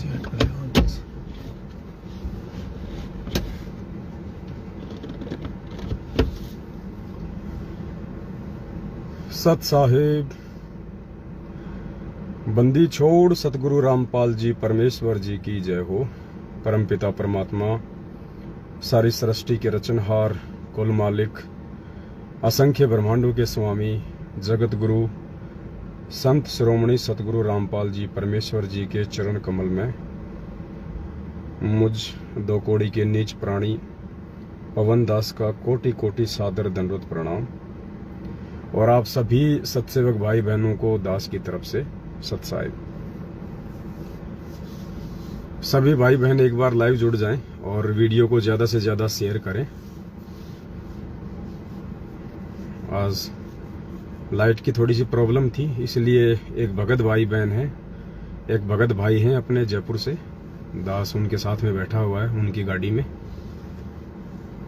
सत साहिब बंदी छोड़ सतगुरु रामपाल जी परमेश्वर जी की जय हो। परमपिता परमात्मा सारी सृष्टि के रचनहार, कुल मालिक, असंख्य ब्रह्मांडों के स्वामी, जगत गुरु संत शिरोमणि सतगुरु रामपाल जी परमेश्वर जी के चरण कमल में मुझ दो कोड़ी के नीच प्राणी पवन दास का कोटि कोटि सादर दंडवत प्रणाम। और आप सभी सत्सेवक भाई बहनों को दास की तरफ से सत साहिब। सभी भाई बहन एक बार लाइव जुड़ जाएं और वीडियो को ज्यादा से ज्यादा शेयर करें। आज लाइट की थोड़ी सी प्रॉब्लम थी, इसलिए एक भगत भाई बहन है, एक भगत भाई हैं अपने जयपुर से, दास उनके साथ में बैठा हुआ है उनकी गाड़ी में।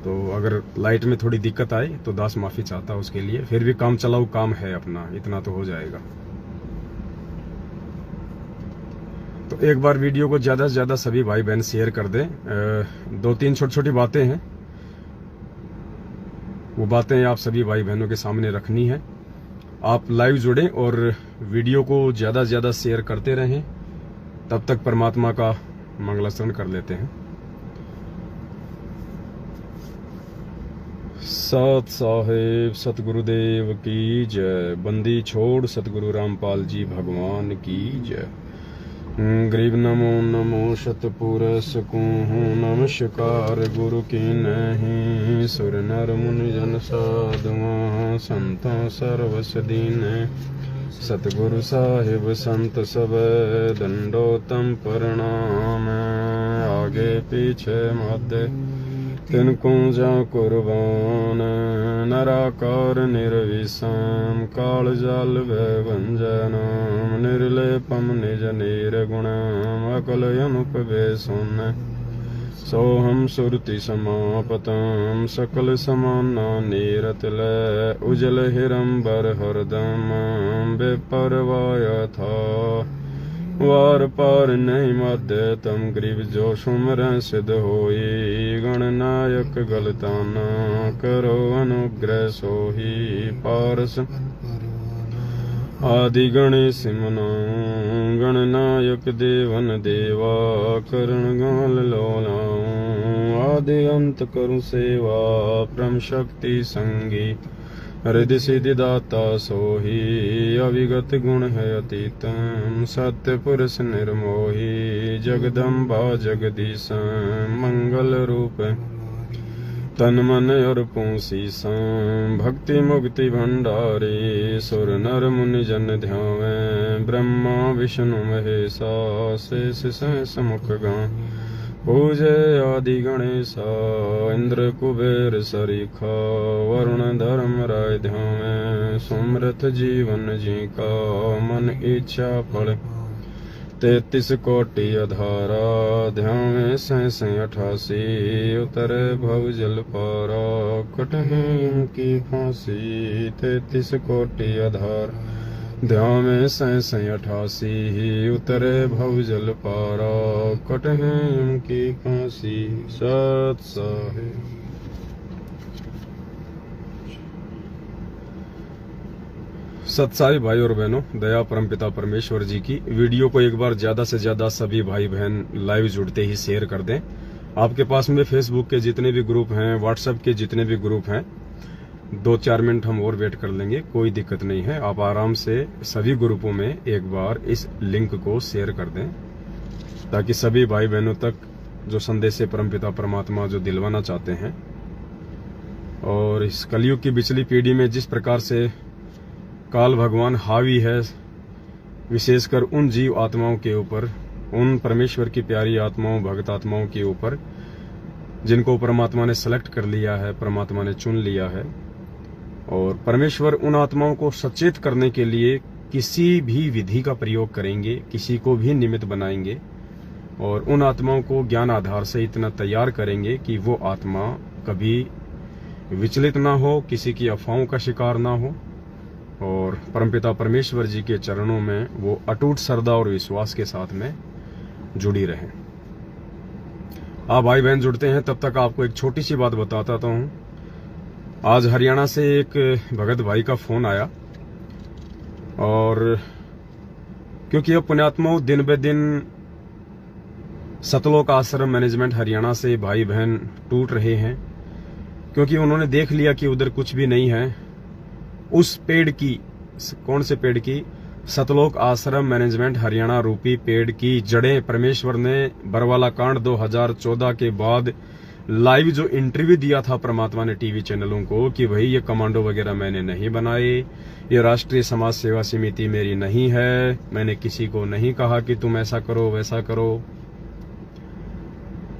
तो अगर लाइट में थोड़ी दिक्कत आए तो दास माफी चाहता उसके लिए। फिर भी काम चलाऊ काम है अपना, इतना तो हो जाएगा। तो एक बार वीडियो को ज्यादा से ज्यादा सभी भाई बहन शेयर कर दें। दो तीन छोटी छोटी बातें हैं, वो बातें आप सभी भाई बहनों के सामने रखनी है। आप लाइव जुड़ें और वीडियो को ज्यादा से ज्यादा शेयर करते रहें, तब तक परमात्मा का मंगलाचरण कर लेते हैं। सत साहिब सतगुरुदेव की जय। बंदी छोड़ सतगुरु रामपाल जी भगवान की जय। गरीब नमो नमो शतपुरस को नमस्कार गुरु की नहीं। सुर नर मुनि जन साधुआ संतों सर्वस दीन। सतगुरु साहिब संत सब दंडोतम प्रणाम। आगे पीछे मध्य तिनको जा कुर्बान। नराकार निर्विषम काल जल भंजनम। निर्लेपम निज निर्गुणम अकल अनुपवेशुन। सोहम सुरति समापतम सकल समाना नीरतिल। उजल हिरंबर हरदम बेपरवाय था। वार पार नहीं मध्य तम गरीब जो सुमर सिद्ध होई। गणनायक गलताना करो अनुग्रह सोही। पारस आदि गणेश मनो गणनायक देवन देवा। करण गाल लोलाऊं आदि अंत करु सेवा। परम शक्ति संगी हृदय सिद्धि दाता सोही। अविगत गुण है अतीतम सत्य पुरुष निर्मोही। जगदम्बा जगदीश मंगल रूप तन मन और पूसीसा। भक्ति मुक्ति भंडारी सुर नर मुनि जन ध्यावे। ब्रह्मा विष्णु महेशा शेष सहस मुख गा। पूजे आदि गणेशा इंद्र कुबेर सरीखा। वरुण धर्म राय ध्यावे। सुमृत जीवन जी का मन इच्छा फल। 33 कोटि अधारा ध्यावे सहस 88। उतरे भव जल पारा कटहि की फांसी। 33 कोटि आधार ध्यावे सहस 88। उतरे भव जल पारा कटहि की फांसी। सत साहिब। सत साहिब भाई और बहनों, दया परमपिता परमेश्वर जी की। वीडियो को एक बार ज्यादा से ज्यादा सभी भाई बहन लाइव जुड़ते ही शेयर कर दें। आपके पास में फेसबुक के जितने भी ग्रुप हैं, व्हाट्सएप के जितने भी ग्रुप हैं, 2-4 मिनट हम और वेट कर लेंगे, कोई दिक्कत नहीं है। आप आराम से सभी ग्रुपों में एक बार इस लिंक को शेयर कर दें, ताकि सभी भाई बहनों तक जो संदेश है परमपिता परमात्मा जो दिलवाना चाहते हैं। और इस कलयुग की पिछली पीढ़ी में जिस प्रकार से काल भगवान हावी है, विशेषकर उन जीव आत्माओं के ऊपर, उन परमेश्वर की प्यारी आत्माओं, भक्त आत्माओं के ऊपर, जिनको परमात्मा ने सेलेक्ट कर लिया है, परमात्मा ने चुन लिया है। और परमेश्वर उन आत्माओं को सचेत करने के लिए किसी भी विधि का प्रयोग करेंगे, किसी को भी निमित्त बनाएंगे और उन आत्माओं को ज्ञान आधार से इतना तैयार करेंगे कि वो आत्मा कभी विचलित ना हो, किसी की अफवाहों का शिकार ना हो और परमपिता परमेश्वर जी के चरणों में वो अटूट श्रद्धा और विश्वास के साथ में जुड़ी रहें। आप भाई बहन जुड़ते हैं तब तक आपको एक छोटी सी बात बताता हूं। आज हरियाणा से एक भगत भाई का फोन आया, और क्योंकि अब पुण्यात्माओं दिन ब दिन सतलोक आश्रम मैनेजमेंट हरियाणा से भाई बहन टूट रहे हैं, क्योंकि उन्होंने देख लिया कि उधर कुछ भी नहीं है। उस पेड़ की, कौन से पेड़ की? सतलोक आश्रम मैनेजमेंट हरियाणा रूपी पेड़ की जड़ें परमेश्वर ने बरवाला कांड 2014 के बाद लाइव जो इंटरव्यू दिया था परमात्मा ने टीवी चैनलों को कि भाई ये कमांडो वगैरह मैंने नहीं बनाए, ये राष्ट्रीय समाज सेवा समिति मेरी नहीं है, मैंने किसी को नहीं कहा कि तुम ऐसा करो वैसा करो।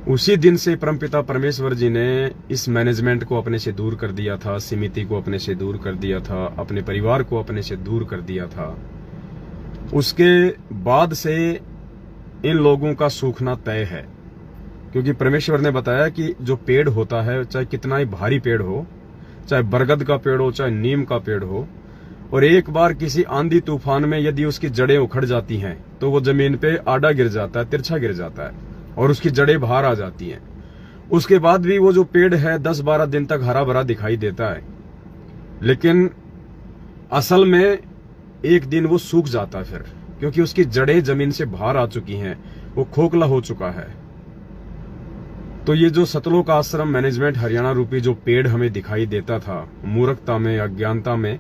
उसी दिन से परमपिता परमेश्वर जी ने इस मैनेजमेंट को अपने से दूर कर दिया था, समिति को अपने से दूर कर दिया था, अपने परिवार को अपने से दूर कर दिया था। उसके बाद से इन लोगों का सूखना तय है, क्योंकि परमेश्वर ने बताया कि जो पेड़ होता है, चाहे कितना ही भारी पेड़ हो, चाहे बरगद का पेड़ हो, चाहे नीम का पेड़ हो, और एक बार किसी आंधी तूफान में यदि उसकी जड़ें उखड़ जाती हैं तो वो जमीन पे आड़ा गिर जाता है, तिरछा गिर जाता है और उसकी जड़ें बाहर आ जाती हैं। उसके बाद भी वो जो पेड़ है 10-12 दिन तक हरा भरा दिखाई देता है, लेकिन असल में एक दिन वो सूख जाता है फिर, क्योंकि उसकी जड़ें जमीन से बाहर आ चुकी हैं, वो खोखला हो चुका है। तो ये जो सतलोक आश्रम मैनेजमेंट हरियाणा रूपी जो पेड़ हमें दिखाई देता था मूर्खता में, अज्ञानता में,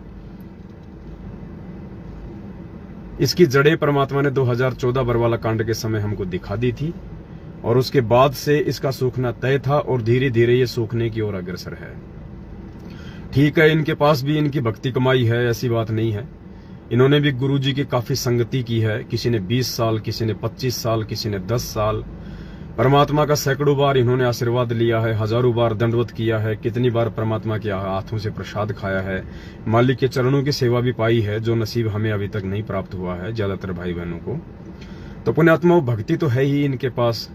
इसकी जड़ें परमात्मा ने 2014 बरवाला कांड के समय हमको दिखा दी थी, और उसके बाद से इसका सूखना तय था और धीरे धीरे ये सूखने की ओर अग्रसर है। ठीक है, इनके पास भी इनकी भक्ति कमाई है, ऐसी बात नहीं है। इन्होंने भी गुरुजी की काफी संगति की है, किसी ने 20 साल, किसी ने 25 साल, किसी ने 10 साल। परमात्मा का सैकड़ों बार इन्होंने आशीर्वाद लिया है, हजारों बार दंडवत किया है, कितनी बार परमात्मा के हाथों से प्रसाद खाया है, मालिक के चरणों की सेवा भी पाई है, जो नसीब हमें अभी तक नहीं प्राप्त हुआ है ज्यादातर भाई बहनों को। तो पुण्यात्मा भक्ति तो है ही इनके पास,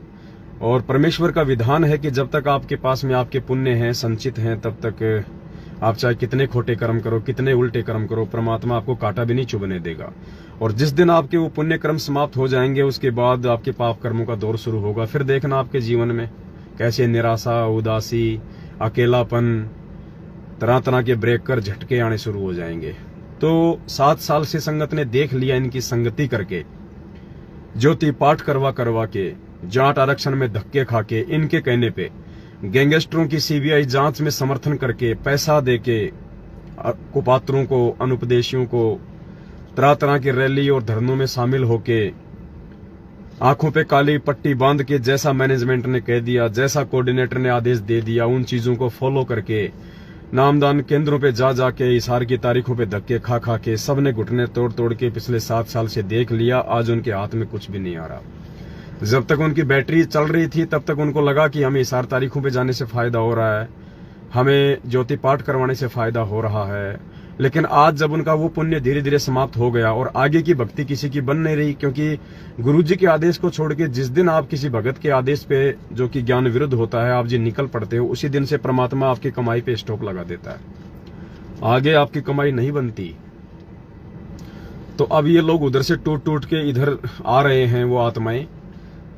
और परमेश्वर का विधान है कि जब तक आपके पास में आपके पुण्य हैं, संचित हैं, तब तक आप चाहे कितने खोटे कर्म करो, कितने उल्टे कर्म करो, परमात्मा आपको कांटा भी नहीं चुभने देगा। और जिस दिन आपके वो पुण्य कर्म समाप्त हो जाएंगे, उसके बाद आपके पाप कर्मों का दौर शुरू होगा। फिर देखना आपके जीवन में कैसे निराशा, उदासी, अकेलापन, तरह तरह के ब्रेक कर झटके आने शुरू हो जाएंगे। तो 7 साल से संगत ने देख लिया, इनकी संगति करके, ज्योति पाठ करवा करवा के, जाट आरक्षण में धक्के खा के, इनके कहने पे गैंगस्टरों की सीबीआई जांच में समर्थन करके, पैसा देके, कुपात्रों को, अनुपदेशियों को, तरह तरह की रैली और धरनों में शामिल होके, आंखों पे काली पट्टी बांध के, जैसा मैनेजमेंट ने कह दिया, जैसा कोऑर्डिनेटर ने आदेश दे दिया, उन चीजों को फॉलो करके, नामदान केंद्रों पे जा जाके, इशार की तारीखों पे धक्के खा खा के, सबने घुटने तोड़ तोड़ के पिछले 7 साल से देख लिया। आज उनके हाथ में कुछ भी नहीं आ रहा। जब तक उनकी बैटरी चल रही थी तब तक उनको लगा कि हमें इशार तारीखों पे जाने से फायदा हो रहा है, हमें ज्योति पाठ करवाने से फायदा हो रहा है। लेकिन आज जब उनका वो पुण्य धीरे धीरे समाप्त हो गया और आगे की भक्ति किसी की बन नहीं रही, क्योंकि गुरुजी के आदेश को छोड़ के जिस दिन आप किसी भगत के आदेश पे, जो कि ज्ञान विरुद्ध होता है, आप जी निकल पड़ते हो, उसी दिन से परमात्मा आपकी कमाई पे स्टॉप लगा देता है। आगे आपकी कमाई नहीं बनती। तो अब ये लोग उधर से टूट टूट के इधर आ रहे हैं। वो आत्माएं,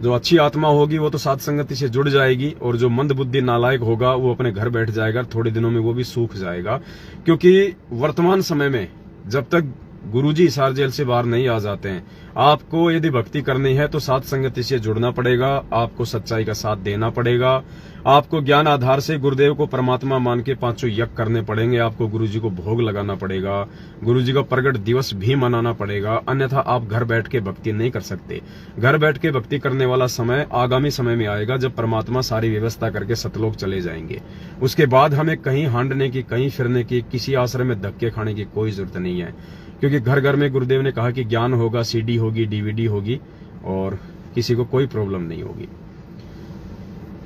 जो अच्छी आत्मा होगी वो तो साथ संगति से जुड़ जाएगी, और जो मंद बुद्धि नालायक होगा वो अपने घर बैठ जाएगा, थोड़े दिनों में वो भी सूख जाएगा। क्योंकि वर्तमान समय में जब तक गुरुजी हिसार जेल से बाहर नहीं आ जाते हैं, आपको यदि भक्ति करनी है तो साथ संगति से जुड़ना पड़ेगा, आपको सच्चाई का साथ देना पड़ेगा, आपको ज्ञान आधार से गुरुदेव को परमात्मा मान के 5 यज्ञ करने पड़ेंगे, आपको गुरुजी को भोग लगाना पड़ेगा, गुरुजी का प्रगट दिवस भी मनाना पड़ेगा। अन्यथा आप घर बैठ के भक्ति नहीं कर सकते। घर बैठ के भक्ति करने वाला समय आगामी समय में आएगा, जब परमात्मा सारी व्यवस्था करके सतलोक चले जाएंगे। उसके बाद हमें कहीं हांडने की, कहीं फिरने की, किसी आश्रम में धक्के खाने की कोई जरूरत नहीं है, क्योंकि घर घर में गुरुदेव ने कहा कि ज्ञान होगा, सीडी होगी, डीवीडी होगी, और किसी को कोई प्रॉब्लम नहीं होगी।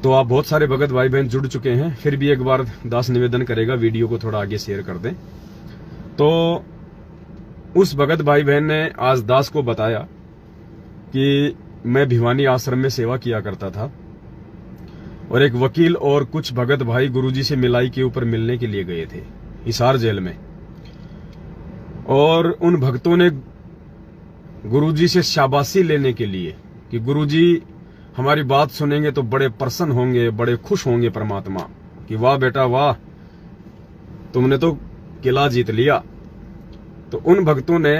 तो आप बहुत सारे भगत भाई बहन जुड़ चुके हैं, फिर भी एक बार दास निवेदन करेगा, वीडियो को थोड़ा आगे शेयर कर दें। तो उस भगत भाई बहन ने आज दास को बताया कि मैं भिवानी आश्रम में सेवा किया करता था, और एक वकील और कुछ भगत भाई गुरुजी से मिलाई के ऊपर मिलने के लिए गए थे हिसार जेल में, और उन भक्तों ने गुरुजी से शाबाशी लेने के लिए कि गुरुजी हमारी बात सुनेंगे तो बड़े प्रसन्न होंगे, बड़े खुश होंगे परमात्मा कि वाह बेटा वाह, तुमने तो किला जीत लिया। तो उन भक्तों ने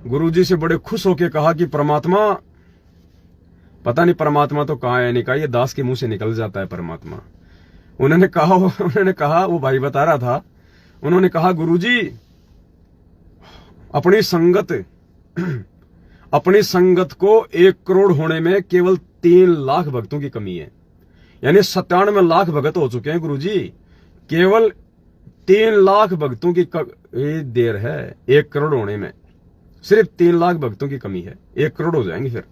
गुरुजी से बड़े खुश होकर कहा कि परमात्मा, पता नहीं परमात्मा तो कहाँ है, नहीं कहा, ये दास के मुंह से निकल जाता है परमात्मा। उन्होंने कहा वो भाई बता रहा था, उन्होंने कहा गुरुजी अपनी संगत को 1 करोड़ होने में केवल 3 लाख भक्तों की कमी है। यानी 97 लाख भगत हो चुके हैं गुरुजी, केवल 3 लाख भक्तों की देर है 1 करोड़ होने में, सिर्फ 3 लाख भक्तों की कमी है, 1 करोड़ हो जाएंगे फिर।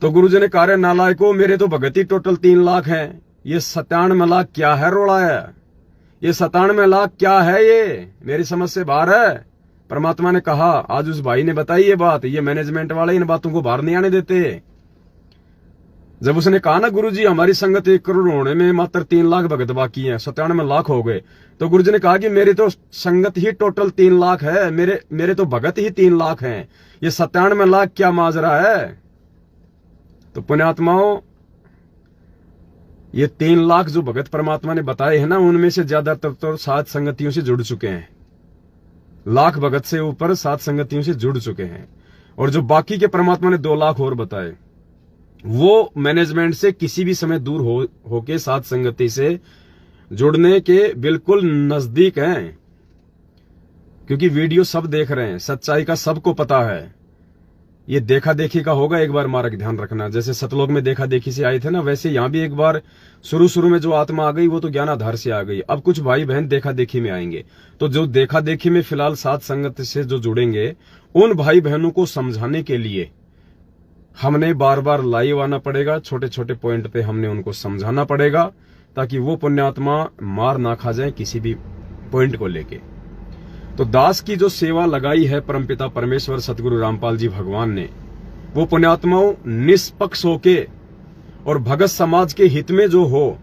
तो गुरुजी ने कहा नालायको, मेरे तो भगत ही टोटल 3 लाख हैं, ये 97 लाख क्या है रोड़ा है, ये 97 लाख क्या है, ये मेरी समझ से बाहर है। परमात्मा ने कहा, आज उस भाई ने बताई ये बात, ये मैनेजमेंट वाले इन बातों को बाहर नहीं आने देते। जब उसने कहा ना गुरुजी हमारी संगत 1 करोड़ होने में मात्र 3 लाख भगत बाकी हैं, 97 लाख हो गए, तो गुरुजी ने कहा कि मेरी तो संगत ही टोटल 3 लाख है, मेरे तो भगत ही 3 लाख हैं, ये 97 लाख क्या माजरा है। तो पुण्यात्माओं, ये 3 लाख जो भगत परमात्मा ने बताए हैं ना, उनमें से ज्यादातर तो 7 संगतियों से जुड़ चुके हैं, लाख भगत से ऊपर 7 संगतियों से जुड़ चुके हैं। और जो बाकी के परमात्मा ने 2 लाख और बताए, वो मैनेजमेंट से किसी भी समय दूर होके 7 संगति से जुड़ने के बिल्कुल नजदीक हैं, क्योंकि वीडियो सब देख रहे हैं, सच्चाई का सबको पता है। ये देखा देखी का होगा एक बार मार्ग, ध्यान रखना। जैसे सतलोक में देखा देखी से आए थे ना, वैसे यहां भी एक बार शुरू में जो आत्मा आ गई वो तो ज्ञान आधार से आ गई। अब कुछ भाई बहन देखा देखी में आएंगे, तो जो देखा देखी में फिलहाल 7 संगत से जो जुड़ेंगे, उन भाई बहनों को समझाने के लिए हमने बार बार लाइव आना पड़ेगा, छोटे छोटे पॉइंट पे हमने उनको समझाना पड़ेगा, ताकि वो पुण्यात्मा मार ना खा जाए किसी भी पॉइंट को लेके। तो दास की जो सेवा लगाई है परमपिता परमेश्वर सतगुरु रामपाल जी भगवान ने, वो पुण्यात्माओं निष्पक्ष होके और भगत समाज के हित में जो हो,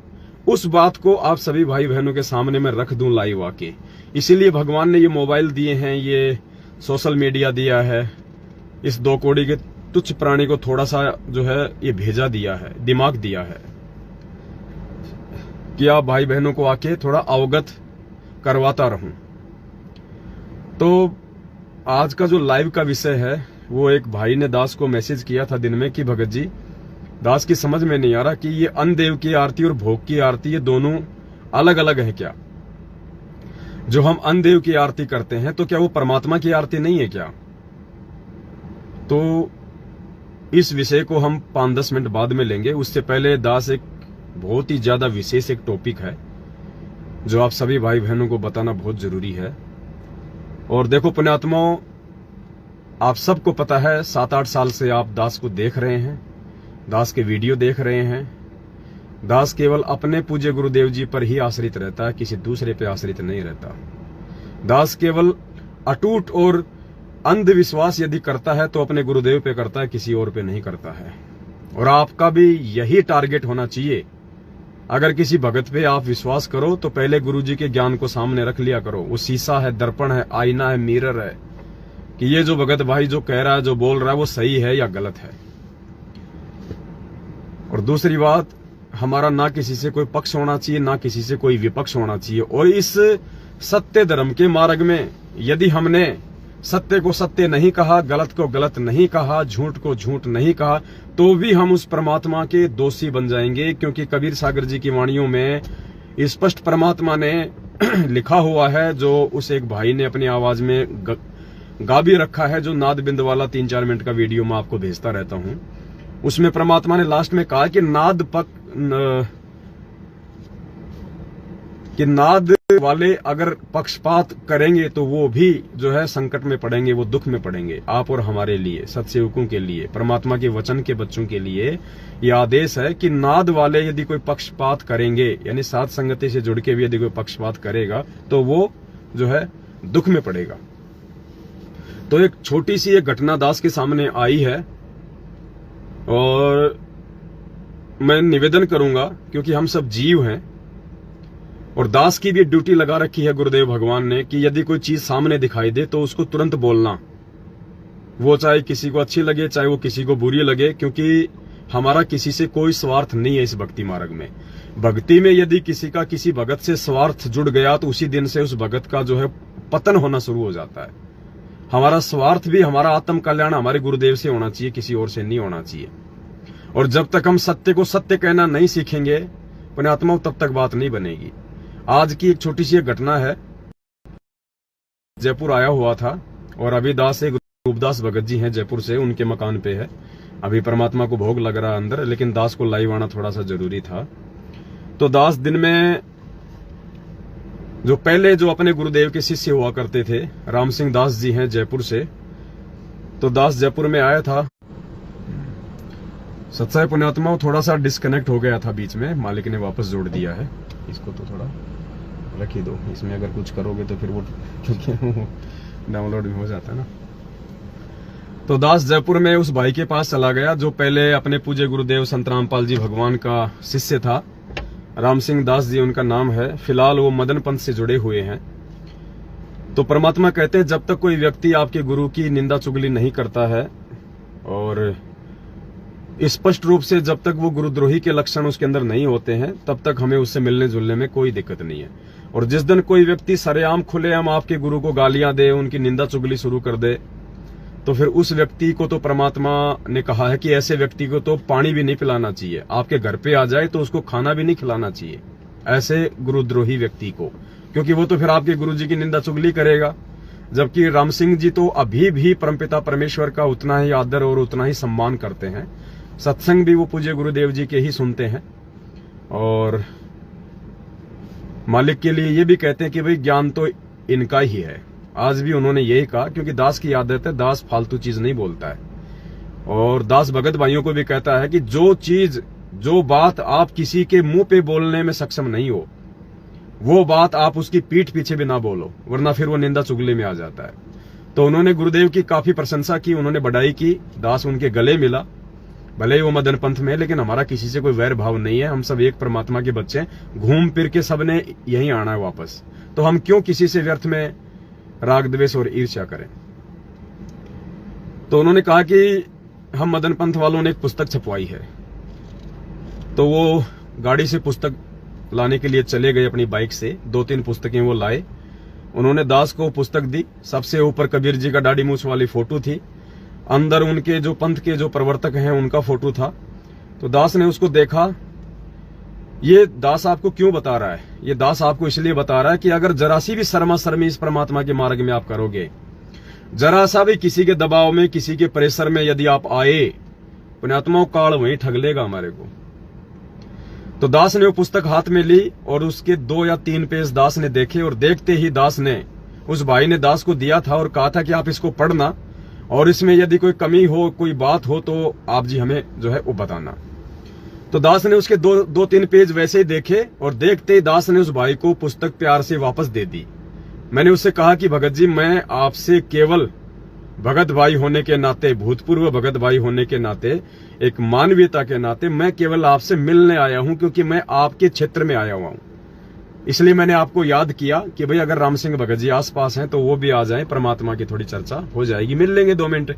उस बात को आप सभी भाई बहनों के सामने मैं रख दूं लाइव आके। इसीलिए भगवान ने ये मोबाइल दिए हैं, ये सोशल मीडिया दिया है, इस 2 कौड़ी के तुच्छ प्राणी को थोड़ा सा जो है ये भेजा दिया है, दिमाग दिया है कि आप भाई बहनों को आके थोड़ा अवगत करवाता रहूं। तो आज का जो लाइव का विषय है, वो एक भाई ने दास को मैसेज किया था दिन में कि भगत जी, दास की समझ में नहीं आ रहा कि ये अन्न देव की आरती और भोग की आरती, ये दोनों अलग अलग है क्या? जो हम अन्न देव की आरती करते हैं, तो क्या वो परमात्मा की आरती नहीं है क्या? तो इस विषय को हम 5-10 मिनट बाद में लेंगे। उससे पहले दास एक बहुत ही ज्यादा विशेष एक टॉपिक है जो आप सभी भाई बहनों को बताना बहुत जरूरी है। और देखो पुण्यात्माओं, आप सबको पता है 7-8 साल से आप दास को देख रहे हैं, दास के वीडियो देख रहे हैं। दास केवल अपने पूज्य गुरुदेव जी पर ही आश्रित रहता है, किसी दूसरे पे आश्रित नहीं रहता। दास केवल अटूट और अंधविश्वास यदि करता है तो अपने गुरुदेव पे करता है, किसी और पे नहीं करता है। और आपका भी यही टारगेट होना चाहिए। अगर किसी भगत पे आप विश्वास करो तो पहले गुरुजी के ज्ञान को सामने रख लिया करो। वो शीशा है, दर्पण है, आईना है, मिरर है, कि ये जो भगत भाई जो कह रहा है, जो बोल रहा है, वो सही है या गलत है। और दूसरी बात, हमारा ना किसी से कोई पक्ष होना चाहिए, ना किसी से कोई विपक्ष होना चाहिए। और इस सत्य धर्म के मार्ग में यदि हमने सत्य को सत्य नहीं कहा, गलत को गलत नहीं कहा, झूठ को झूठ नहीं कहा, तो भी हम उस परमात्मा के दोषी बन जाएंगे। क्योंकि कबीर सागर जी की वाणियों में स्पष्ट परमात्मा ने लिखा हुआ है, जो उस एक भाई ने अपनी आवाज में गा भी रखा है, जो नाद बिंद वाला 3-4 मिनट का वीडियो मैं आपको भेजता रहता हूं। उसमें परमात्मा ने लास्ट में कहा कि नाद वाले अगर पक्षपात करेंगे तो वो भी जो है संकट में पड़ेंगे, वो दुख में पड़ेंगे। आप और हमारे लिए, सत्सेवकों के लिए, परमात्मा के वचन के बच्चों के लिए ये आदेश है कि नाद वाले यदि कोई पक्षपात करेंगे, यानी साथ संगति से जुड़ के भी यदि कोई पक्षपात करेगा, तो वो जो है दुख में पड़ेगा। तो एक छोटी सी एक घटना दास के सामने आई है और मैं निवेदन करूंगा, क्योंकि हम सब जीव हैं और दास की भी ड्यूटी लगा रखी है गुरुदेव भगवान ने कि यदि कोई चीज सामने दिखाई दे तो उसको तुरंत बोलना, वो चाहे किसी को अच्छी लगे, चाहे वो किसी को बुरी लगे। क्योंकि हमारा किसी से कोई स्वार्थ नहीं है इस भक्ति मार्ग में। भक्ति में यदि किसी का किसी भगत से स्वार्थ जुड़ गया तो उसी दिन से उस भगत का जो है पतन होना शुरू हो जाता है। हमारा स्वार्थ भी, हमारा आत्म कल्याण हमारे गुरुदेव से होना चाहिए, किसी और से नहीं होना चाहिए। और जब तक हम सत्य को सत्य कहना नहीं सीखेंगे पुण्यात्माओं, तब तक बात नहीं बनेगी। आज की एक छोटी सी घटना है। जयपुर आया हुआ था और अभी दास एक रूपदास भगत जी हैं जयपुर से, उनके मकान पे है। अभी परमात्मा को भोग लग रहा अंदर, लेकिन दास को लाइव आना थोड़ा सा जरूरी था। तो दास दिन में जो पहले जो अपने गुरुदेव के शिष्य हुआ करते थे, राम सिंह दास जी हैं जयपुर से, तो दास जयपुर में आया था। सत्साई पुण्यात्माओं, थोड़ा सा डिस्कनेक्ट हो गया था बीच में, मालिक ने वापस जोड़ दिया है। इसको तो थोड़ा रख ही दो, इसमें अगर कुछ करोगे तो फिर वो क्योंकि डाउनलोड भी हो जाता है ना। तो दास जयपुर में उस भाई के पास चला गया जो पहले अपने पूज्य गुरुदेव संत रामपाल जी भगवान का शिष्य था। राम सिंह दास जी उनका नाम है। फिलहाल वो मदन पंथ से जुड़े हुए हैं। तो परमात्मा कहते हैं जब तक कोई व्यक्ति आपके गुरु की निंदा चुगली नहीं करता है और स्पष्ट रूप से जब तक वो गुरुद्रोही के लक्षण उसके अंदर नहीं होते हैं, तब तक हमें उससे मिलने जुलने में कोई दिक्कत नहीं है। और जिस दिन कोई व्यक्ति सरेआम खुलेआम आपके गुरु को गालियां दे, उनकी निंदा चुगली शुरू कर दे, तो फिर उस व्यक्ति को तो परमात्मा ने कहा है कि ऐसे व्यक्ति को तो पानी भी नहीं पिलाना चाहिए। आपके घर पे आ जाए तो उसको खाना भी नहीं खिलाना चाहिए, ऐसे गुरुद्रोही व्यक्ति को, क्योंकि वो तो फिर आपके गुरु जी की निंदा चुगली करेगा। जबकि राम सिंह जी तो अभी भी परमपिता परमेश्वर का उतना ही आदर और उतना ही सम्मान करते हैं। सत्संग भी वो पूज्य गुरुदेव जी के ही सुनते हैं और मालिक के लिए ये भी कहते हैं कि भाई ज्ञान तो इनका ही है। आज भी उन्होंने यही कहा, क्योंकि दास की आदत है, दास फालतू चीज नहीं बोलता है। और दास भगत भाइयों को भी कहता है कि जो चीज, जो बात आप किसी के मुंह पे बोलने में सक्षम नहीं हो, वो बात आप उसकी पीठ पीछे भी ना बोलो, वरना फिर वो निंदा चुगली में आ जाता है। तो उन्होंने गुरुदेव की काफी प्रशंसा की, उन्होंने बढ़ाई की। दास उनके गले मिला, भले ही वो मदन पंथ में, लेकिन हमारा किसी से कोई वैर भाव नहीं है। हम सब एक परमात्मा के बच्चे हैं, घूम फिर के सबने यही आना है वापस। तो हम क्यों किसी से व्यर्थ में राग द्वेष और ईर्ष्या करें। तो उन्होंने कहा कि हम मदन पंथ वालों ने एक पुस्तक छपवाई है। तो वो गाड़ी से पुस्तक लाने के लिए चले गए अपनी बाइक से। 2-3 पुस्तकें वो लाए। उन्होंने दास को पुस्तक दी। सबसे ऊपर कबीर जी का दाढ़ी मूछ वाली फोटो थी, अंदर उनके जो पंथ के जो प्रवर्तक हैं उनका फोटो था। तो दास ने उसको देखा। ये दास आपको क्यों बता रहा है? ये दास आपको इसलिए बता रहा है कि अगर जरा सी भी शर्मा शर्मी इस परमात्मा के मार्ग में आप करोगे, जरा सा भी किसी के दबाव में, किसी के प्रेशर में यदि आप आए, पुण्यात्माओं काल वहीं ठग लेगा हमारे को। तो दास ने वो पुस्तक हाथ में ली और उसके 2 या 3 पेज दास ने देखे और देखते ही दास ने, उस भाई ने दास को दिया था और कहा था कि आप इसको पढ़ना और इसमें यदि कोई कमी हो, कोई बात हो तो आप जी हमें जो है वो बताना। तो दास ने उसके 2-3 पेज वैसे ही देखे और देखते ही दास ने उस भाई को पुस्तक प्यार से वापस दे दी। मैंने उससे कहा कि भगत जी, मैं आपसे केवल भगत भाई होने के नाते, भूतपूर्व भगत भाई होने के नाते, एक मानवीयता के नाते मैं केवल आपसे मिलने आया हूं, क्योंकि मैं आपके क्षेत्र में आया हुआ हूं। इसलिए मैंने आपको याद किया कि भाई अगर राम सिंह भगत जी आसपास हैं तो वो भी आ जाएं, परमात्मा की थोड़ी चर्चा हो जाएगी, मिल लेंगे 2 मिनट।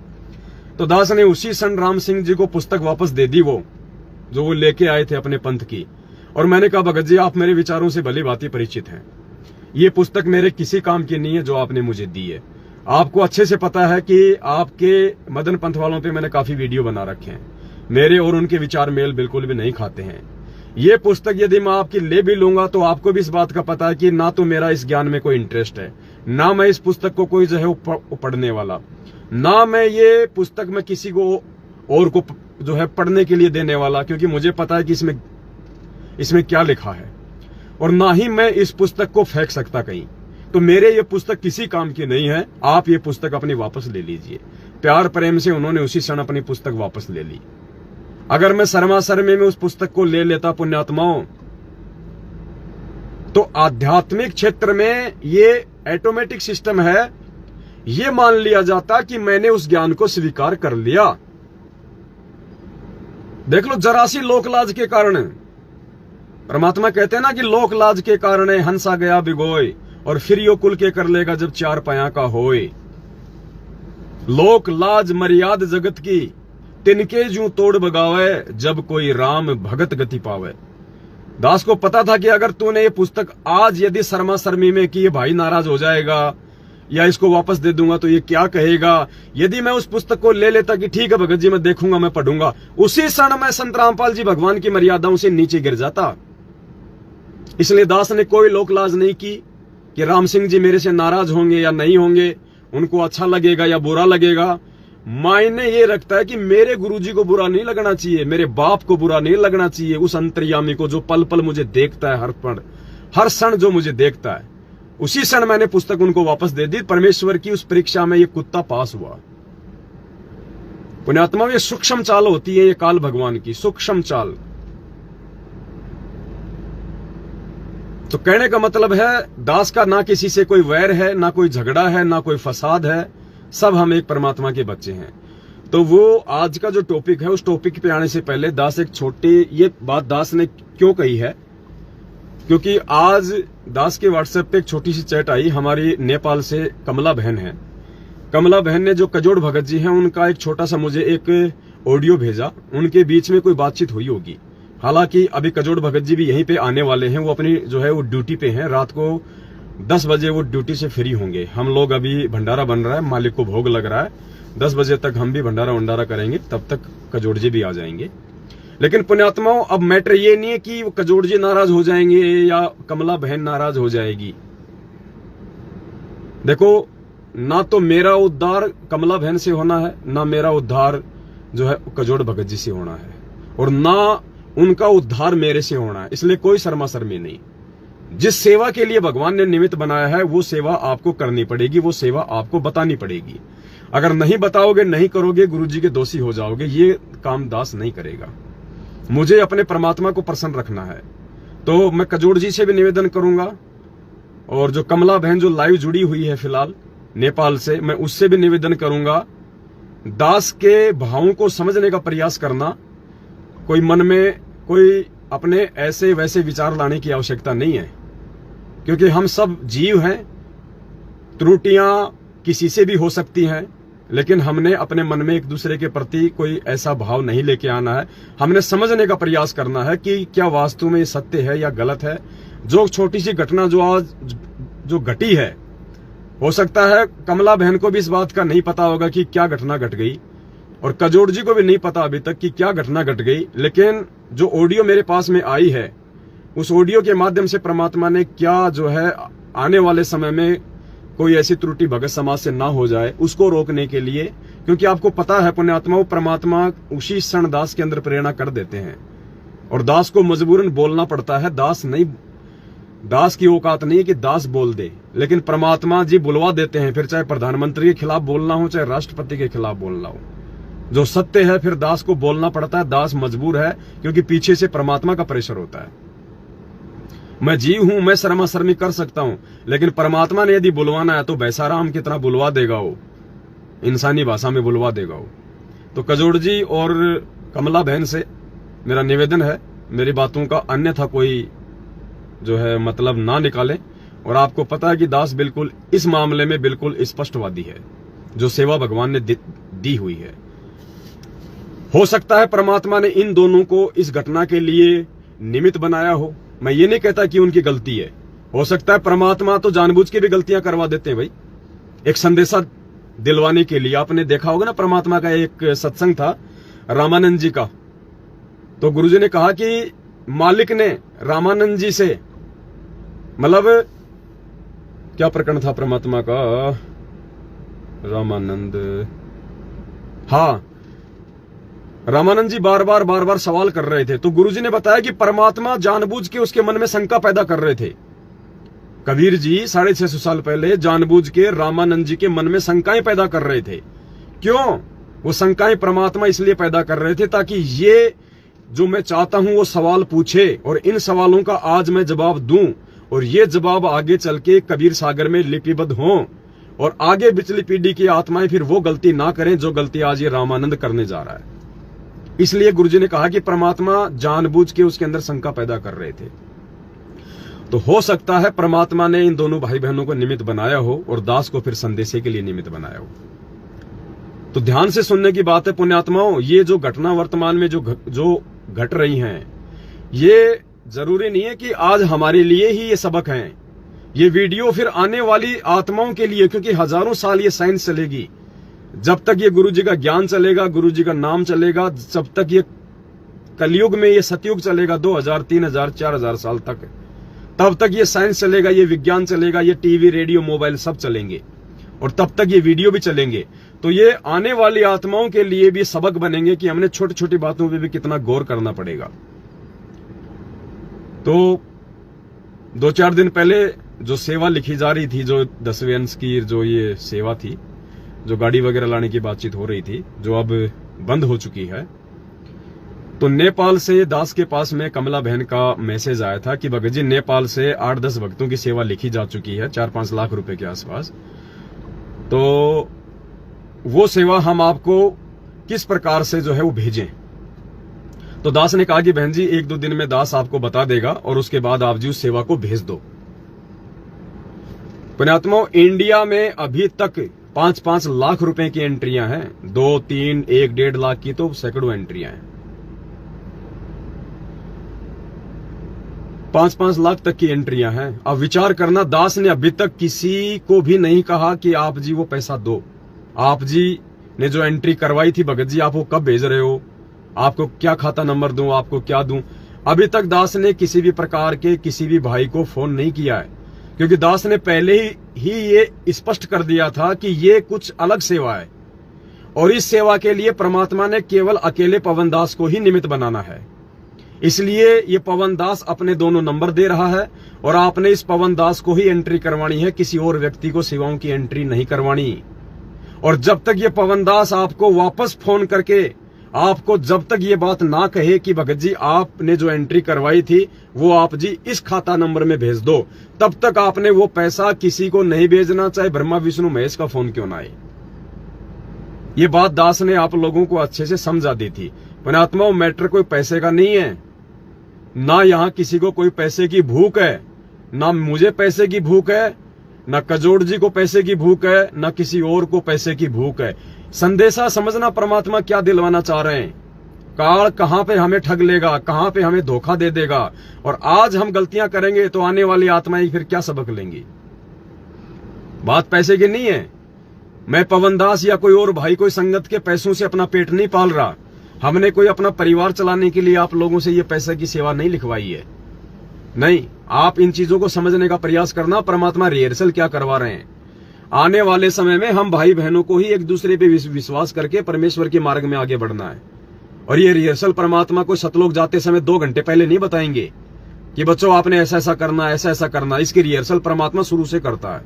तो दास ने उसी क्षण राम सिंह जी को पुस्तक वापस दे दी, वो लेके आए थे अपने पंथ की। और मैंने कहा भगत जी, आप मेरे विचारों से भली भांति परिचित हैं। ये पुस्तक मेरे किसी काम की नहीं है जो आपने मुझे दी है। आपको अच्छे से पता है कि आपके मदन पंथ वालों पे मैंने काफी वीडियो बना रखे हैं। मेरे और उनके विचार मेल बिल्कुल भी नहीं खाते हैं। ये पुस्तक यदि मैं आपकी ले भी लूंगा तो आपको भी इस बात का पता है कि ना तो मेरा इस ज्ञान में कोई इंटरेस्ट है, ना मैं इस पुस्तक को कोई जो है पढ़ने वाला, ना मैं ये पुस्तक में किसी को और को जो है पढ़ने के लिए देने वाला, क्योंकि मुझे पता है कि इसमें क्या लिखा है, और ना ही मैं इस पुस्तक को फेंक सकता कहीं। तो मेरे ये पुस्तक किसी काम की नहीं है। आप ये पुस्तक अपनी वापस ले लीजिए। प्यार प्रेम से उन्होंने उसी क्षण अपनी पुस्तक वापस ले ली। अगर मैं शर्मा शर्मे में उस पुस्तक को ले लेता पुण्यात्माओं, तो आध्यात्मिक क्षेत्र में ये ऑटोमेटिक सिस्टम है, ये मान लिया जाता कि मैंने उस ज्ञान को स्वीकार कर लिया। देख लो, जरा सी लोकलाज के कारण, परमात्मा कहते हैं ना कि लोकलाज के कारण हंसा गया बिगोय, और फिर यो कुल के कर लेगा जब 4 पाया का होए। लोक लाज मर्याद जगत की, तिनके जू तोड़ बगावे, जब कोई राम भगत गति पावे। दास को पता था कि अगर तूने ये पुस्तक आज यदि शर्मा शर्मी में कि ये भाई नाराज हो जाएगा या इसको वापस दे दूंगा तो ये क्या कहेगा, यदि मैं उस पुस्तक को ले लेता कि ठीक है भगत जी मैं देखूंगा मैं पढ़ूंगा, उसी क्षण मैं संत रामपाल जी भगवान की मर्यादाओं से नीचे गिर जाता। इसलिए दास ने कोई लोकलाज नहीं की कि राम सिंह जी मेरे से नाराज होंगे या नहीं होंगे, उनको अच्छा लगेगा या बुरा लगेगा। मायने ये रखता है कि मेरे गुरुजी को बुरा नहीं लगना चाहिए, मेरे बाप को बुरा नहीं लगना चाहिए, उस अंतर्यामी को जो पल पल मुझे देखता है, हर क्षण जो मुझे देखता है। उसी क्षण मैंने पुस्तक उनको वापस दे दी। परमेश्वर की उस परीक्षा में ये कुत्ता पास हुआ। पुण्यात्मा, ये सूक्ष्म चाल होती है, ये काल भगवान की सूक्ष्म चाल। तो कहने का मतलब है दास का ना किसी से कोई वैर है, ना कोई झगड़ा है, ना कोई फसाद है, सब हम एक परमात्मा के बच्चे हैं। तो वो आज का जो टॉपिक है, उस टॉपिक पे आने से पहले दास एक छोटी ये बात दास ने क्यों कही है, क्योंकि आज दास के व्हाट्सएप पे एक छोटी सी चैट आई। हमारी नेपाल से कमला बहन है। कमला बहन ने जो कजोड़ भगत जी हैं उनका एक छोटा सा मुझे एक ऑडियो भेजा। उनके बीच में कोई बातचीत हुई होगी। हालांकि अभी कजोड़ भगत जी भी यहीं पे आने वाले हैं। वो अपनी जो है वो ड्यूटी पे हैं। रात को 10 बजे वो ड्यूटी से फ्री होंगे। हम लोग अभी भंडारा बन रहा है, मालिक को भोग लग रहा है, 10 बजे तक हम भी भंडारा करेंगे, तब तक कजोड़ जी भी आ जाएंगे। लेकिन पुण्यात्माओं, अब मैटर ये नहीं है कि वो कजोड़ जी नाराज हो जाएंगे या कमला बहन नाराज हो जाएगी। देखो, ना तो मेरा उद्धार कमला बहन से होना है, ना मेरा उद्धार जो है कजोड़ भगत जी से होना है, और ना उनका उद्धार मेरे से होना है। इसलिए कोई शर्मा शर्मी नहीं। जिस सेवा के लिए भगवान ने निमित्त बनाया है वो सेवा आपको करनी पड़ेगी, वो सेवा आपको बतानी पड़ेगी। अगर नहीं बताओगे, नहीं करोगे, गुरुजी के दोषी हो जाओगे। ये काम दास नहीं करेगा। मुझे अपने परमात्मा को प्रसन्न रखना है। तो मैं कजोड़ जी से भी निवेदन करूंगा, और जो कमला बहन जो लाइव जुड़ी हुई है फिलहाल नेपाल से, मैं उससे भी निवेदन करूंगा, दास के भावों को समझने का प्रयास करना। कोई मन में कोई अपने ऐसे वैसे विचार लाने की आवश्यकता नहीं है, क्योंकि हम सब जीव हैं। त्रुटियां किसी से भी हो सकती हैं, लेकिन हमने अपने मन में एक दूसरे के प्रति कोई ऐसा भाव नहीं लेके आना है। हमने समझने का प्रयास करना है कि क्या वास्तव में ये सत्य है या गलत है। जो छोटी सी घटना जो आज जो घटी है, हो सकता है कमला बहन को भी इस बात का नहीं पता होगा कि क्या घटना घट गई, और कजोड़ जी को भी नहीं पता अभी तक कि क्या घटना घट गई। लेकिन जो ऑडियो मेरे पास में आई है, उस ऑडियो के माध्यम से परमात्मा ने क्या जो है आने वाले समय में कोई ऐसी त्रुटि भगत समाज से ना हो जाए, उसको रोकने के लिए, क्योंकि आपको पता है पुण्यात्मा, वो परमात्मा उसी क्षण दास के अंदर प्रेरणा कर देते हैं, और दास को मजबूरन बोलना पड़ता है। दास की औकात नहीं है कि दास बोल दे, लेकिन परमात्मा जी बुलवा देते हैं। फिर चाहे प्रधानमंत्री के खिलाफ बोलना हो, चाहे राष्ट्रपति के खिलाफ बोलना हो, जो सत्य है फिर दास को बोलना पड़ता है। दास मजबूर है, क्योंकि पीछे से परमात्मा का प्रेशर होता है। मैं जीव हूं, मैं शर्मा शर्मी कर सकता हूं, लेकिन परमात्मा ने यदि बुलवाना है तो बैसाराम की तरह बुलवा देगा, वो इंसानी भाषा में बुलवा देगा वो। तो कजोड़ जी और कमला बहन से मेरा निवेदन है, मेरी बातों का अन्यथा कोई जो है मतलब ना निकाले। और आपको पता है कि दास बिल्कुल इस मामले में बिल्कुल स्पष्टवादी है। जो सेवा भगवान ने दी हुई है, हो सकता है परमात्मा ने इन दोनों को इस घटना के लिए निमित्त बनाया हो। मैं ये नहीं कहता कि उनकी गलती है, हो सकता है परमात्मा तो जानबूझ के भी गलतियां करवा देते हैं भाई, एक संदेशा दिलवाने के लिए। आपने देखा होगा ना, परमात्मा का एक सत्संग था रामानंद जी का, तो गुरुजी ने कहा कि मालिक ने रामानंद जी से, मतलब क्या प्रकरण था परमात्मा का, रामानंद, हाँ, रामानंद जी बार बार सवाल कर रहे थे। तो गुरुजी ने बताया कि परमात्मा जानबूझ के उसके मन में शंका पैदा कर रहे थे। कबीर जी 650 साल पहले जानबूझ के रामानंद जी के मन में शंकाएं पैदा कर रहे थे। क्यों? वो शंकाएं परमात्मा इसलिए पैदा कर रहे थे ताकि ये जो मैं चाहता हूं वो सवाल पूछे, और इन सवालों का आज मैं जवाब दूं, और ये जवाब आगे चल के कबीर सागर में लिपिबद्ध हों, और आगे पिछली पीढ़ी की आत्माएं फिर वो गलती ना करें जो गलती आज ये रामानंद करने जा रहा है। इसलिए गुरुजी ने कहा कि परमात्मा जानबूझ के उसके अंदर शंका पैदा कर रहे थे। तो हो सकता है परमात्मा ने इन दोनों भाई बहनों को निमित्त बनाया हो, और दास को फिर संदेशे के लिए निमित्त बनाया हो। तो ध्यान से सुनने की बात है पुण्यात्माओं। ये जो घटना वर्तमान में जो घट रही हैं, ये जरूरी नहीं है कि आज हमारे लिए ही ये सबक हैं। ये वीडियो फिर आने वाली आत्माओं के लिए, क्योंकि हजारों साल ये साइंस चलेगी। जब तक ये गुरु जी का ज्ञान चलेगा, गुरु जी का नाम चलेगा, जब तक ये कलयुग में ये सतयुग चलेगा 2000, 3000, 4000 साल तक, तब तक ये साइंस चलेगा, ये विज्ञान चलेगा, ये टीवी, रेडियो, मोबाइल सब चलेंगे और तब तक ये वीडियो भी चलेंगे। तो ये आने वाली आत्माओं के लिए भी सबक बनेंगे कि हमने छोटी छोटी बातों पे भी कितना गौर करना पड़ेगा। तो 2-4 दिन पहले जो सेवा लिखी जा रही थी, जो 10वें अंश की जो ये सेवा थी, जो गाड़ी वगैरह लाने की बातचीत हो रही थी, जो अब बंद हो चुकी है, तो नेपाल से दास के पास में कमला बहन का मैसेज आया था कि भगत जी नेपाल से 8-10 भक्तों की सेवा लिखी जा चुकी है 4-5 लाख रुपए के आसपास। तो वो सेवा हम आपको किस प्रकार से जो है वो भेजें। तो दास ने कहा कि बहन जी 1-2 दिन में दास आपको बता देगा और उसके बाद आप जी उस सेवा को भेज दो। पुण्यात्माओं, इंडिया में अभी तक 5-5 लाख रुपए की एंट्रियां हैं, 2, 3, 1-1.5 लाख की तो सैकड़ों एंट्रियां हैं। 5-5 लाख तक की एंट्रियां हैं। अब विचार करना, दास ने अभी तक किसी को भी नहीं कहा कि आप जी वो पैसा दो। आप जी ने जो एंट्री करवाई थी, भगत जी आप वो कब भेज रहे हो, आपको क्या खाता नंबर दूं, आपको क्या दूं, अभी तक दास ने किसी भी प्रकार के किसी भी भाई को फोन नहीं किया है, क्योंकि दास ने पहले ही ये स्पष्ट कर दिया था कि ये कुछ अलग सेवा है और इस सेवा के लिए परमात्मा ने केवल अकेले पवन दास को ही निमित्त बनाना है। इसलिए ये पवन दास अपने दोनों नंबर दे रहा है और आपने इस पवन दास को ही एंट्री करवानी है, किसी और व्यक्ति को सेवाओं की एंट्री नहीं करवानी। और जब तक ये पवन दास आपको वापस फोन करके आपको जब तक ये बात ना कहे कि भगत जी आपने जो एंट्री करवाई थी वो आप जी इस खाता नंबर में भेज दो, तब तक आपने वो पैसा किसी को नहीं भेजना, चाहे ब्रह्मा विष्णु महेश का फोन क्यों ना आए। ये बात दास ने आप लोगों को अच्छे से समझा दी थी। पुण्यात्माओं, मैटर कोई पैसे का नहीं है, ना यहां किसी को कोई पैसे की भूख है, ना मुझे पैसे की भूख है, ना कजोड़ जी को पैसे की भूख है, ना किसी और को पैसे की भूख है। संदेशा समझना, परमात्मा क्या दिलवाना चाह रहे हैं। काल कहां पे हमें ठग लेगा, कहां पे हमें धोखा दे देगा, और आज हम गलतियां करेंगे तो आने वाली आत्माएं फिर क्या सबक लेंगी। बात पैसे की नहीं है। मैं पवन दास या कोई और भाई कोई संगत के पैसों से अपना पेट नहीं पाल रहा। हमने कोई अपना परिवार चलाने के लिए आप लोगों से ये पैसे की सेवा नहीं लिखवाई है। नहीं, आप इन चीजों को समझने का प्रयास करना। परमात्मा रिहर्सल क्या करवा रहे हैं। आने वाले समय में हम भाई बहनों को ही एक दूसरे पे विश्वास करके परमेश्वर के मार्ग में आगे बढ़ना है। और ये रिहर्सल परमात्मा को सतलोक जाते समय 2 घंटे पहले नहीं बताएंगे कि बच्चों आपने ऐसा ऐसा करना, ऐसा ऐसा करना। इसकी रिहर्सल परमात्मा शुरू से करता है।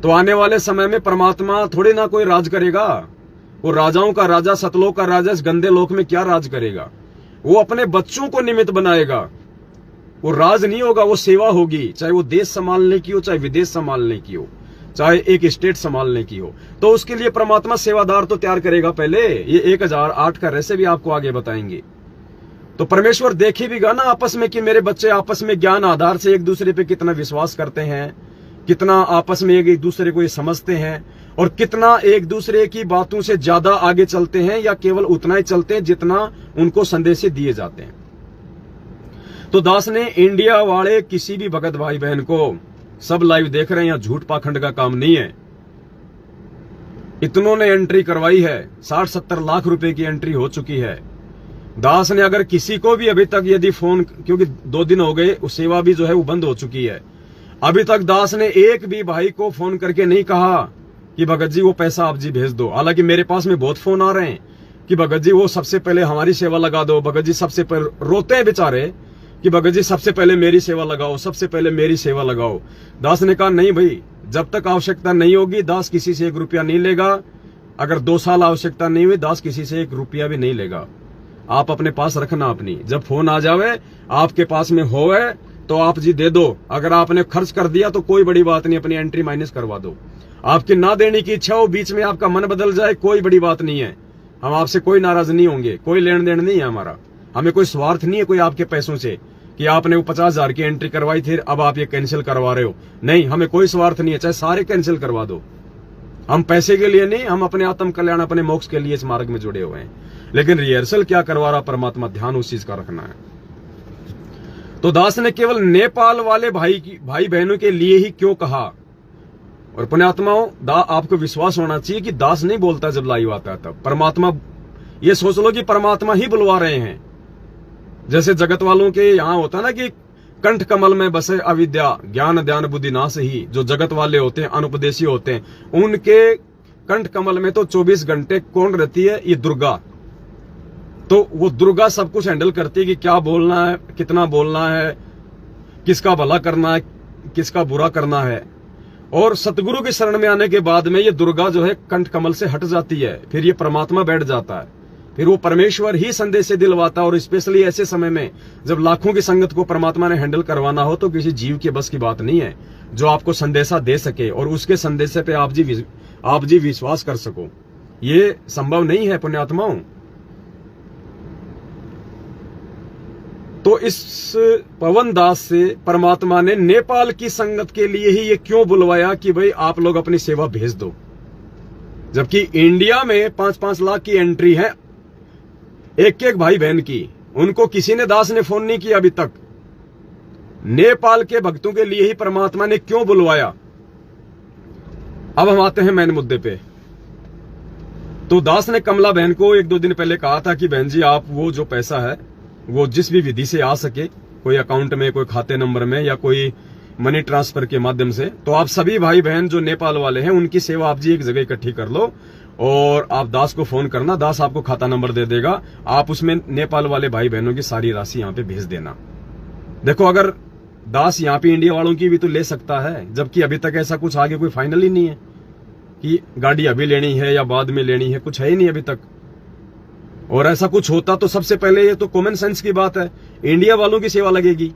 तो आने वाले समय में परमात्मा थोड़े ना कोई राज करेगा। वो राजाओं का राजा, सतलोक का राजा इस गंदे लोक में क्या राज करेगा। वो अपने बच्चों को निमित्त बनाएगा। वो राज नहीं होगा, वो सेवा होगी, चाहे वो देश संभालने की हो, चाहे विदेश संभालने की हो, चाहे एक स्टेट संभालने की हो। तो उसके लिए परमात्मा सेवादार तो तैयार करेगा पहले। ये 1008 का रहस्य भी आपको आगे बताएंगे। तो परमेश्वर देखेगा ना आपस में कि मेरे बच्चे आपस में ज्ञान आधार से एक दूसरे पे कितना विश्वास करते हैं, कितना आपस में एक दूसरे को ये समझते हैं, और कितना एक दूसरे की बातों से ज्यादा आगे चलते हैं, या केवल उतना ही चलते हैं जितना उनको संदेश दिए जाते हैं। तो दास ने इंडिया वाले किसी भी भगत भाई बहन को, सब लाइव देख रहे हैं, यहाँ झूठ पाखंड का काम नहीं है। इतनों ने एंट्री करवाई है, 60-70 लाख रुपए की एंट्री हो चुकी है। दास ने अगर किसी को भी अभी तक यदि फोन, क्योंकि 2 दिन हो गए, उस सेवा भी जो है वो बंद हो चुकी है, अभी तक दास ने एक भी भाई को फोन करके नहीं कहा कि भगत जी वो पैसा आप जी भेज दो। हालांकि मेरे पास में बहुत फोन आ रहे हैं कि भगत जी वो सबसे पहले हमारी सेवा लगा दो, भगत जी सबसे पहले, रोते हैं बेचारे कि भगत जी सबसे पहले मेरी सेवा लगाओ, सबसे पहले मेरी सेवा लगाओ। दास ने कहा नहीं भाई, जब तक आवश्यकता नहीं होगी दास किसी से 1 रुपया नहीं लेगा। अगर 2 साल आवश्यकता नहीं हुई, दास किसी से 1 रुपया भी नहीं लेगा। आप अपने पास रखना अपनी, जब फोन आ जावे आपके पास में होवे तो आप जी दे दो। अगर आपने खर्च कर दिया तो कोई बड़ी बात नहीं, अपनी एंट्री माइनस करवा दो। आपकी ना देने की इच्छा हो, बीच में आपका मन बदल जाए, कोई बड़ी बात नहीं है। हम आपसे कोई नाराज नहीं होंगे, कोई लेन देन नहीं है हमारा। हमें कोई स्वार्थ नहीं है कोई आपके पैसों से कि आपने वो 50,000 की एंट्री करवाई थी, अब आप ये कैंसिल करवा रहे हो। नहीं, हमें कोई स्वार्थ नहीं है, चाहे सारे कैंसिल करवा दो। हम पैसे के लिए नहीं, हम अपने आत्म कल्याण, अपने मोक्ष के लिए इस मार्ग में जुड़े हुए हैं। लेकिन रिहर्सल क्या करवा रहा परमात्मा, ध्यान उस चीज का रखना है। तो दास ने केवल नेपाल वाले भाई बहनों के लिए ही क्यों कहा? और पुण्यात्माओं, आपको विश्वास होना चाहिए कि दास नहीं बोलता जब लाइव आता है तब। परमात्मा, ये सोच लो कि परमात्मा ही बुलवा रहे हैं। जैसे जगत वालों के यहां होता है ना कि कंठ कमल में बसे अविद्या ज्ञान ध्यान बुद्धि नाश ही, जो जगत वाले होते हैं, अनुपदेशी होते हैं, उनके कंठ कमल में तो 24 घंटे कौन रहती है? ये दुर्गा। तो वो दुर्गा सब कुछ हैंडल करती है कि क्या बोलना है, कितना बोलना है, किसका भला करना है, किसका बुरा करना है। और सतगुरु की शरण में आने के बाद में ये दुर्गा जो है कंठ कमल से हट जाती है, फिर ये परमात्मा बैठ जाता है, फिर वो परमेश्वर ही संदेश से दिलवाता है। और स्पेशली ऐसे समय में जब लाखों की संगत को परमात्मा ने हैंडल करवाना हो, तो किसी जीव के बस की बात नहीं है जो आपको संदेशा दे सके और उसके संदेश पे आप जी विश्वास कर सको। ये संभव नहीं है पुण्यात्माओं। तो इस पवन दास से परमात्मा ने नेपाल की संगत के लिए ही ये क्यों बुलवाया कि भाई आप लोग अपनी सेवा भेज दो, जबकि इंडिया में 5-5 लाख की एंट्री है एक भाई बहन की। उनको किसी ने दास ने फोन नहीं किया अभी तक। नेपाल के भक्तों के लिए ही परमात्मा ने क्यों बुलवाया? अब हम आते हैं मेन मुद्दे पे। तो दास ने कमला बहन को 1-2 दिन पहले कहा था कि बहन जी, आप वो जो पैसा है वो जिस भी विधि से आ सके, कोई अकाउंट में, कोई खाते नंबर में, या कोई मनी ट्रांसफर के माध्यम से, तो आप सभी भाई बहन जो नेपाल वाले हैं उनकी सेवा आप जी एक जगह इकट्ठी कर लो और आप दास को फोन करना, दास आपको खाता नंबर दे देगा, आप उसमें नेपाल वाले भाई बहनों की सारी राशि यहाँ पे भेज देना। देखो, अगर दास यहाँ पे इंडिया वालों की भी तो ले सकता है, जबकि अभी तक ऐसा कुछ आगे कोई फाइनल ही नहीं है कि गाड़ी अभी लेनी है या बाद में लेनी है, कुछ है ही नहीं अभी तक। और ऐसा कुछ होता तो सबसे पहले, ये तो कॉमन सेंस की बात है, इंडिया वालों की सेवा लगेगी।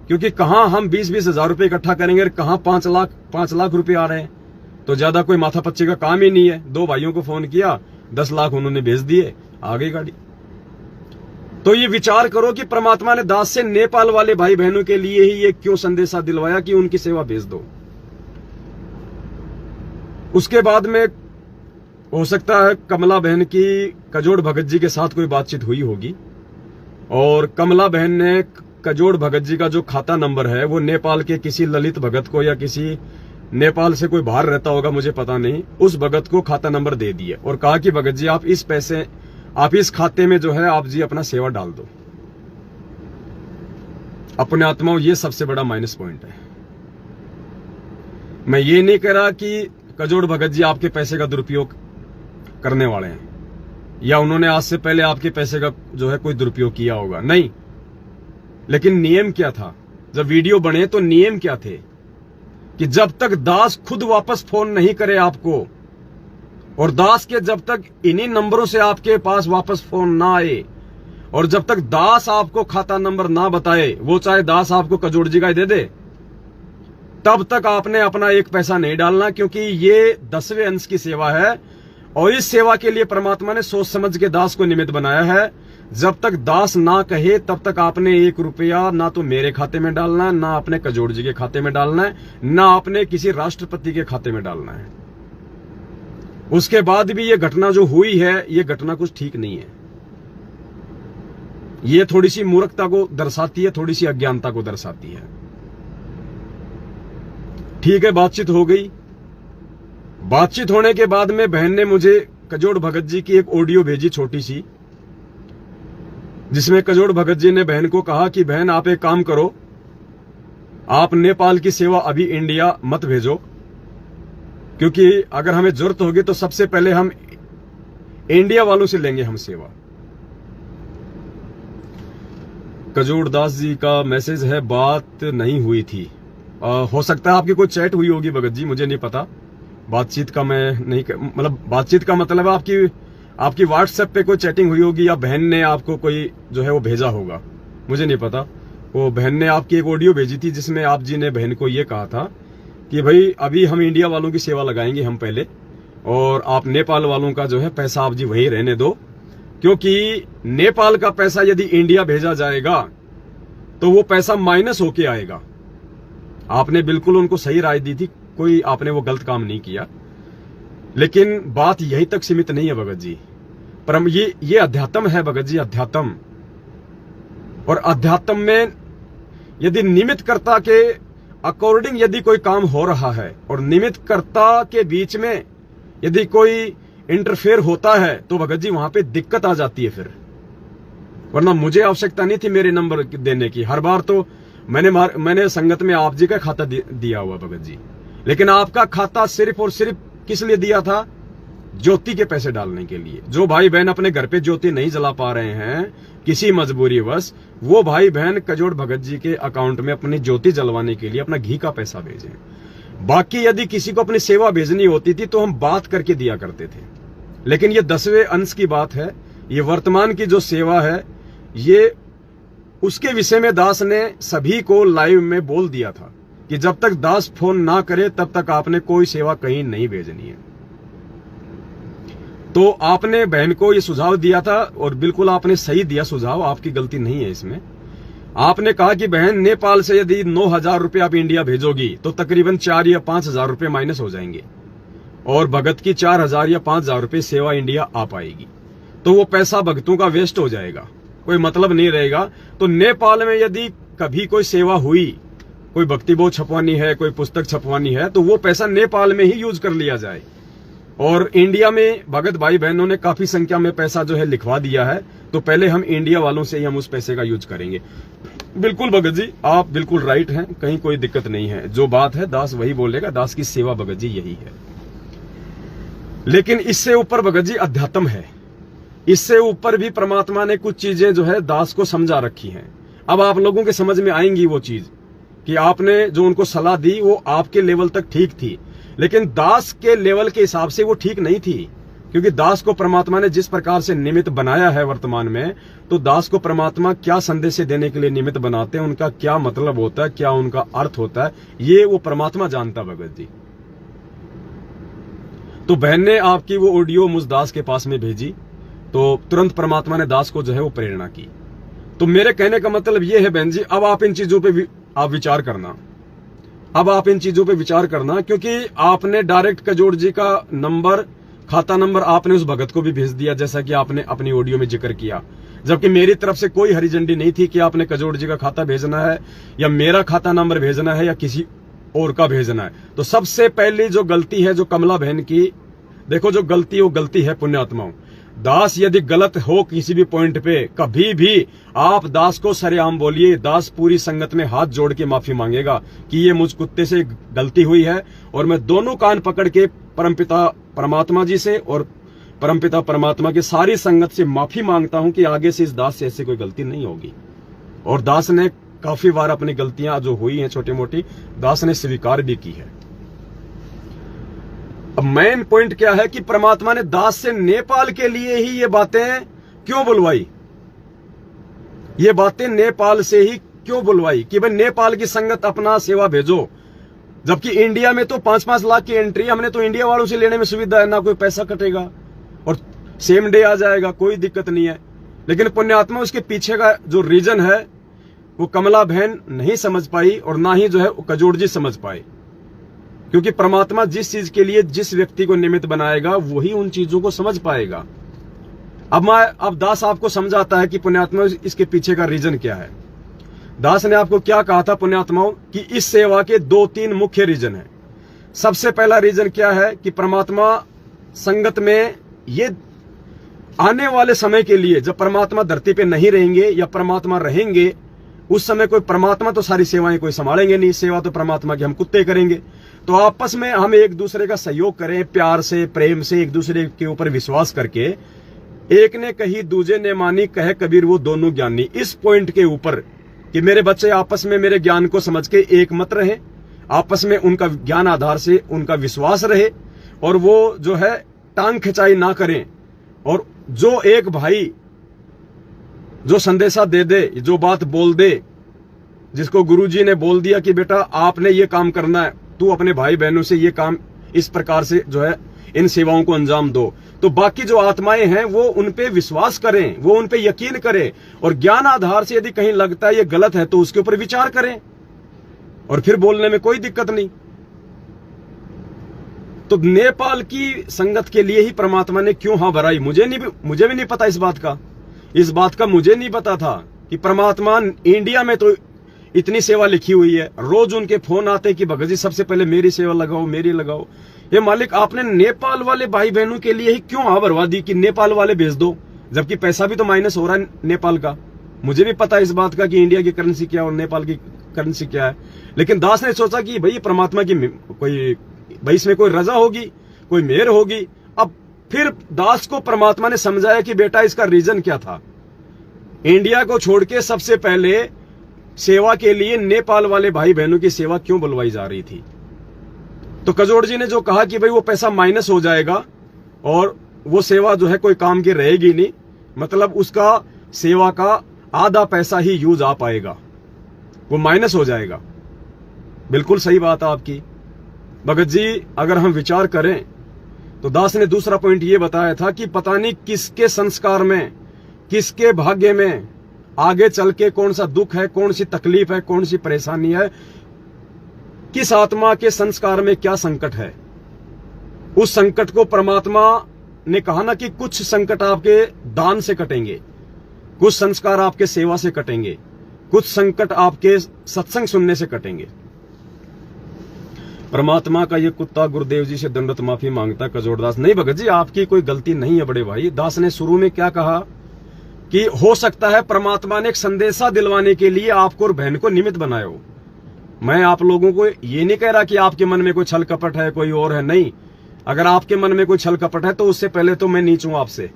क्योंकि कहां हम 20-20 हजार रुपए इकट्ठा करेंगे और कहां 5 लाख रुपए आ रहे हैं, तो ज्यादा कोई माथा पच्चे का काम ही नहीं है। 2 भाइयों को फोन किया, 10 लाख उन्होंने भेज दिए, आ गई गाड़ी। तो ये विचार करो कि परमात्मा ने दास से नेपाल वाले भाई बहनों के लिए ही ये क्यों संदेशा दिलवाया कि उनकी सेवा भेज दो। उसके बाद में हो सकता है कमला बहन की कजोड़ भगत जी के साथ कोई बातचीत हुई होगी और कमला बहन ने कजोड़ भगत जी का जो खाता नंबर है वो नेपाल के किसी ललित भगत को, या किसी नेपाल से कोई बाहर रहता होगा, मुझे पता नहीं, उस भगत को खाता नंबर दे दिए और कहा कि भगत जी, आप इस पैसे, आप इस खाते में जो है आप जी अपना सेवा डाल दो। अपने आत्माओं, ये सबसे बड़ा माइनस पॉइंट है। मैं ये नहीं कह रहा कि कजोड़ भगत जी आपके पैसे का दुरुपयोग करने वाले हैं या उन्होंने आज से पहले आपके पैसे का जो है कोई दुरुपयोग किया होगा, नहीं। लेकिन नियम क्या था? जब वीडियो बने तो नियम क्या थे कि जब तक दास खुद वापस फोन नहीं करे आपको, और दास के जब तक इन्हीं नंबरों से आपके पास वापस फोन ना आए, और जब तक दास आपको खाता नंबर ना बताए, वो चाहे दास आपको कजोड़ जी का दे दे, तब तक आपने अपना 1 पैसा नहीं डालना। क्योंकि ये 10वें अंश की सेवा है और इस सेवा के लिए परमात्मा ने सोच समझ के दास को निमित्त बनाया है। जब तक दास ना कहे तब तक आपने 1 रुपया ना तो मेरे खाते में डालना है, ना अपने कजोड़ जी के खाते में डालना है, ना अपने किसी राष्ट्रपति के खाते में डालना है। उसके बाद भी ये घटना जो हुई है, ये घटना कुछ ठीक नहीं है। ये थोड़ी सी मूर्खता को दर्शाती है, थोड़ी सी अज्ञानता को दर्शाती है। ठीक है, बातचीत हो गई। बातचीत होने के बाद में बहन ने मुझे कजोड़ भगत जी की एक ऑडियो भेजी, छोटी सी, जिसमें कजोड़ भगत जी ने बहन को कहा कि बहन, आप एक काम करो, आप नेपाल की सेवा अभी इंडिया मत भेजो, क्योंकि अगर हमें जरूरत होगी तो सबसे पहले हम इंडिया वालों से लेंगे हम सेवा। कजोड़ दास जी का मैसेज है, बात नहीं हुई थी। हो सकता है आपकी कोई चैट हुई होगी भगत जी, मुझे नहीं पता। बातचीत का मैं नहीं, मतलब बातचीत का मतलब आपकी व्हाट्सएप पे कोई चैटिंग हुई होगी या बहन ने आपको कोई जो है वो भेजा होगा, मुझे नहीं पता। वो बहन ने आपकी एक ऑडियो भेजी थी जिसमें आप जी ने बहन को ये कहा था कि भाई अभी हम इंडिया वालों की सेवा लगाएंगे हम पहले, और आप नेपाल वालों का जो है पैसा आप जी वही रहने दो, क्योंकि नेपाल का पैसा यदि इंडिया भेजा जाएगा तो वो पैसा माइनस होके आएगा। आपने बिल्कुल उनको सही राय दी थी, कोई आपने वो गलत काम नहीं किया। लेकिन बात यहीं तक सीमित नहीं है भगत जी। पर ये अध्यात्म है भगत जी, अध्यात्म। और अध्यात्म में यदि निमित्त कर्ता के अकॉर्डिंग यदि कोई काम हो रहा है और निमित्त कर्ता के बीच में यदि कोई इंटरफेयर होता है तो भगत जी वहां पे दिक्कत आ जाती है फिर। वरना मुझे आवश्यकता नहीं थी मेरे नंबर देने की। हर बार तो मैंने संगत में आप जी का खाता दिया हुआ भगत जी, लेकिन आपका खाता सिर्फ और सिर्फ किस लिए दिया था? ज्योति के पैसे डालने के लिए। जो भाई बहन अपने घर पे ज्योति नहीं जला पा रहे हैं किसी मजबूरीवश, वो भाई बहन कजोड़ भगत जी के अकाउंट में अपनी ज्योति जलवाने के लिए अपना घी का पैसा भेजें। बाकी यदि किसी को अपनी सेवा भेजनी होती थी तो हम बात करके दिया करते थे। लेकिन ये 10वें अंश की बात है, ये वर्तमान की जो सेवा है, ये उसके विषय में दास ने सभी को लाइव में बोल दिया था कि जब तक दास फोन ना करे तब तक आपने कोई सेवा कहीं नहीं भेजनी है। तो आपने बहन को ये सुझाव दिया था और बिल्कुल आपने सही दिया सुझाव, आपकी गलती नहीं है इसमें। आपने कहा कि बहन नेपाल से यदि 9,000 रुपये आप इंडिया भेजोगी तो तकरीबन 4 या 5,000 रुपये माइनस हो जाएंगे और भगत की 4,000 या 5,000 रुपये सेवा इंडिया आ पाएगी। तो वो पैसा भगतों का वेस्ट हो जाएगा, कोई मतलब नहीं रहेगा। तो नेपाल में यदि कभी कोई सेवा हुई, कोई भक्ति बोध छपवानी है, कोई पुस्तक छपवानी है, तो वो पैसा नेपाल में ही यूज कर लिया जाए। और इंडिया में भगत भाई बहनों ने काफी संख्या में पैसा जो है लिखवा दिया है, तो पहले हम इंडिया वालों से ही हम उस पैसे का यूज करेंगे। बिल्कुल भगत जी, आप बिल्कुल राइट हैं, कहीं कोई दिक्कत नहीं है। जो बात है दास वही बोलेगा, दास की सेवा भगत जी यही है। लेकिन इससे ऊपर भगत जी अध्यात्म है, इससे ऊपर भी परमात्मा ने कुछ चीजें जो है दास को समझा रखी हैं। अब आप लोगों के समझ में आएंगी वो चीज कि आपने जो उनको सलाह दी वो आपके लेवल तक ठीक थी, लेकिन दास के लेवल के हिसाब से वो ठीक नहीं थी। क्योंकि दास को परमात्मा ने जिस प्रकार से निमित्त बनाया है वर्तमान में, तो दास को परमात्मा क्या संदेश देने के लिए निमित्त बनाते हैं, उनका क्या मतलब होता है, क्या उनका अर्थ होता है, ये वो परमात्मा जानता भगत जी। तो बहन ने आपकी वो ऑडियो मुझ दास के पास में भेजी, तो तुरंत परमात्मा ने दास को जो है वो प्रेरणा की। तो मेरे कहने का मतलब ये है बहन जी, अब आप इन चीजों पे आप विचार करना, अब आप इन चीजों पे विचार करना, क्योंकि आपने डायरेक्ट कजोड़ जी का नंबर, खाता नंबर आपने उस भगत को भी भेज दिया, जैसा कि आपने अपनी ऑडियो में जिक्र किया। जबकि मेरी तरफ से कोई हरी झंडी नहीं थी कि आपने कजोड़ जी का खाता भेजना है या मेरा खाता नंबर भेजना है या किसी और का भेजना है। तो सबसे पहली जो गलती है जो कमला बहन की, देखो जो गलती वो गलती है पुण्यात्माओं। दास यदि गलत हो किसी भी पॉइंट पे, कभी भी आप दास को सरेआम बोलिए, दास पूरी संगत में हाथ जोड़ के माफी मांगेगा कि ये मुझ कुत्ते से गलती हुई है, और मैं दोनों कान पकड़ के परमपिता परमात्मा जी से और परमपिता परमात्मा की सारी संगत से माफी मांगता हूं कि आगे से इस दास से ऐसी कोई गलती नहीं होगी। और दास ने काफी बार अपनी गलतियां जो हुई हैं छोटी मोटी, दास ने स्वीकार भी की है। अब मेन पॉइंट क्या है कि परमात्मा ने दास से नेपाल के लिए ही ये बातें क्यों बुलवाई, ये बातें नेपाल से ही क्यों बुलवाई कि भाई नेपाल की संगत अपना सेवा भेजो। जबकि इंडिया में तो 5-5 लाख की एंट्री हमने तो इंडिया वालों से लेने में सुविधा है, ना कोई पैसा कटेगा और सेम डे आ जाएगा, कोई दिक्कत नहीं है। लेकिन पुण्यात्मा उसके पीछे का जो रीजन है वो कमला बहन नहीं समझ पाई और ना ही जो है कजोड़ जी समझ पाए। क्योंकि परमात्मा जिस चीज के लिए जिस व्यक्ति को निमित्त बनाएगा वही उन चीजों को समझ पाएगा। अब दास आपको समझाता है कि पुण्यात्मा इसके पीछे का रीजन क्या है। दास ने आपको क्या कहा था पुण्यात्माओं कि इस सेवा के 2-3 मुख्य रीजन है। सबसे पहला रीजन क्या है कि परमात्मा संगत में ये आने वाले समय के लिए, जब परमात्मा धरती पे नहीं रहेंगे या परमात्मा रहेंगे, उस समय कोई परमात्मा तो सारी सेवाएं कोई संभालेंगे नहीं, सेवा तो परमात्मा की हम कुत्ते करेंगे। तो आपस में हम एक दूसरे का सहयोग करें, प्यार से प्रेम से एक दूसरे के ऊपर विश्वास करके, एक ने कही दूजे ने मानी, कहे कबीर वो दोनों ज्ञानी। इस पॉइंट के ऊपर कि मेरे बच्चे आपस में मेरे ज्ञान को समझ के एक मत रहे, आपस में उनका ज्ञान आधार से उनका विश्वास रहे और वो जो है टांग खिंचाई ना करें। और जो एक भाई जो संदेशा दे दे, जो बात बोल दे, जिसको गुरुजी ने बोल दिया कि बेटा आपने ये काम करना है, तू अपने भाई बहनों से ये काम इस प्रकार से जो है इन सेवाओं को अंजाम दो, तो बाकी जो आत्माएं हैं वो उन पे विश्वास करें, वो उन पे यकीन करें और ज्ञान आधार से यदि कहीं लगता है ये गलत है तो उसके ऊपर विचार करें और फिर बोलने में कोई दिक्कत नहीं। तो नेपाल की संगत के लिए ही परमात्मा ने क्यों हाँ भराई, मुझे भी नहीं पता इस बात का मुझे नहीं पता था कि परमात्मा इंडिया में तो इतनी सेवा लिखी हुई है। रोज उनके फोन आते कि भगत जी सबसे पहले मेरी सेवा लगाओ, मेरी लगाओ। ये मालिक आपने नेपाल वाले भाई बहनों के लिए ही क्यों हाँ भरवा दी कि नेपाल वाले भेज दो, जबकि पैसा भी तो माइनस हो रहा है नेपाल का। मुझे भी पता है इस बात का कि इंडिया की करेंसी क्या और नेपाल की करेंसी क्या है, लेकिन दास ने सोचा कि भाई परमात्मा की कोई भाई इसमें कोई रजा होगी, कोई मेहर होगी। अब फिर दास को परमात्मा ने समझाया कि बेटा इसका रीजन क्या था। इंडिया को छोड़ के सबसे पहले सेवा के लिए नेपाल वाले भाई बहनों की सेवा क्यों बुलवाई जा रही थी। तो कजोड़ जी ने जो कहा कि भाई वो पैसा माइनस हो जाएगा और वो सेवा जो है कोई काम की रहेगी नहीं, मतलब उसका सेवा का आधा पैसा ही यूज आ पाएगा, वो माइनस हो जाएगा। बिल्कुल सही बात है आपकी भगत जी। अगर हम विचार करें तो दास ने दूसरा पॉइंट ये बताया था कि पता नहीं किसके संस्कार में, किसके भाग्य में आगे चल के कौन सा दुख है, कौन सी तकलीफ है, कौन सी परेशानी है, किस आत्मा के संस्कार में क्या संकट है। उस संकट को परमात्मा ने कहा ना कि कुछ संकट आपके दान से कटेंगे, कुछ संस्कार आपके सेवा से कटेंगे, कुछ संकट आपके सत्संग सुनने से कटेंगे। परमात्मा का ये कुत्ता गुरुदेव जी से दंडवत माफी मांगता कजोड़दास। नहीं भगत जी आपकी कोई गलती नहीं है बड़े भाई। दास ने शुरू में क्या कहा कि हो सकता है परमात्मा ने एक संदेशा दिलवाने के लिए आपको और बहन को निमित्त बनाया हो। मैं आप लोगों को ये नहीं कह रहा कि आपके मन में कोई छल कपट है, कोई और है, नहीं। अगर आपके मन में कोई छल कपट है तो उससे पहले तो मैं नीच हूं आपसे।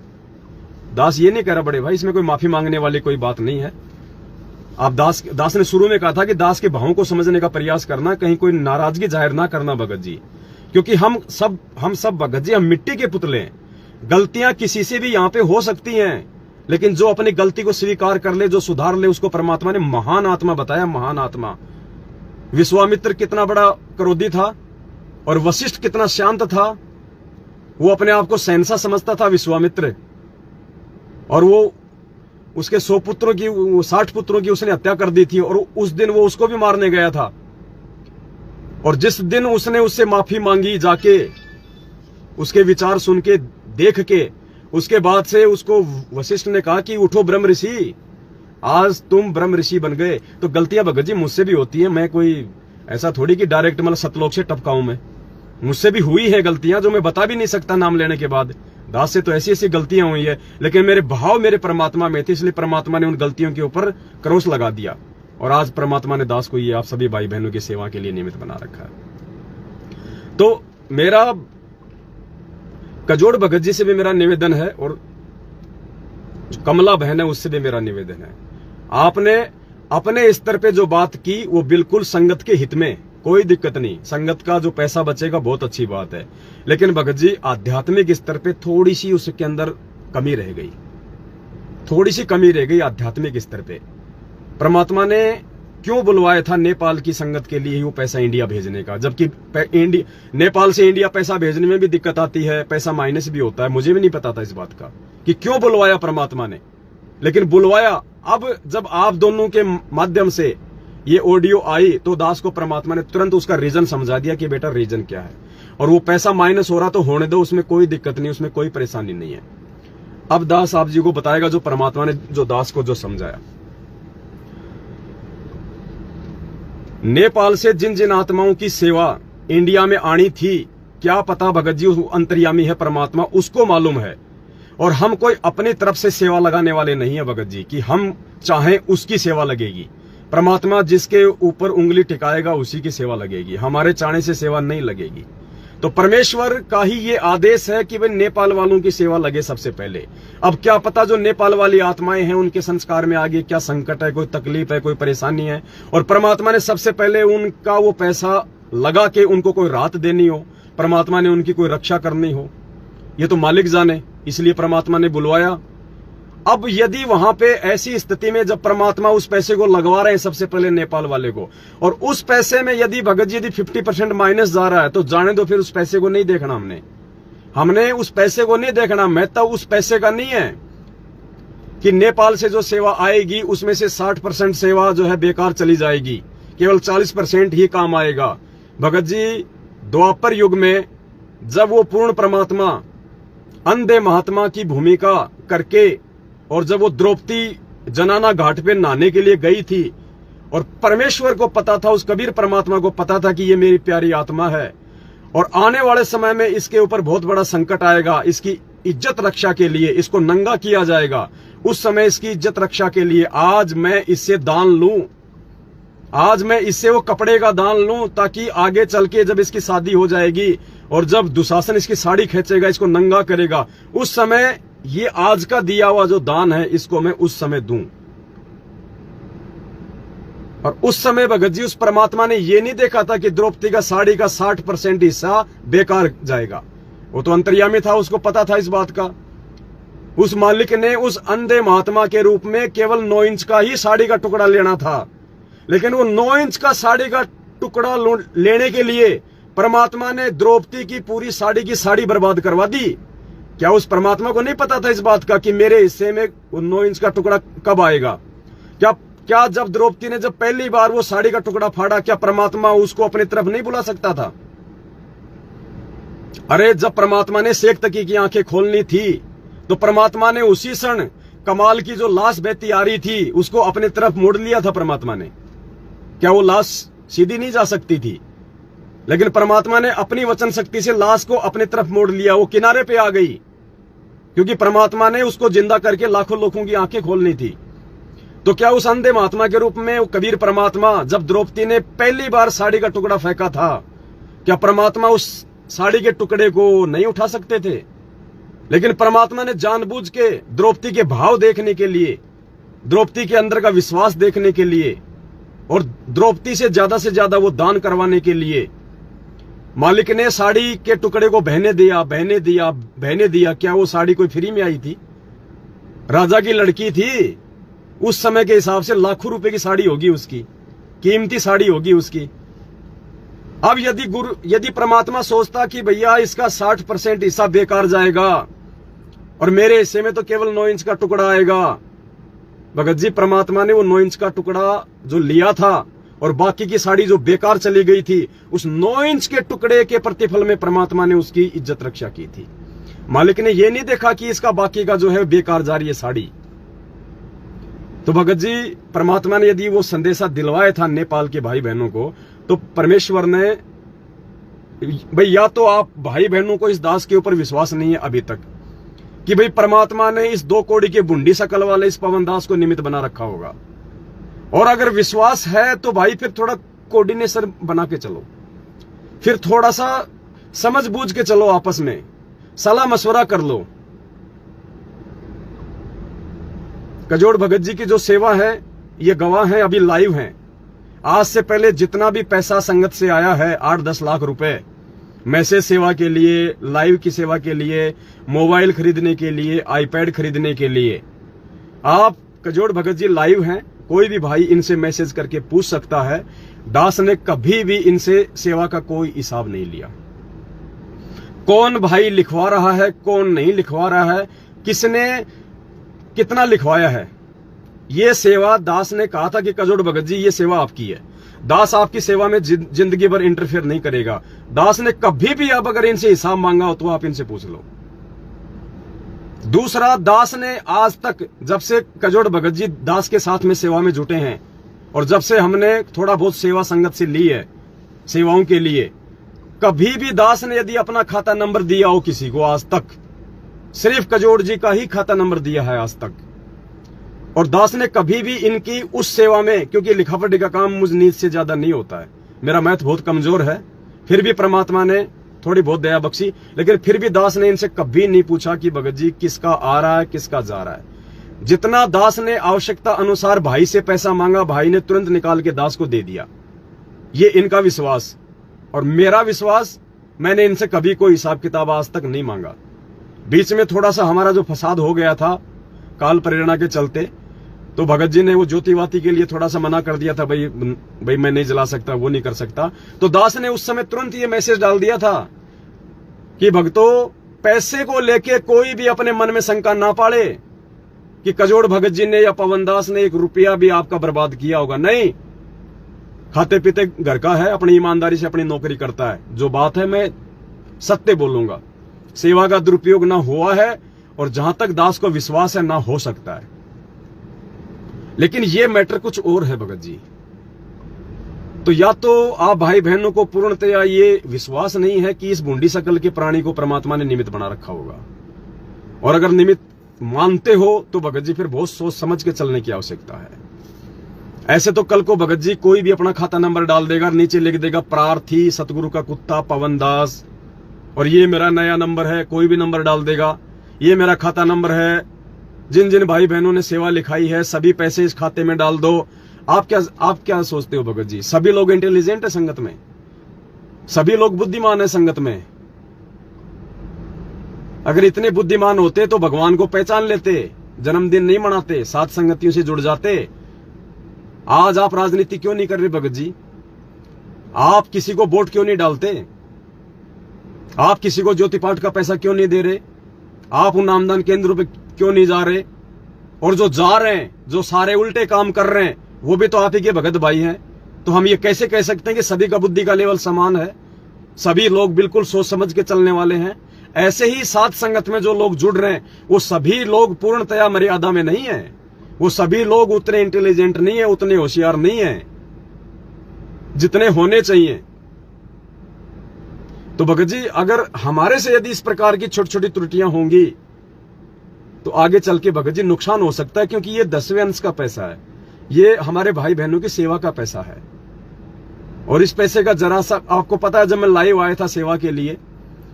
दास ये नहीं कह रहा बड़े भाई, इसमें कोई माफी मांगने वाली कोई बात नहीं है। आप दास ने शुरू में कहा था कि दास के भावों को समझने का प्रयास करना, कहीं कोई नाराजगी जाहिर ना करना भगत जी, क्योंकि हम सब भगत जी हम मिट्टी के पुतले हैं। गलतियां किसी से भी यहाँ पे हो सकती हैं, लेकिन जो अपनी गलती को स्वीकार कर ले, जो सुधार ले, उसको परमात्मा ने महान आत्मा बताया, महान आत्मा। विश्वामित्र कितना बड़ा क्रोधी था और वशिष्ठ कितना शांत था। वो अपने आप को शहंशाह समझता था विश्वामित्र, और वो उसके 100 पुत्रों की 60 पुत्रों की उसने हत्या कर दी थी, और उस दिन वो उसको भी मारने गया था। और जिस दिन उसने उससे माफी मांगी जाके, उसके विचार सुन के, देख के, उसके बाद से उसको वशिष्ठ ने कहा कि उठो ब्रह्म ऋषि, आज तुम ब्रह्म ऋषि बन गए। तो गलतियां भगत जी मुझसे भी होती हैं, मैं कोई ऐसा थोड़ी कि डायरेक्ट मतलब सतलोक से टपकाऊं। मैं मुझसे भी हुई है गलतियां जो मैं बता भी नहीं सकता नाम लेने के बाद। दास से तो ऐसी ऐसी गलतियां हुई है, लेकिन मेरे भाव मेरे परमात्मा में थे, इसलिए परमात्मा ने उन गलतियों के ऊपर क्रॉस लगा दिया, और आज परमात्मा ने दास को ये आप सभी भाई बहनों की सेवा के लिए निमित्त बना रखा है। तो मेरा कजोड़ भगत जी से भी मेरा निवेदन है, और कमला बहन है उससे भी मेरा निवेदन है। आपने अपने स्तर पे जो बात की वो बिल्कुल संगत के हित में, कोई दिक्कत नहीं। संगत का जो पैसा बचेगा बहुत अच्छी बात है, लेकिन भगत जी आध्यात्मिक स्तर पे थोड़ी सी उसके अंदर कमी रह गई, थोड़ी सी कमी रह गई आध्यात्मिक स्तर पे। परमात्मा ने क्यों बुलवाया था नेपाल की संगत के लिए ही वो पैसा इंडिया भेजने का, जबकि नेपाल से इंडिया पैसा भेजने में भी दिक्कत आती है, पैसा माइनस भी होता है। मुझे भी नहीं पता था इस बात का कि क्यों बुलवाया परमात्मा ने, लेकिन बुलवाया। अब जब आप दोनों के माध्यम से ये ऑडियो आई तो दास को परमात्मा ने तुरंत उसका रीजन समझा दिया कि बेटा रीजन क्या है, और वो पैसा माइनस हो रहा तो होने दो, उसमें कोई दिक्कत नहीं, उसमें कोई परेशानी नहीं है। अब दास आप जी को बताएगा जो परमात्मा ने जो दास को जो समझाया। नेपाल से जिन जिन आत्माओं की सेवा इंडिया में आनी थी, क्या पता भगत जी उस अंतर्यामी है परमात्मा, उसको मालूम है। और हम कोई अपनी तरफ से सेवा लगाने वाले नहीं है भगत जी कि हम चाहें उसकी सेवा लगेगी। परमात्मा जिसके ऊपर उंगली टिकाएगा उसी की सेवा लगेगी, हमारे चाहने से सेवा नहीं लगेगी। तो परमेश्वर का ही ये आदेश है कि भाई नेपाल वालों की सेवा लगे सबसे पहले। अब क्या पता जो नेपाल वाली आत्माएं हैं उनके संस्कार में आगे क्या संकट है, कोई तकलीफ है, कोई परेशानी है, और परमात्मा ने सबसे पहले उनका वो पैसा लगा के उनको कोई राहत देनी हो, परमात्मा ने उनकी कोई रक्षा करनी हो, ये तो मालिक जाने, इसलिए परमात्मा ने बुलवाया। अब यदि वहां पे ऐसी स्थिति में जब परमात्मा उस पैसे को लगवा रहे हैं सबसे पहले नेपाल वाले को, और उस पैसे में यदि भगत जी यदि 50% माइनस जा रहा है तो जाने दो, फिर उस पैसे को नहीं देखना। हमने उस पैसे को नहीं देखना। महत्व उस पैसे का नहीं है कि नेपाल से जो सेवा आएगी उसमें से 60% सेवा जो है बेकार चली जाएगी, केवल 40% ही काम आएगा। भगत जी द्वापर युग में जब वो पूर्ण परमात्मा अंधे महात्मा की भूमिका करके और जब वो द्रौपदी जनाना घाट पे नहाने के लिए गई थी और परमेश्वर को पता था, उस कबीर परमात्मा को पता था कि ये मेरी प्यारी आत्मा है और आने वाले समय में इसके ऊपर बहुत बड़ा संकट आएगा, इसकी इज्जत रक्षा के लिए इसको नंगा किया जाएगा, उस समय इसकी इज्जत रक्षा के लिए आज मैं इससे दान लूं, आज मैं इससे वो कपड़े का दान लूं, ताकि आगे चल के जब इसकी शादी हो जाएगी और जब दुशासन इसकी साड़ी खींचेगा, इसको नंगा करेगा, उस समय ये आज का दिया हुआ जो दान है इसको मैं उस समय दूं। और उस समय भगत जी उस परमात्मा ने ये नहीं देखा था कि द्रौपदी का साड़ी का 60% हिस्सा बेकार जाएगा, वो तो अंतर्यामी था, उसको पता था इस बात का। उस मालिक ने उस अंधे महात्मा के रूप में केवल 9 इंच का ही साड़ी का टुकड़ा लेना था, लेकिन वो 9 इंच का साड़ी का टुकड़ा लेने के लिए परमात्मा ने द्रौपदी की पूरी साड़ी की साड़ी बर्बाद करवा दी। क्या उस परमात्मा को नहीं पता था इस बात का कि मेरे हिस्से में वो 9 इंच का टुकड़ा कब आएगा? क्या जब द्रौपदी ने जब पहली बार वो साड़ी का टुकड़ा फाड़ा, क्या परमात्मा उसको अपनी तरफ नहीं बुला सकता था? अरे जब परमात्मा ने शेख तकी की आंखें खोलनी थी तो परमात्मा ने उसी क्षण कमाल की जो लाश बहती आ रही थी उसको अपनी तरफ मोड़ लिया था परमात्मा ने। क्या वो लाश सीधी नहीं जा सकती थी? लेकिन परमात्मा ने अपनी वचन शक्ति से लाश को अपनी तरफ मोड़ लिया, वो किनारे पे आ गई, क्योंकि परमात्मा ने उसको जिंदा करके लाखों लोगों की आंखें खोलनी थी। तो क्या उस अंधे महात्मा के रूप में वो कबीर परमात्मा जब द्रौपदी ने पहली बार साड़ी का टुकड़ा फेंका था, क्या परमात्मा उस साड़ी के टुकड़े को नहीं उठा सकते थे? लेकिन परमात्मा ने जानबूझ के द्रौपदी के भाव देखने के लिए, द्रौपदी के अंदर का विश्वास देखने के लिए और द्रौपदी से ज्यादा वो दान करवाने के लिए मालिक ने साड़ी के टुकड़े को बहने दिया। क्या वो साड़ी कोई फ्री में आई थी? राजा की लड़की थी, उस समय के हिसाब से लाखों रुपए की साड़ी होगी, उसकी कीमती साड़ी होगी उसकी। अब यदि परमात्मा सोचता कि भैया इसका 60% हिस्सा बेकार जाएगा और मेरे हिस्से में तो केवल 9 इंच का टुकड़ा आएगा, भगत जी परमात्मा ने वो 9 इंच का टुकड़ा जो लिया था और बाकी की साड़ी जो बेकार चली गई थी, उस 9 इंच के टुकड़े के प्रतिफल में परमात्मा ने उसकी इज्जत रक्षा की थी। मालिक ने ये नहीं देखा कि इसका बाकी का जो है बेकार जा रही है साड़ी। तो भगत जी परमात्मा ने यदि वो संदेशा दिलवाया था नेपाल के भाई बहनों को, तो परमेश्वर ने, भाई या तो आप भाई बहनों को इस दास के ऊपर विश्वास नहीं है अभी तक कि भाई परमात्मा ने इस 2 कौड़ी के बुंडी शकल वाले इस पवन दास को निमित्त बना रखा होगा, और अगर विश्वास है तो भाई फिर थोड़ा कोऑर्डिनेशन बना के चलो, फिर थोड़ा सा समझ बूझ के चलो, आपस में सलाह मशवरा कर लो। कजोड़ भगत जी की जो सेवा है ये गवाह है, अभी लाइव हैं। आज से पहले जितना भी पैसा संगत से आया है 8-10 लाख रुपए मैसेज सेवा के लिए, लाइव की सेवा के लिए, मोबाइल खरीदने के लिए, आईपैड खरीदने के लिए, आप कजोड़ भगत जी लाइव हैं, कोई भी भाई इनसे मैसेज करके पूछ सकता है। दास ने कभी भी इनसे सेवा का कोई हिसाब नहीं लिया। कौन भाई लिखवा रहा है, कौन नहीं लिखवा रहा है, किसने कितना लिखवाया है, ये सेवा दास ने कहा था कि कजोड़ भगत जी ये सेवा आपकी है। दास आपकी सेवा में जिंदगी भर इंटरफेयर नहीं करेगा। दास ने कभी भी अब अगर इनसे हिसाब मांगा हो तो आप इनसे पूछ लो। दूसरा, दास ने आज तक जब से कजोड़ भगत जी दास के साथ में सेवा में जुटे हैं और जब से हमने थोड़ा बहुत सेवा संगत से ली है सेवाओं के लिए, कभी भी दास ने यदि अपना खाता नंबर दिया हो किसी को आज तक, सिर्फ कजोड़ जी का ही खाता नंबर दिया है आज तक। और दास ने कभी भी इनकी उस सेवा में, क्योंकि लिखा पढ़ी का काम मुझ नीच से ज्यादा नहीं होता है, मेरा मैथ बहुत कमजोर है, फिर भी परमात्मा ने थोड़ी बहुत दया बख्शी, लेकिन फिर भी दास ने इनसे कभी नहीं पूछा कि भगत जी किसका आ रहा है किसका जा रहा है। जितना दास ने आवश्यकता अनुसार भाई से पैसा मांगा, भाई ने तुरंत निकाल के दास को दे दिया। ये इनका विश्वास और मेरा विश्वास, मैंने इनसे कभी कोई हिसाब किताब आज तक नहीं मांगा। बीच में थोड़ा सा हमारा जो फसाद हो गया था काल प्रेरणा के चलते, तो भगत जी ने वो ज्योतिवाती के लिए थोड़ा सा मना कर दिया था, भाई मैं नहीं जला सकता, वो नहीं कर सकता। तो दास ने उस समय तुरंत ये मैसेज डाल दिया था कि भक्तों, पैसे को लेके कोई भी अपने मन में शंका ना पाड़े कि कजोड़ भगत जी ने या पवन दास ने 1 रुपया भी आपका बर्बाद किया होगा। नहीं, खाते पीते घर का है, अपनी ईमानदारी से अपनी नौकरी करता है। जो बात है मैं सत्य बोलूंगा। सेवा का दुरुपयोग ना हुआ है और जहां तक दास को विश्वास है ना हो सकता है। लेकिन यह मैटर कुछ और है भगत जी। तो या तो आप भाई बहनों को पूर्णतया ये विश्वास नहीं है कि इस बूंदी शकल के प्राणी को परमात्मा ने निमित्त बना रखा होगा, और अगर निमित्त मानते हो तो भगत जी फिर बहुत सोच समझ के चलने की आवश्यकता है। ऐसे तो कल को भगत जी कोई भी अपना खाता नंबर डाल देगा, नीचे लिख देगा प्रार्थी सतगुरु का कुत्ता पवन दास, और ये मेरा नया नंबर है, कोई भी नंबर डाल देगा, ये मेरा खाता नंबर है, जिन जिन भाई बहनों ने सेवा लिखाई है सभी पैसे इस खाते में डाल दो। आप क्या सोचते हो भगत जी? सभी लोग इंटेलिजेंट है संगत में, सभी लोग बुद्धिमान है संगत में। अगर इतने बुद्धिमान होते तो भगवान को पहचान लेते, जन्मदिन नहीं मनाते, साथ संगतियों से जुड़ जाते। आज आप राजनीति क्यों नहीं कर रहे भगत जी? आप किसी को वोट क्यों नहीं डालते? आप किसी को ज्योति पाठ का पैसा क्यों नहीं दे रहे? आप उन नामदान केंद्रों पे क्यों नहीं जा रहे? और जो जा रहे हैं, जो सारे उल्टे काम कर रहे हैं, वो भी तो आप ही के भगत भाई हैं। तो हम ये कैसे कह सकते हैं कि सभी का बुद्धि का लेवल समान है? सभी लोग बिल्कुल सोच समझ के चलने वाले हैं। ऐसे ही साथ संगत में जो लोग जुड़ रहे हैं वो सभी लोग पूर्णतया मर्यादा में नहीं है, वो सभी लोग उतने इंटेलिजेंट नहीं है, उतने होशियार नहीं है जितने होने चाहिए। तो भगत जी अगर हमारे से यदि इस प्रकार की छोटी छोटी त्रुटियां होंगी तो आगे चल के भगत जी नुकसान हो सकता है, क्योंकि ये 10वें अंश का पैसा है, ये हमारे भाई बहनों की सेवा का पैसा है। और इस पैसे का जरा सा आपको पता है, जब मैं लाइव आया था सेवा के लिए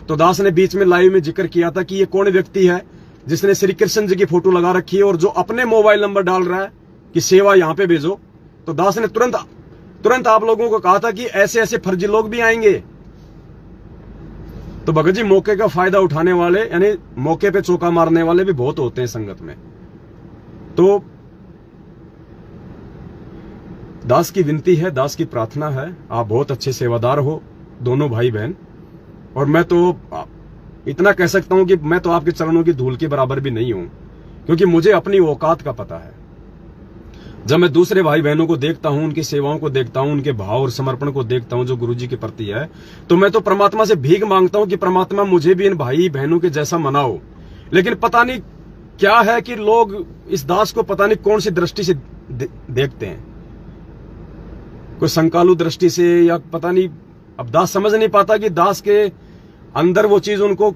तो दास ने बीच में लाइव में जिक्र किया था कि ये कौन व्यक्ति है जिसने श्री कृष्ण जी की फोटो लगा रखी है और जो अपने मोबाइल नंबर डाल रहा है कि सेवा यहां पे भेजो। तो दास ने तुरंत आप लोगों को कहा था कि ऐसे ऐसे फर्जी लोग भी आएंगे। तो भगत जी मौके का फायदा उठाने वाले, यानी मौके पे चौका मारने वाले भी बहुत होते हैं संगत में। तो दास की विनती है, दास की प्रार्थना है, आप बहुत अच्छे सेवादार हो दोनों भाई बहन, और मैं तो इतना कह सकता हूं कि मैं तो आपके चरणों की धूल के बराबर भी नहीं हूं, क्योंकि मुझे अपनी औकात का पता है। जब मैं दूसरे भाई बहनों को देखता हूं, उनकी सेवाओं को देखता हूं, उनके भाव और समर्पण को देखता हूं जो गुरुजी के प्रति है, तो मैं तो परमात्मा से भीख मांगता हूं कि परमात्मा मुझे भी इन भाई बहनों के जैसा मनाओ। लेकिन पता नहीं क्या है कि लोग इस दास को पता नहीं कौन सी दृष्टि से देखते हैं, कोई संकालु दृष्टि से, या पता नहीं। अब दास समझ नहीं पाता कि दास के अंदर वो चीज उनको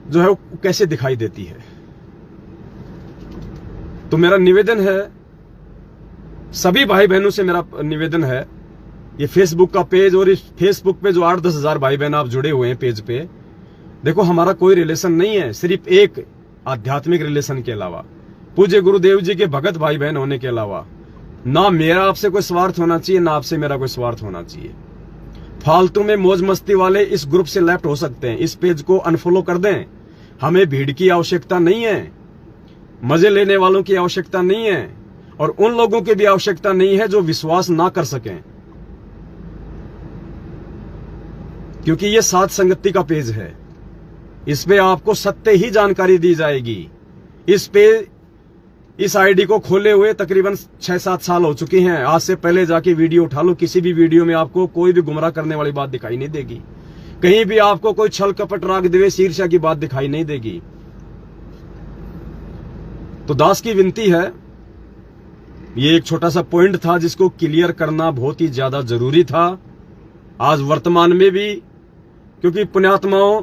जो है वो कैसे दिखाई देती है। तो मेरा निवेदन है, सभी भाई बहनों से मेरा निवेदन है, ये फेसबुक का पेज और इस फेसबुक पे जो 8-10 हजार भाई बहन आप जुड़े हुए हैं पेज पे, देखो हमारा कोई रिलेशन नहीं है, सिर्फ एक आध्यात्मिक रिलेशन के अलावा, पूज्य गुरुदेव जी के भगत भाई बहन होने के अलावा। ना मेरा आपसे कोई स्वार्थ होना चाहिए, ना आपसे मेरा कोई स्वार्थ होना चाहिए। फालतू में मौज मस्ती वाले इस ग्रुप से लेफ्ट हो सकते हैं, इस पेज को अनफॉलो कर दें। हमें भीड़ की आवश्यकता नहीं है, मजे लेने वालों की आवश्यकता नहीं है, और उन लोगों की भी आवश्यकता नहीं है जो विश्वास ना कर सकें, क्योंकि ये साथ संगति का पेज है। इसमें आपको सत्य ही जानकारी दी जाएगी। इस आईडी को खोले हुए तकरीबन 6-7 साल हो चुके हैं। आज से पहले जाके वीडियो उठा लो, किसी भी वीडियो में आपको कोई भी गुमराह करने वाली बात दिखाई नहीं देगी, कहीं भी आपको कोई छल कपट राग द्वेष ईर्ष्या की बात दिखाई नहीं देगी। तो दास की विनती है, ये एक छोटा सा पॉइंट था जिसको क्लियर करना बहुत ही ज्यादा जरूरी था आज वर्तमान में भी, क्योंकि पुण्यात्माओं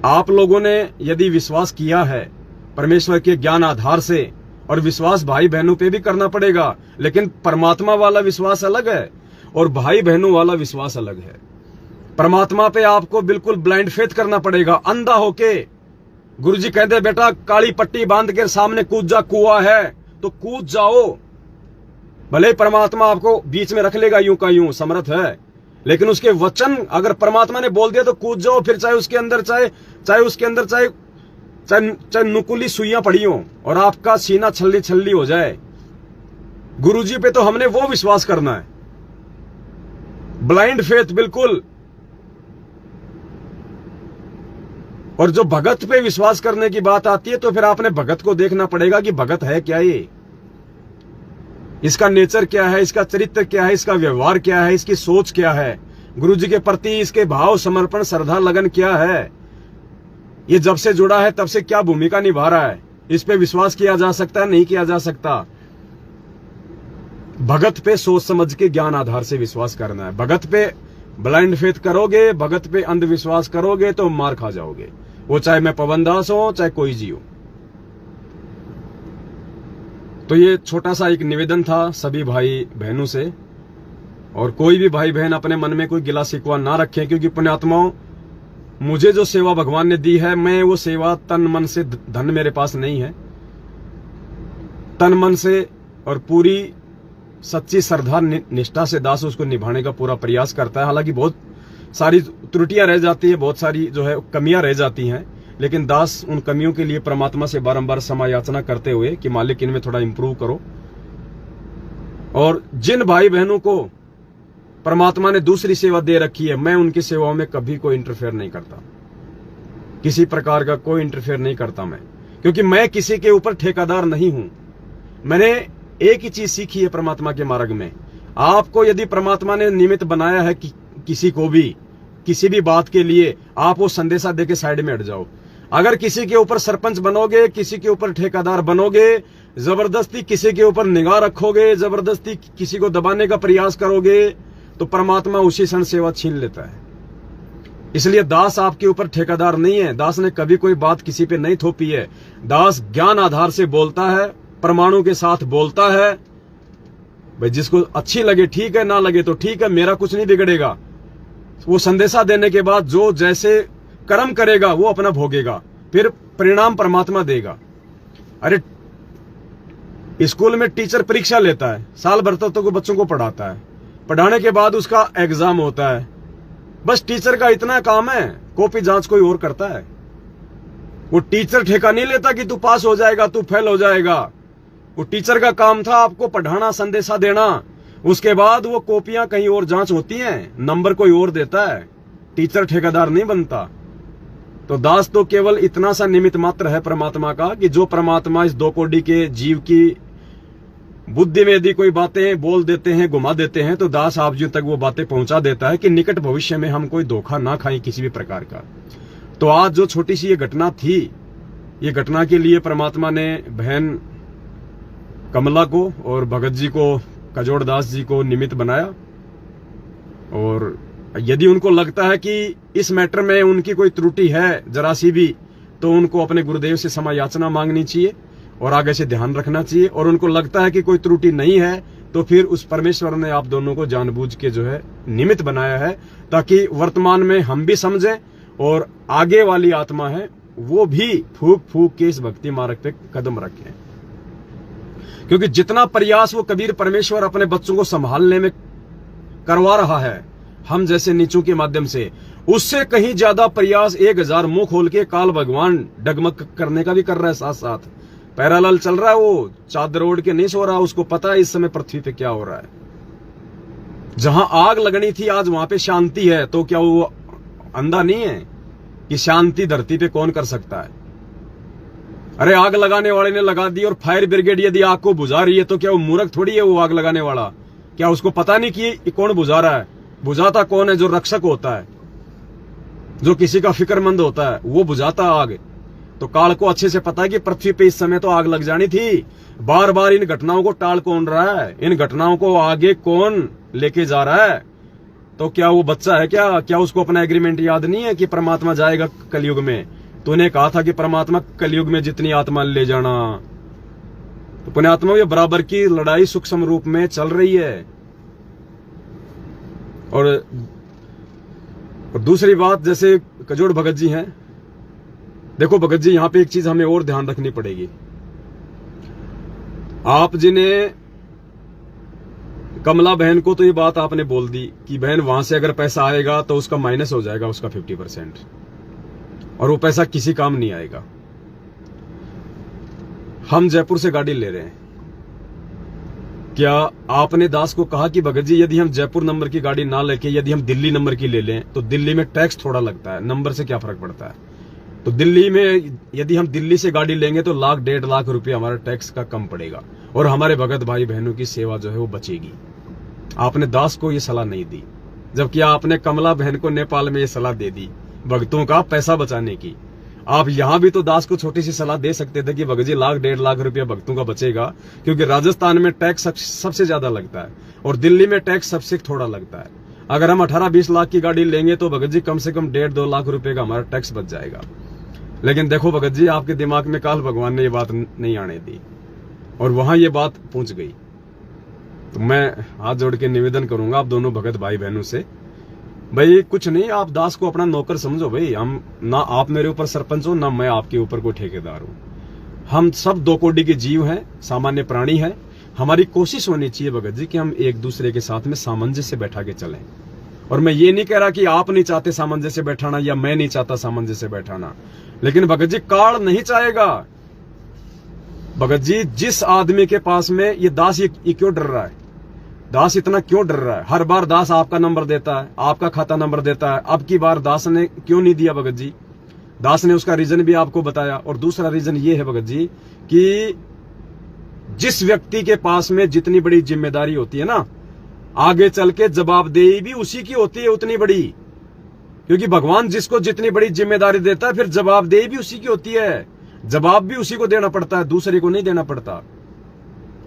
आप लोगों ने यदि विश्वास किया है परमेश्वर के ज्ञान आधार से, और विश्वास भाई बहनों पे भी करना पड़ेगा, लेकिन परमात्मा वाला विश्वास अलग है और भाई बहनों वाला विश्वास अलग है। परमात्मा पे आपको बिल्कुल ब्लाइंड फेथ करना पड़ेगा, अंधा होके। गुरुजी कहते बेटा काली पट्टी बांध के सामने कूद जा, कुआं है तो कूद जाओ। भले परमात्मा आपको बीच में रख लेगा यूं का यूं, समर्थ है, लेकिन उसके वचन अगर परमात्मा ने बोल दिया तो कूद जाओ, फिर चाहे उसके अंदर चाहे नुकुली सुइयां पड़ी हो और आपका सीना छल्ली छल्ली हो जाए। गुरुजी पे तो हमने वो विश्वास करना है, ब्लाइंड फेथ बिल्कुल। और जो भगत पे विश्वास करने की बात आती है तो फिर आपने भगत को देखना पड़ेगा कि भगत है क्या, ये इसका नेचर क्या है, इसका चरित्र क्या है, इसका व्यवहार क्या है, इसकी सोच क्या है। गुरु जी के प्रति इसके भाव, समर्पण, श्रद्धा, लगन क्या है, ये जब से जुड़ा है तब से क्या भूमिका निभा रहा है, इस पे विश्वास किया जा सकता है, नहीं किया जा सकता। भगत पे सोच समझ के ज्ञान आधार से विश्वास करना है। भगत पे ब्लाइंड फेथ करोगे, भगत पे अंधविश्वास करोगे तो मार खा जाओगे, वो चाहे मैं पवन दास हो, चाहे कोई जी हो। तो ये छोटा सा एक निवेदन था सभी भाई बहनों से, और कोई भी भाई बहन अपने मन में कोई गिला शिकवा ना रखें, क्योंकि पुण्यात्माओं, मुझे जो सेवा भगवान ने दी है, मैं वो सेवा तन मन से, धन मेरे पास नहीं है, तन मन से और पूरी सच्ची श्रद्धा निष्ठा से दास उसको निभाने का पूरा प्रयास करता है। हालांकि बहुत सारी त्रुटियां रह जाती है, बहुत सारी जो है कमियां रह जाती हैं, लेकिन दास उन कमियों के लिए परमात्मा से बारंबार क्षमा याचना करते हुए कि मालिक इनमें थोड़ा इंप्रूव करो। और जिन भाई बहनों को परमात्मा ने दूसरी सेवा दे रखी है, मैं उनकी सेवाओं में कभी कोई इंटरफेयर नहीं करता, किसी प्रकार का कोई इंटरफेयर नहीं करता मैं, क्योंकि मैं किसी के ऊपर ठेकेदार नहीं हूं। मैंने एक ही चीज सीखी है परमात्मा के मार्ग में, आपको यदि परमात्मा ने निमित्त बनाया है कि किसी को भी किसी भी बात के लिए, आप वो संदेशा देके साइड में हट जाओ। अगर किसी के ऊपर सरपंच बनोगे, किसी के ऊपर ठेकेदार बनोगे, जबरदस्ती किसी के ऊपर निगाह रखोगे, जबरदस्ती किसी को दबाने का प्रयास करोगे, तो परमात्मा उसी क्षण सेवा छीन लेता है। इसलिए दास आपके ऊपर ठेकेदार नहीं है, दास ने कभी कोई बात किसी पे नहीं थोपी है। दास ज्ञान आधार से बोलता है, परमाणु के साथ बोलता है। भाई जिसको अच्छी लगे ठीक है, ना लगे तो ठीक है, मेरा कुछ नहीं बिगड़ेगा। वो संदेशा देने के बाद जो जैसे कर्म करेगा वो अपना भोगेगा, फिर परिणाम परमात्मा देगा। अरे स्कूल में टीचर परीक्षा लेता है, साल भर तक तो बच्चों को पढ़ाता है, पढ़ाने के बाद उसका एग्जाम होता है। बस टीचर का इतना काम है, कॉपी जांच कोई और करता है। वो टीचर ठेका नहीं लेता कि तू पास हो जाएगा, तू फेल हो जाएगा। वो टीचर का काम था आपको पढ़ाना, संदेशा देना। उसके बाद वो कॉपियां कहीं और जांच होती हैं, नंबर कोई और देता है। टीचर ठेकेदार नहीं बनता। तो दास तो केवल इतना सा निमित्त मात्र है परमात्मा का, कि जो परमात्मा इस 2 कोटि के जीव की बुद्धि में यदि कोई बातें बोल देते हैं, घुमा देते हैं, तो दास आप जी तक वो बातें पहुंचा देता है कि निकट भविष्य में हम कोई धोखा ना खाएं किसी भी प्रकार का। तो आज जो छोटी सी ये घटना थी, ये घटना के लिए परमात्मा ने बहन कमला को और भगत जी को, कजोड़ दास जी को निमित्त बनाया। और यदि उनको लगता है कि इस मैटर में उनकी कोई त्रुटि है जरा सी भी, तो उनको अपने गुरुदेव से क्षमा याचना मांगनी चाहिए और आगे से ध्यान रखना चाहिए। और उनको लगता है कि कोई त्रुटि नहीं है, तो फिर उस परमेश्वर ने आप दोनों को जानबूझ के जो है निमित्त बनाया है, ताकि वर्तमान में हम भी समझें और आगे वाली आत्मा है वो भी फूक फूक के इस भक्ति मार्ग पे कदम रखें। क्योंकि जितना प्रयास वो कबीर परमेश्वर अपने बच्चों को संभालने में करवा रहा है हम जैसे नीचों के माध्यम से, उससे कहीं ज्यादा प्रयास 1000 मुंह खोल के काल भगवान डगमग करने का भी कर रहा है। साथ साथ पैरालल चल रहा है, वो चादर ओढ़ के नहीं सो रहा, उसको पता है इस समय पृथ्वी पे क्या हो रहा है। जहां आग लगनी थी आज वहां पे शांति है, तो क्या वो अंधा नहीं है कि शांति धरती पे कौन कर सकता है? अरे आग लगाने वाले ने लगा दी, और फायर ब्रिगेड यदि आग को बुझा रही है, तो क्या वो मूर्ख थोड़ी है वो आग लगाने वाला? क्या उसको पता नहीं कि कौन बुझा रहा है? बुझाता कौन है? जो रक्षक होता है, जो किसी का फिक्रमंद होता है, वो बुझाता आग। तो काल को अच्छे से पता है कि पृथ्वी पे इस समय तो आग लग जानी थी। बार बार इन घटनाओं को टाल कौन रहा है? इन घटनाओं को आगे कौन लेके जा रहा है? तो क्या वो बच्चा है क्या उसको अपना एग्रीमेंट याद नहीं है कि परमात्मा जाएगा कलयुग में? तूने कहा था कि परमात्मा कलयुग में जितनी आत्मा ले जाना। तो पुण्यात्मा, ये बराबर की लड़ाई सूक्ष्म रूप में चल रही है। और दूसरी बात, जैसे कजोड़ भगत जी हैं, देखो भगत जी, यहां पे एक चीज हमें और ध्यान रखनी पड़ेगी। आप जिन्हें कमला बहन को तो ये बात आपने बोल दी कि बहन वहां से अगर पैसा आएगा तो उसका माइनस हो जाएगा, उसका 50%, और वो पैसा किसी काम नहीं आएगा। हम जयपुर से गाड़ी ले रहे हैं, क्या आपने दास को कहा कि भगत जी यदि हम जयपुर नंबर की गाड़ी ना लेके यदि हम दिल्ली नंबर की ले लें तो दिल्ली में टैक्स थोड़ा लगता है, नंबर से क्या फर्क पड़ता है? तो दिल्ली में यदि हम दिल्ली से गाड़ी लेंगे तो 1 लाख 1.5 लाख रुपया हमारा टैक्स का कम पड़ेगा और हमारे भगत भाई बहनों की सेवा जो है वो बचेगी। आपने दास को ये सलाह नहीं दी। जबकि आपने कमला बहन को नेपाल में ये सलाह दे दी भक्तों का पैसा बचाने की। आप यहां भी तो दास को छोटी सी सलाह दे सकते थे कि भगत जी 1.5 रुपया भक्तों का बचेगा, क्योंकि राजस्थान में टैक्स सबसे ज्यादा लगता है और दिल्ली में टैक्स सबसे थोड़ा लगता है। अगर हम 18-20 लाख की गाड़ी लेंगे तो भगत जी कम से कम 1.5-2 लाख रुपए का हमारा टैक्स बच जाएगा। लेकिन देखो भगत जी, आपके दिमाग में काल भगवान ने ये बात नहीं आने दी और वहां ये बात पहुंच गई। तो मैं हाथ जोड़ के निवेदन करूंगा आप दोनों भगत भाई बहनों से, भाई कुछ नहीं, आप दास को अपना नौकर समझो। भाई हम ना आप मेरे ऊपर सरपंच हो, ना मैं आपके ऊपर कोई ठेकेदार हूं। हम सब 2 कोटि के जीव हैं, सामान्य प्राणी हैं। हमारी कोशिश होनी चाहिए भगत जी कि हम एक दूसरे के साथ में सामंजस्य बैठा के चलें। और मैं ये नहीं कह रहा कि आप नहीं चाहते सामंजस्य बैठाना या मैं नहीं चाहता सामंजस्य बैठाना, लेकिन भगत जी काल नहीं चाहेगा। भगत जी, जिस आदमी के पास में ये दास ये क्यों डर रहा है, दास इतना क्यों डर रहा है? हर बार दास आपका नंबर देता है, आपका खाता नंबर देता है। अब की बार दास ने क्यों नहीं दिया भगत जी? दास ने उसका रीजन भी आपको बताया। और दूसरा रीजन ये है भगत जी कि जिस व्यक्ति के पास में जितनी बड़ी जिम्मेदारी होती है ना, आगे चल के जवाबदेही भी उसी की होती है उतनी बड़ी, क्योंकि भगवान जिसको जितनी बड़ी जिम्मेदारी देता है फिर जवाबदेही भी उसी की होती है। जवाब भी उसी को देना पड़ता है, दूसरे को नहीं देना पड़ता।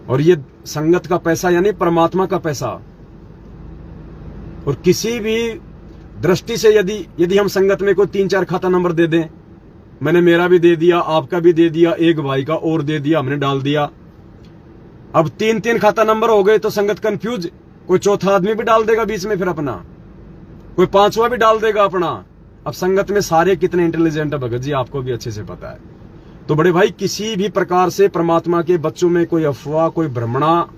और ये संगत का पैसा यानी परमात्मा का पैसा। और किसी भी दृष्टि से यदि हम संगत में कोई 3-4 खाता नंबर दे दें, मैंने मेरा भी दे दिया, आपका भी दे दिया, एक भाई का और दे दिया, हमने डाल दिया, अब 3-3 खाता नंबर हो गए तो संगत कंफ्यूज, कोई चौथा आदमी भी डाल देगा बीच में, फिर अपना कोई 5वां भी डाल देगा अपना। अब संगत में सारे कितने इंटेलिजेंट है भगत जी, आपको भी अच्छे से पता है। तो बड़े भाई, किसी भी प्रकार से परमात्मा के बच्चों में कोई अफवाह, कोई भ्रमणा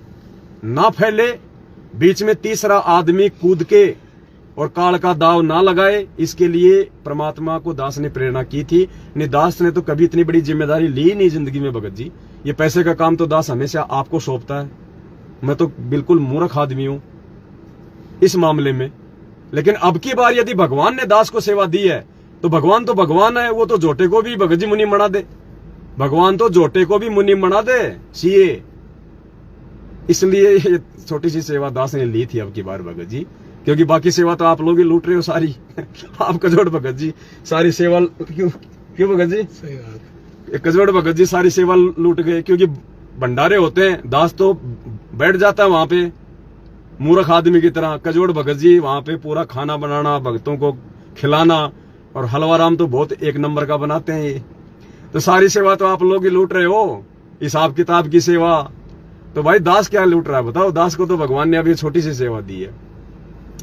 ना फैले, बीच में तीसरा आदमी कूद के और काल का दाव ना लगाए, इसके लिए परमात्मा को दास ने प्रेरणा की थी। नहीं, दास ने तो कभी इतनी बड़ी जिम्मेदारी ली नहीं जिंदगी में भगत जी। ये पैसे का काम तो दास हमेशा आपको सौंपता है। मैं तो बिल्कुल मूर्ख आदमी हूं इस मामले में। लेकिन अब की बार यदि भगवान ने दास को सेवा दी है तो भगवान है, वो तो जोटे को भी भगत जी मुनि बना दे। भगवान तो जोटे को भी मुनि बना दे सीए। इसलिए ये छोटी सी सेवा दास ने ली थी अब की बार भगत जी, क्योंकि बाकी सेवा तो आप लोग ही लूट रहे हो सारी। आप कजोड़ भगत जी सारी सेवा क्यों भगत जी? सही बात। कजोड़ भगत जी सारी सेवा लूट गए, क्योंकि भंडारे होते हैं, दास तो बैठ जाता है वहां पे मूर्ख आदमी की तरह। कजोड़ भगत जी वहां पे पूरा खाना बनाना, भक्तों को खिलाना, और हलवा राम तो बहुत एक नंबर का बनाते हैं ये। तो सारी सेवा तो आप लोग ही लूट रहे हो, हिसाब किताब की सेवा। तो भाई दास क्या लूट रहा है बताओ? दास को तो भगवान ने अभी छोटी सी सेवा दी है।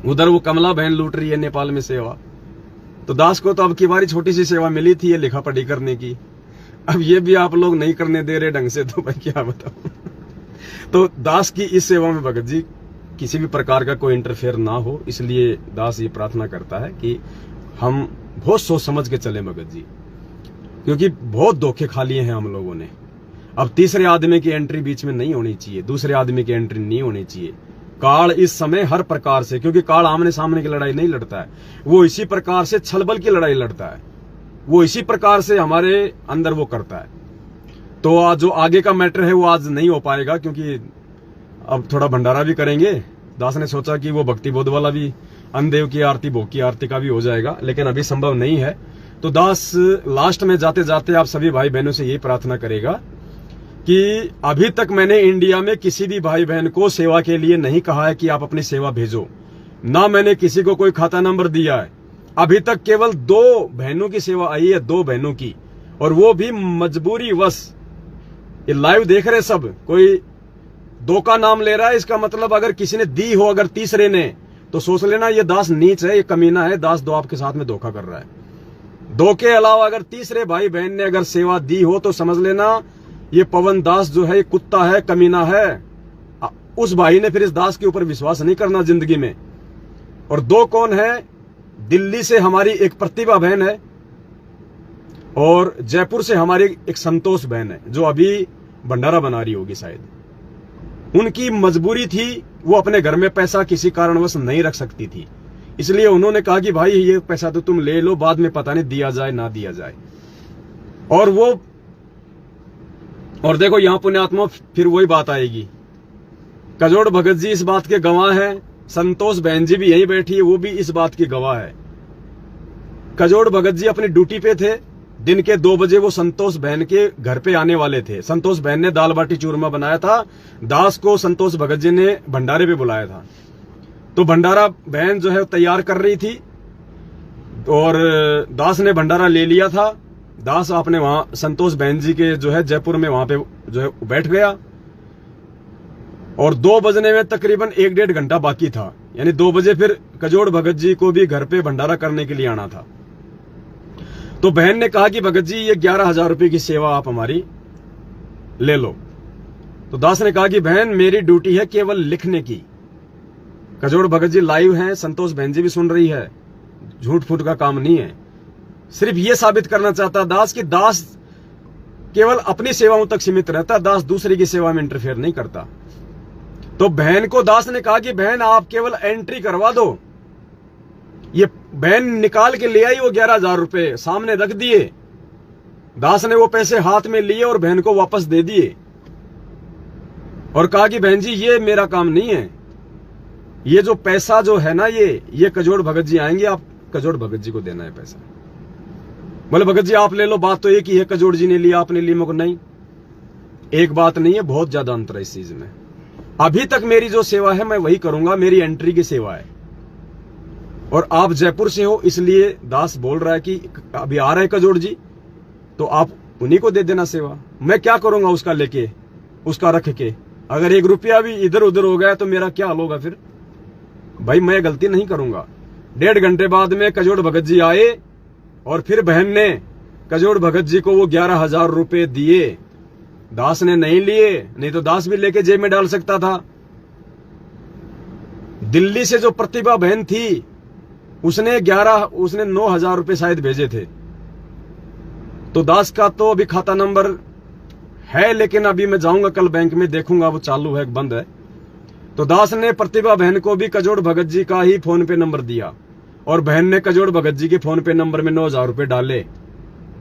उधर वो कमला बहन लूट रही है नेपाल में सेवा, तो दास को तो अब की बारी छोटी सी सेवा मिली थी ये लिखा पढ़ी करने की। अब ये भी आप लोग नहीं करने दे रहे ढंग से, तो भाई क्या बताओ। तो दास की इस सेवा में भगत जी किसी भी प्रकार का कोई इंटरफेयर ना हो, इसलिए दास ये प्रार्थना करता है कि हम बहुत सोच समझ के चलें भगत जी, क्योंकि बहुत धोखे खा लिए हैं हम लोगों ने। अब तीसरे आदमी की एंट्री बीच में नहीं होनी चाहिए, दूसरे आदमी की एंट्री नहीं होनी चाहिए। काल इस समय हर प्रकार से, क्योंकि काल आमने सामने की लड़ाई नहीं लड़ता है, वो इसी प्रकार से छलबल की लड़ाई लड़ता है, वो इसी प्रकार से हमारे अंदर वो करता है। तो आज जो आगे का मैटर है वो आज नहीं हो पाएगा, क्योंकि अब थोड़ा भंडारा भी करेंगे। दास ने सोचा कि वो भक्ति बोध वाला भी, अन्नदेव की आरती, भोग की आरती का भी हो जाएगा, लेकिन अभी संभव नहीं है। तो दास लास्ट में जाते जाते आप सभी भाई बहनों से यही प्रार्थना करेगा कि अभी तक मैंने इंडिया में किसी भी भाई बहन को सेवा के लिए नहीं कहा है कि आप अपनी सेवा भेजो, ना मैंने किसी को कोई खाता नंबर दिया है। अभी तक केवल 2 बहनों की सेवा आई है, 2 बहनों की, और वो भी मजबूरी वश। ये लाइव देख रहे सब, कोई 2 का नाम ले रहा है, इसका मतलब अगर किसी ने दी हो, अगर तीसरे ने, तो सोच लेना ये दास नीच है, ये कमीना है, दास 2 आपके साथ में धोखा कर रहा है। 2 के अलावा अगर तीसरे भाई बहन ने अगर सेवा दी हो तो समझ लेना ये पवन दास जो है ये कुत्ता है, कमीना है। उस भाई ने फिर इस दास के ऊपर विश्वास नहीं करना जिंदगी में। और 2 कौन है? दिल्ली से हमारी एक प्रतिभा बहन है, और जयपुर से हमारी एक संतोष बहन है, जो अभी भंडारा बना रही होगी शायद। उनकी मजबूरी थी, वो अपने घर में पैसा किसी कारणवश नहीं रख सकती थी, इसलिए उन्होंने कहा कि भाई ये पैसा तो तुम ले लो, बाद में पता नहीं दिया जाए ना दिया जाए। और देखो यहां पुण्यात्मा फिर वही बात आएगी। कजोड़ भगत जी इस बात के गवाह हैं, संतोष बहन जी भी यहीं बैठी है, वो भी इस बात की गवाह है। कजोड़ भगत जी अपनी ड्यूटी पे थे, दिन के 2 बजे वो संतोष बहन के घर पे आने वाले थे। संतोष बहन ने दाल बाटी चूरमा बनाया था, दास को संतोष भगत जी ने भंडारे पे बुलाया था। तो भंडारा बहन जो है तैयार कर रही थी और दास ने भंडारा ले लिया था। दास आपने वहां संतोष बहन जी के जो है जयपुर में वहां पे जो है बैठ गया और 2 बजने में तकरीबन 1-1.5 घंटा बाकी था, यानी 2 बजे फिर कजोड़ भगत जी को भी घर पे भंडारा करने के लिए आना था। तो बहन ने कहा कि भगत जी ये 11,000 रुपए की सेवा आप हमारी ले लो। तो दास ने कहा कि बहन मेरी ड्यूटी है केवल लिखने की। कजोड़ भगत जी लाइव हैं, संतोष बहन जी भी सुन रही है, झूठ फूट का काम नहीं है। सिर्फ ये साबित करना चाहता दास कि दास केवल अपनी सेवाओं तक सीमित रहता, दास दूसरे की सेवा में इंटरफेयर नहीं करता। तो बहन को दास ने कहा कि बहन आप केवल एंट्री करवा दो। ये बहन निकाल के ले आई वो 11,000 रुपए, सामने रख दिए। दास ने वो पैसे हाथ में लिए और बहन को वापस दे दिए और कहा कि बहन जी ये मेरा काम नहीं है, ये जो पैसा जो है ना ये कजोड़ भगत जी आएंगे, आप कजोड़ भगत जी को देना है पैसा। बोले भगत जी आप ले लो, बात तो एक ही है, कजोड़ जी ने लिया आपने लिया मुझको नहीं। एक बात नहीं है, बहुत ज्यादा अंतर है इस चीज में। अभी तक मेरी जो सेवा है मैं वही करूंगा, मेरी एंट्री की सेवा है। और आप जयपुर से हो इसलिए दास बोल रहा है कि अभी आ रहे कजोड़ जी, तो आप उन्हीं को दे देना सेवा। मैं क्या करूंगा उसका लेके, उसका रख के? अगर 1 रुपया भी इधर उधर हो गया तो मेरा क्या हाल होगा फिर? भाई मैं गलती नहीं करूंगा। 1.5 घंटे बाद में कजोड़ भगत जी आए और फिर बहन ने कजोड़ भगत जी को वो 11,000 रुपए दिए। दास ने नहीं लिए, नहीं तो दास भी लेके जेब में डाल सकता था। दिल्ली से जो प्रतिभा बहन थी उसने 9,000 रुपए शायद भेजे थे। तो दास का तो अभी खाता नंबर है, लेकिन अभी मैं जाऊंगा कल बैंक में देखूंगा वो चालू है बंद है। तो दास ने प्रतिभा बहन को भी कजोड़ भगत जी का ही फोन पे नंबर दिया और बहन ने कजोड़ भगत जी के फोन पे नंबर में 9,000 रुपए डाले।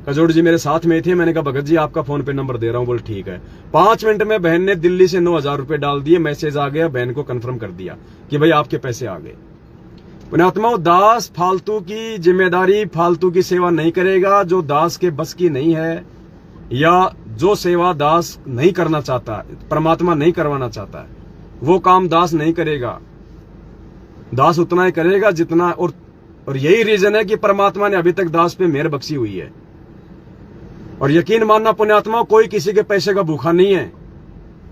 कजोड़ जी मेरे साथ में थे, मैंने कहा भगत जी आपका फोन पे नंबर दे रहा हूं। बोल ठीक है। 5 मिनट में बहन ने दिल्ली से 9,000 रुपए डाल दिए, मैसेज आ गया, बहन को कंफर्म कर दिया कि भाई आपके पैसे आ गए। पुण्यात्माओं, दास फालतू की जिम्मेदारी, फालतू की सेवा नहीं करेगा जो दास के बस की नहीं है, या जो सेवा दास नहीं करना चाहता, परमात्मा नहीं करवाना चाहता है, वो काम दास नहीं करेगा। दास उतना ही करेगा जितना, और यही रीजन है कि परमात्मा ने अभी तक दास पे मेहर बख्शी हुई है। और यकीन मानना पुण्यात्मा, कोई किसी के पैसे का भूखा नहीं है,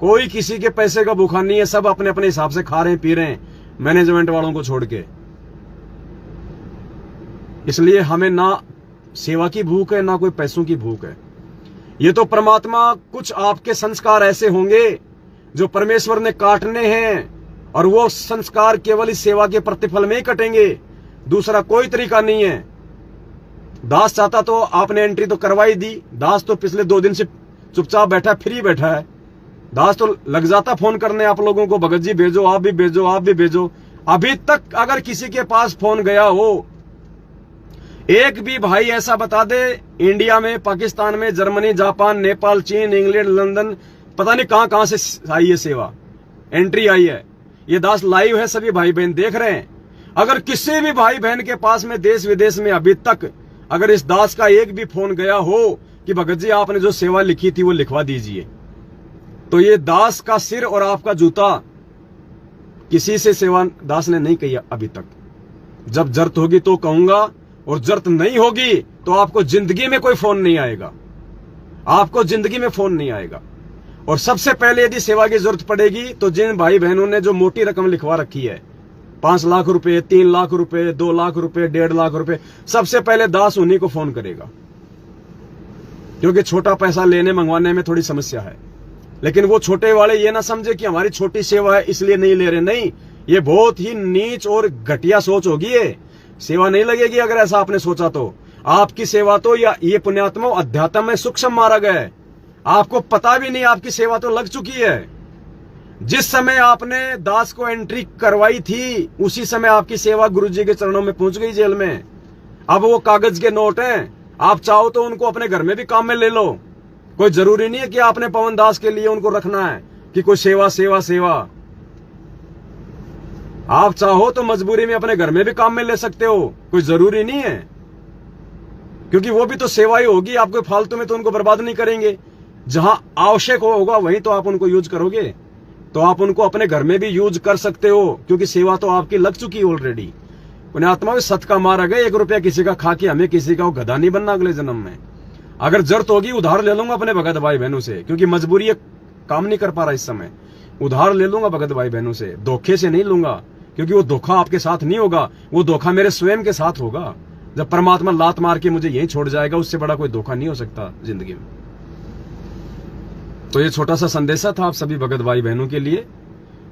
कोई किसी के पैसे का भूखा नहीं है। सब अपने अपने हिसाब से खा रहे हैं, पी रहे हैं, मैनेजमेंट वालों को छोड़ के। इसलिए हमें ना सेवा की भूख है ना कोई पैसों की भूख है। ये तो परमात्मा, कुछ आपके संस्कार ऐसे होंगे जो परमेश्वर ने काटने हैं और वो संस्कार केवल इस सेवा के प्रतिफल में ही कटेंगे, दूसरा कोई तरीका नहीं है। दास चाहता तो आपने एंट्री तो करवाई दी। दास तो पिछले 2 दिन से चुपचाप बैठा, फ्री बैठा है। दास तो लग जाता फोन करने आप लोगों को, भगत जी भेजो, आप भी भेजो, आप भी भेजो। अभी तक अगर किसी के पास फोन गया हो, एक भी भाई ऐसा बता दे, इंडिया में, पाकिस्तान में, जर्मनी, जापान, नेपाल, चीन, इंग्लैंड, लंदन, पता नहीं कहां से आई है सेवा, एंट्री आई है। ये दास लाइव है, सभी भाई बहन देख रहे हैं। अगर किसी भी भाई बहन के पास में देश विदेश में अभी तक अगर इस दास का एक भी फोन गया हो कि भगत जी आपने जो सेवा लिखी थी वो लिखवा दीजिए, तो ये दास का सिर और आपका जूता, किसी से सेवा दास ने नहीं कही अभी तक। जब जरूरत होगी तो कहूंगा, और जरूरत नहीं होगी तो आपको जिंदगी में कोई फोन नहीं आएगा, आपको जिंदगी में फोन नहीं आएगा। और सबसे पहले यदि सेवा की जरूरत पड़ेगी तो जिन भाई बहनों ने जो मोटी रकम लिखवा रखी है, 5 लाख रुपए, 3 लाख रुपए, 2 लाख रुपए, 1.5 लाख रुपए, सबसे पहले दास उन्हीं को फोन करेगा, क्योंकि छोटा पैसा लेने मंगवाने में थोड़ी समस्या है। लेकिन वो छोटे वाले ये ना समझे कि हमारी छोटी सेवा है इसलिए नहीं ले रहे, नहीं, ये बहुत ही नीच और घटिया सोच होगी। ये सेवा नहीं लगेगी अगर ऐसा आपने सोचा तो। आपकी सेवा तो, या ये पुण्यात्मा अध्यात्म में सूक्ष्म मारा गया है, आपको पता भी नहीं आपकी सेवा तो लग चुकी है। जिस समय आपने दास को एंट्री करवाई थी उसी समय आपकी सेवा गुरुजी के चरणों में पहुंच गई जेल में। अब वो कागज के नोट हैं, आप चाहो तो उनको अपने घर में भी काम में ले लो। कोई जरूरी नहीं है कि आपने पवन दास के लिए उनको रखना है कि कोई सेवा सेवा सेवा। आप चाहो तो मजबूरी में अपने घर में भी काम में ले सकते हो, कोई जरूरी नहीं है, क्योंकि वो भी तो सेवा ही होगी, आपको फालतू में तो उनको बर्बाद नहीं करेंगे। जहां आवश्यक होगा वहीं तो आप उनको यूज करोगे, तो आप उनको अपने घर में भी यूज कर सकते हो, क्योंकि सेवा तो आपकी लग चुकी है ऑलरेडी। पुण्यात्मा भी सत का मार गए, 1 रुपया किसी का खा के हमें किसी का वो गधा नहीं बनना अगले जन्म में। अगर जरूरत होगी उधार ले लूंगा अपने भगत भाई बहनों से, क्योंकि मजबूरी काम नहीं कर पा रहा इस समय, उधार ले लूंगा भगत भाई बहनों से, धोखे से नहीं लूंगा, क्योंकि वो धोखा आपके साथ नहीं होगा, वो धोखा मेरे स्वयं के साथ होगा। जब परमात्मा लात मार के मुझे यहीं छोड़ जाएगा, उससे बड़ा कोई धोखा नहीं हो सकता जिंदगी में। तो ये छोटा सा संदेशा था आप सभी भगत भाई बहनों के लिए,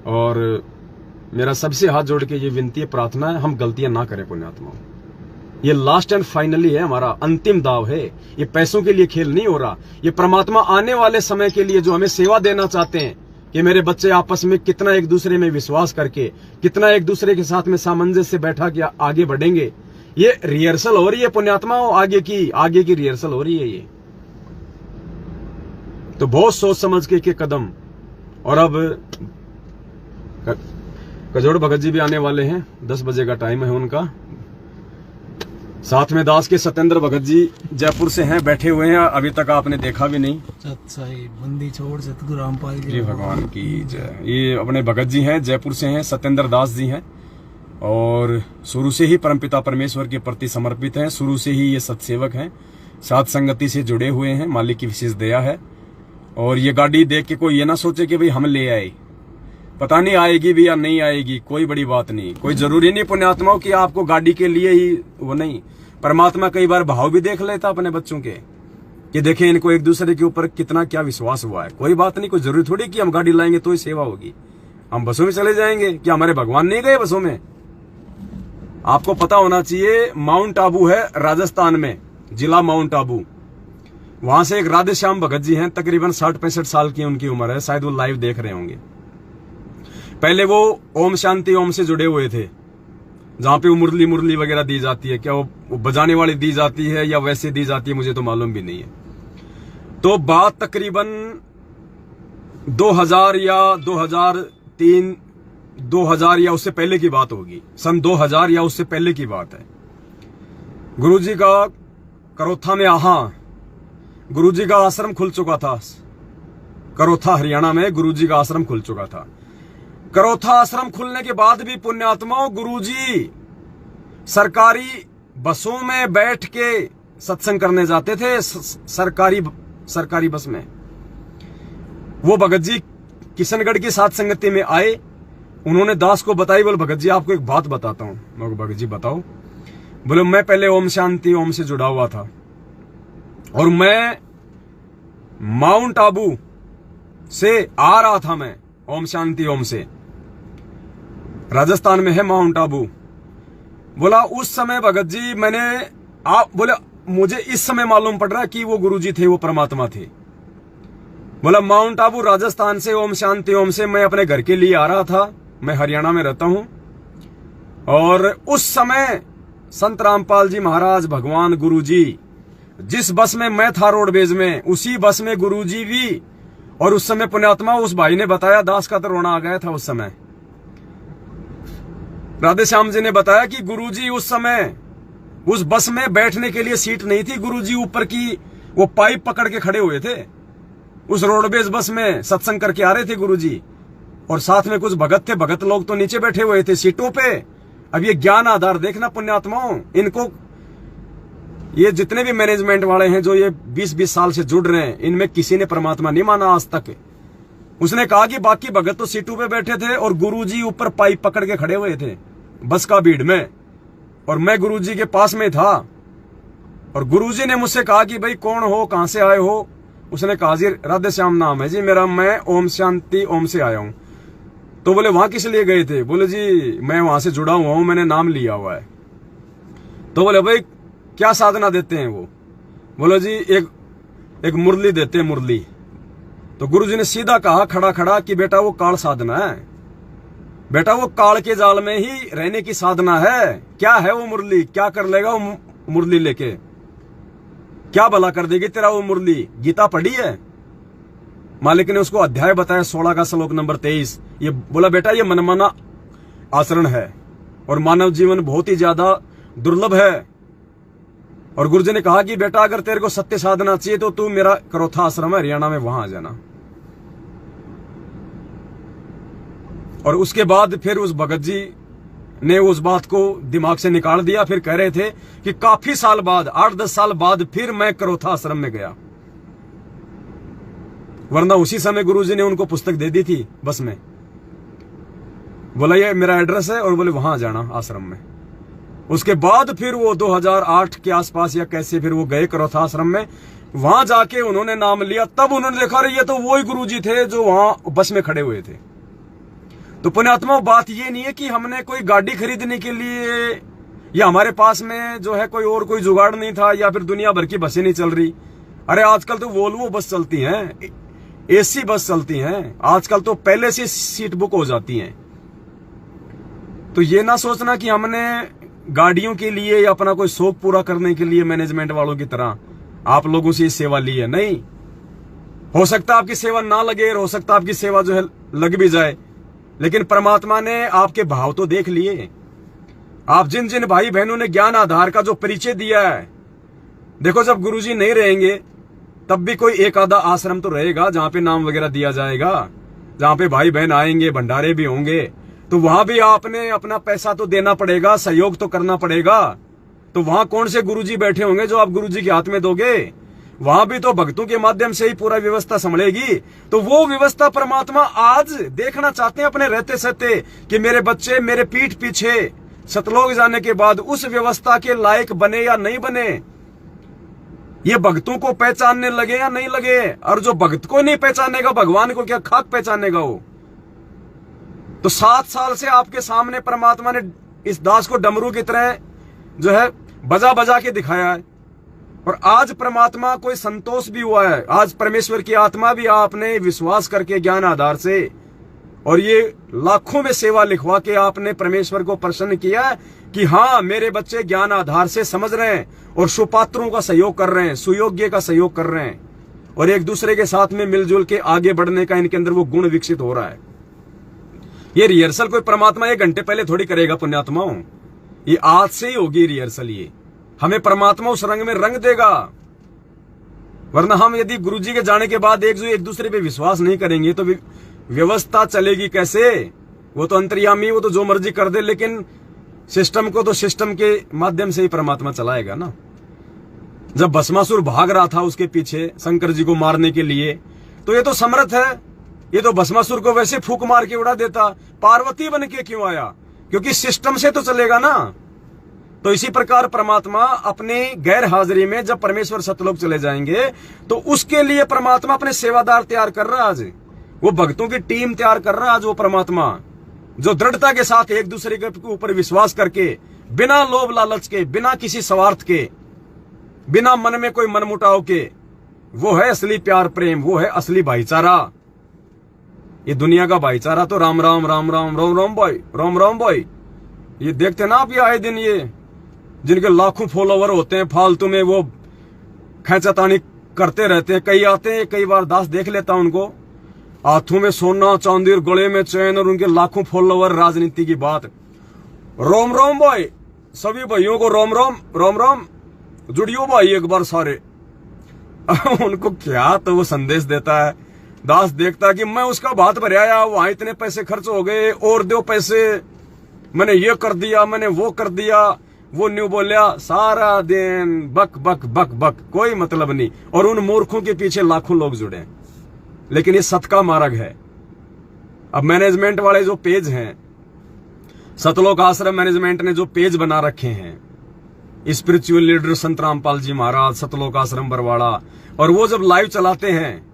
और मेरा सबसे हाथ जोड़ के ये विनती है, प्रार्थना है, हम गलतियां ना करें पुण्यात्माओं। ये लास्ट एंड फाइनली है, हमारा अंतिम दाव है। ये पैसों के लिए खेल नहीं हो रहा, ये परमात्मा आने वाले समय के लिए जो हमें सेवा देना चाहते हैं कि मेरे बच्चे आपस में कितना एक दूसरे में विश्वास करके, कितना एक दूसरे के साथ में सामंजस्य से बैठा के आगे बढ़ेंगे। ये रिहर्सल हो रही है पुण्यात्माओं, आगे की रिहर्सल हो रही है ये। तो बहुत सोच समझ के कदम। और अब कजोड़ भगत जी भी आने वाले हैं, 10 बजे का टाइम है उनका। साथ में दास के सत्येंद्र भगत जी जयपुर से हैं, बैठे हुए हैं, अभी तक आपने देखा भी नहीं। बंदी छोड़ सतगुरु रामपाल जी भगवान की जय। ये अपने भगत जी हैं, जयपुर से हैं, सत्येंद्र दास जी हैं, और शुरू से ही परमपिता परमेश्वर के प्रति समर्पित हैं, शुरू से ही ये सत्सेवक हैं, साथ संगति से जुड़े हुए हैं, मालिक की विशेष दया है। और ये गाड़ी देख के कोई ये ना सोचे कि भाई हम ले आए, पता नहीं आएगी भी या नहीं आएगी, कोई बड़ी बात नहीं, कोई जरूरी नहीं पुण्यात्माओं कि आपको गाड़ी के लिए ही वो नहीं। परमात्मा कई बार भाव भी देख लेता अपने बच्चों के, कि देखें इनको एक दूसरे के ऊपर कितना क्या विश्वास हुआ है। कोई बात नहीं, कोई जरूरी थोड़ी कि हम गाड़ी लाएंगे तो ही सेवा होगी, हम बसों में चले जाएंगे, क्या हमारे भगवान नहीं गए बसों में? आपको पता होना चाहिए, माउंट आबू है राजस्थान में, जिला माउंट आबू, वहां से एक राधे श्याम भगत जी हैं, तकरीबन 60-65 साल की उनकी उम्र है, शायद वो लाइव देख रहे होंगे। पहले वो ओम शांति ओम से जुड़े हुए थे, जहां पे वो मुरली वगैरह दी जाती है, क्या वो बजाने वाली दी जाती है या वैसे दी जाती है मुझे तो मालूम भी नहीं है। तो बात तकरीबन 2000 या 2003 2000 या उससे पहले की बात होगी, सन 2000 या उससे पहले की बात है। गुरुजी का करोथा में गुरुजी का आश्रम खुल चुका था, करोथा हरियाणा में गुरुजी का आश्रम खुल चुका था। करोथा आश्रम खुलने के बाद भी पुण्यात्माओं गुरुजी सरकारी बसों में बैठ के सत्संग करने जाते थे, सरकारी बस में। वो भगत जी किशनगढ़ की साथ संगति में आए, उन्होंने दास को बताई, बोले भगत जी आपको एक बात बताता हूं। मैं भगत जी बताओ। बोले मैं पहले ओम शांति ओम से जुड़ा हुआ था, और मैं माउंट आबू से आ रहा था, मैं ओम शांति ओम से, राजस्थान में है माउंट आबू। बोला उस समय भगत जी बोले मुझे इस समय मालूम पड़ रहा कि वो गुरुजी थे, वो परमात्मा थे। बोला माउंट आबू राजस्थान से ओम शांति ओम से मैं अपने घर के लिए आ रहा था, मैं हरियाणा में रहता हूं, और उस समय संत रामपाल जी महाराज भगवान गुरुजी जिस बस में मैं था रोडवेज में, उसी बस में गुरुजी भी। और उस समय पुण्यात्मा उस भाई ने बताया, दास का तो रोना आ गया था उस समय, राधे श्याम जी ने बताया कि गुरुजी उस समय उस बस में बैठने के लिए सीट नहीं थी, गुरुजी ऊपर की वो पाइप पकड़ के खड़े हुए थे, उस रोडवेज बस में सत्संग करके आ रहे थे गुरुजी, और साथ में कुछ भगत थे, भगत लोग तो नीचे बैठे हुए थे सीटों पे। अब ये ज्ञान आधार देखना पुण्यात्माओं, इनको ये जितने भी मैनेजमेंट वाले हैं जो ये 20-20 साल से जुड़ रहे हैं, इनमें किसी ने परमात्मा नहीं माना आज तक। उसने कहा कि बाकी भगत तो सीटों पे बैठे थे और गुरुजी ऊपर पाइप पकड़ के खड़े हुए थे बस का भीड़ में, और मैं गुरुजी के पास में था। और गुरुजी ने मुझसे कहा कि भाई कौन हो, कहां से आए हो? उसने कहा जी राधे श्याम नाम है जी मेरा, मैं ओम शांति ओम से आया हूं। तो बोले वहां किस लिए गए थे? बोले जी मैं वहां से जुड़ा हुआ हूं, मैंने नाम लिया हुआ है। तो बोले भाई क्या साधना देते हैं वो? बोलो जी एक मुरली देते हैं, मुरली। तो गुरुजी ने सीधा कहा खड़ा खड़ा कि बेटा वो काल साधना है, बेटा वो काल के जाल में ही रहने की साधना है। क्या है वो मुरली? क्या कर लेगा वो मुरली लेके? क्या भला कर देगी तेरा वो मुरली? गीता पढ़ी है? मालिक ने उसको अध्याय बताया 16 का श्लोक नंबर 23। ये बोला बेटा ये मनमाना आचरण है और मानव जीवन बहुत ही ज्यादा दुर्लभ है। और गुरुजी ने कहा कि बेटा अगर तेरे को सत्य साधना चाहिए तो तू मेरा करोथा आश्रम है हरियाणा में, वहां आ जाना। और उसके बाद फिर उस भगत जी ने उस बात को दिमाग से निकाल दिया। फिर कह रहे थे कि काफी साल बाद, 8-10 साल बाद फिर मैं करोथा आश्रम में गया, वरना उसी समय गुरुजी ने उनको पुस्तक दे दी थी बस में। बोला ये मेरा एड्रेस है और बोले वहां जाना आश्रम में। उसके बाद फिर वो 2008 के आसपास या कैसे फिर वो गए करोथा आश्रम में। वहां जाके उन्होंने नाम लिया, तब उन्होंने देखा रही ये तो वही गुरुजी थे जो वहां बस में खड़े हुए थे। तो पुण्यात्मा, बात ये नहीं है कि हमने कोई गाड़ी खरीदने के लिए या हमारे पास में जो है कोई जुगाड़ नहीं था या फिर दुनिया भर की बसें नहीं चल रही। अरे आजकल तो वोल्वो बस चलती हैं, एसी बस चलती हैं, आजकल तो पहले से सीट बुक हो जाती हैं। तो ये ना सोचना कि हमने गाड़ियों के लिए या अपना कोई शौक पूरा करने के लिए मैनेजमेंट वालों की तरह आप लोगों से सेवा ली है। नहीं, हो सकता है आपकी सेवा ना लगे, हो सकता है आपकी सेवा जो है लग भी जाए, लेकिन परमात्मा ने आपके भाव तो देख लिए। आप जिन जिन भाई बहनों ने ज्ञान आधार का जो परिचय दिया है, देखो जब गुरुजी नहीं रहेंगे तब भी कोई एक आधा आश्रम तो रहेगा जहां पे नाम वगैरह दिया जाएगा, जहां पे भाई बहन आएंगे, भंडारे भी होंगे। तो वहां भी आपने अपना पैसा तो देना पड़ेगा, सहयोग तो करना पड़ेगा। तो वहां कौन से गुरुजी बैठे होंगे जो आप गुरुजी के हाथ में दोगे? वहां भी तो भक्तों के माध्यम से ही पूरा व्यवस्था संभलेगी। तो वो व्यवस्था परमात्मा आज देखना चाहते हैं अपने रहते सहते कि मेरे बच्चे मेरे पीठ पीछे सतलोक जाने के बाद उस व्यवस्था के लायक बने या नहीं बने, ये भक्तों को पहचानने लगे या नहीं लगे। और जो भक्त को नहीं पहचानेगा भगवान को क्या खाक पहचानेगा वो। तो 7 साल से आपके सामने परमात्मा ने इस दास को डमरू की तरह जो है बजा बजा के दिखाया है। और आज परमात्मा कोई संतोष भी हुआ है, आज परमेश्वर की आत्मा भी आपने विश्वास करके ज्ञान आधार से और ये लाखों में सेवा लिखवा के आपने परमेश्वर को प्रसन्न किया कि हाँ मेरे बच्चे ज्ञान आधार से समझ रहे हैं और सुपात्रों का सहयोग कर रहे हैं, सुयोग्य का सहयोग कर रहे हैं और एक दूसरे के साथ में मिलजुल के आगे बढ़ने का इनके अंदर वो गुण विकसित हो रहा है। ये रिहर्सल कोई परमात्मा 1 घंटे पहले थोड़ी करेगा पुण्यात्माओं, ये आज से ही होगी रिहर्सल। ये हमें परमात्मा उस रंग में रंग देगा, वरना हम यदि गुरुजी के जाने के बाद एक दूसरे पे विश्वास नहीं करेंगे तो व्यवस्था चलेगी कैसे? वो तो अंतर्यामी, वो तो जो मर्जी कर दे, लेकिन सिस्टम को तो सिस्टम के माध्यम से ही परमात्मा चलाएगा ना। जब भस्मासुर भाग रहा था उसके पीछे शंकर जी को मारने के लिए, तो ये तो समर्थ है, ये तो भस्मासुर को वैसे फूंक मार के उड़ा देता, पार्वती बन के क्यों आया? क्योंकि सिस्टम से तो चलेगा ना। तो इसी प्रकार परमात्मा अपने गैर हाजिरी में जब परमेश्वर सतलोक चले जाएंगे तो उसके लिए परमात्मा अपने सेवादार तैयार कर रहा है। आज वो भक्तों की टीम तैयार कर रहा है। आज वो परमात्मा जो दृढ़ता के साथ एक दूसरे के ऊपर विश्वास करके, बिना लोभ लालच के, बिना किसी स्वार्थ के, बिना मन में कोई मनमुटाव के, वो है असली प्यार प्रेम, वो है असली भाईचारा। ये दुनिया का भाईचारा तो राम राम राम राम राम राम भाई, राम राम भाई, ये देखते ना आप ये आए दिन ये जिनके लाखों फॉलोवर होते हैं, फालतू में वो खैंचातानी करते रहते हैं। कई आते हैं, कई बार दास देख लेता उनको, हाथों में सोना चांदी और गले में चैन और उनके लाखों फॉलोवर। राजनीति की बात, रोम रोम भाई, सभी भाइयों को रोम रोम रोम रोम, जुड़ियो भाई एक बार सारे। उनको क्या तो वो संदेश देता है, दास देखता है कि मैं उसका बात भर आया, वहां इतने पैसे खर्च हो गए और दो पैसे, मैंने ये कर दिया, मैंने वो कर दिया, वो न्यू बोलिया, सारा दिन बक बक बक बक, कोई मतलब नहीं। और उन मूर्खों के पीछे लाखों लोग जुड़े। लेकिन ये सत का मार्ग है। अब मैनेजमेंट वाले जो पेज हैं, सतलोक आश्रम मैनेजमेंट ने जो पेज बना रखे हैं, स्पिरिचुअल लीडर संत रामपाल जी महाराज, सतलोक आश्रम बरवाड़ा, और वो जब लाइव चलाते हैं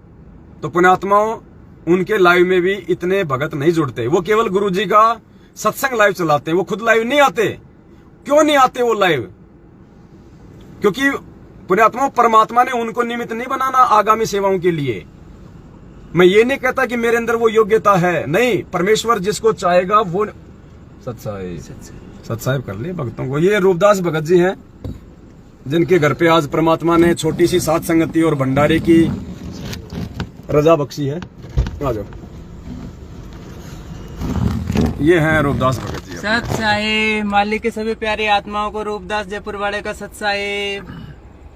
तो पुण्यात्माओं उनके लाइव में भी इतने भगत नहीं जुड़ते। वो केवल गुरुजी का सत्संग लाइव चलाते हैं, वो खुद लाइव नहीं आते। क्यों नहीं आते वो लाइव? क्योंकि पुण्यात्मा परमात्मा ने उनको निमित्त नहीं बनाना आगामी सेवाओं के लिए। मैं ये नहीं कहता कि मेरे अंदर वो योग्यता है, नहीं, परमेश्वर जिसको चाहेगा वो सत्साहिब कर ले भक्तों को। ये रूपदास भगत जी हैं जिनके घर पे आज परमात्मा ने छोटी सी सात संगति और भंडारे की रजा बख्शी है। आ जाओ, ये हैं रूपदास भगत जी। सत साहिब मालिक के सभी प्यारी आत्माओं को रूपदास जयपुर वाले का सत साहिब।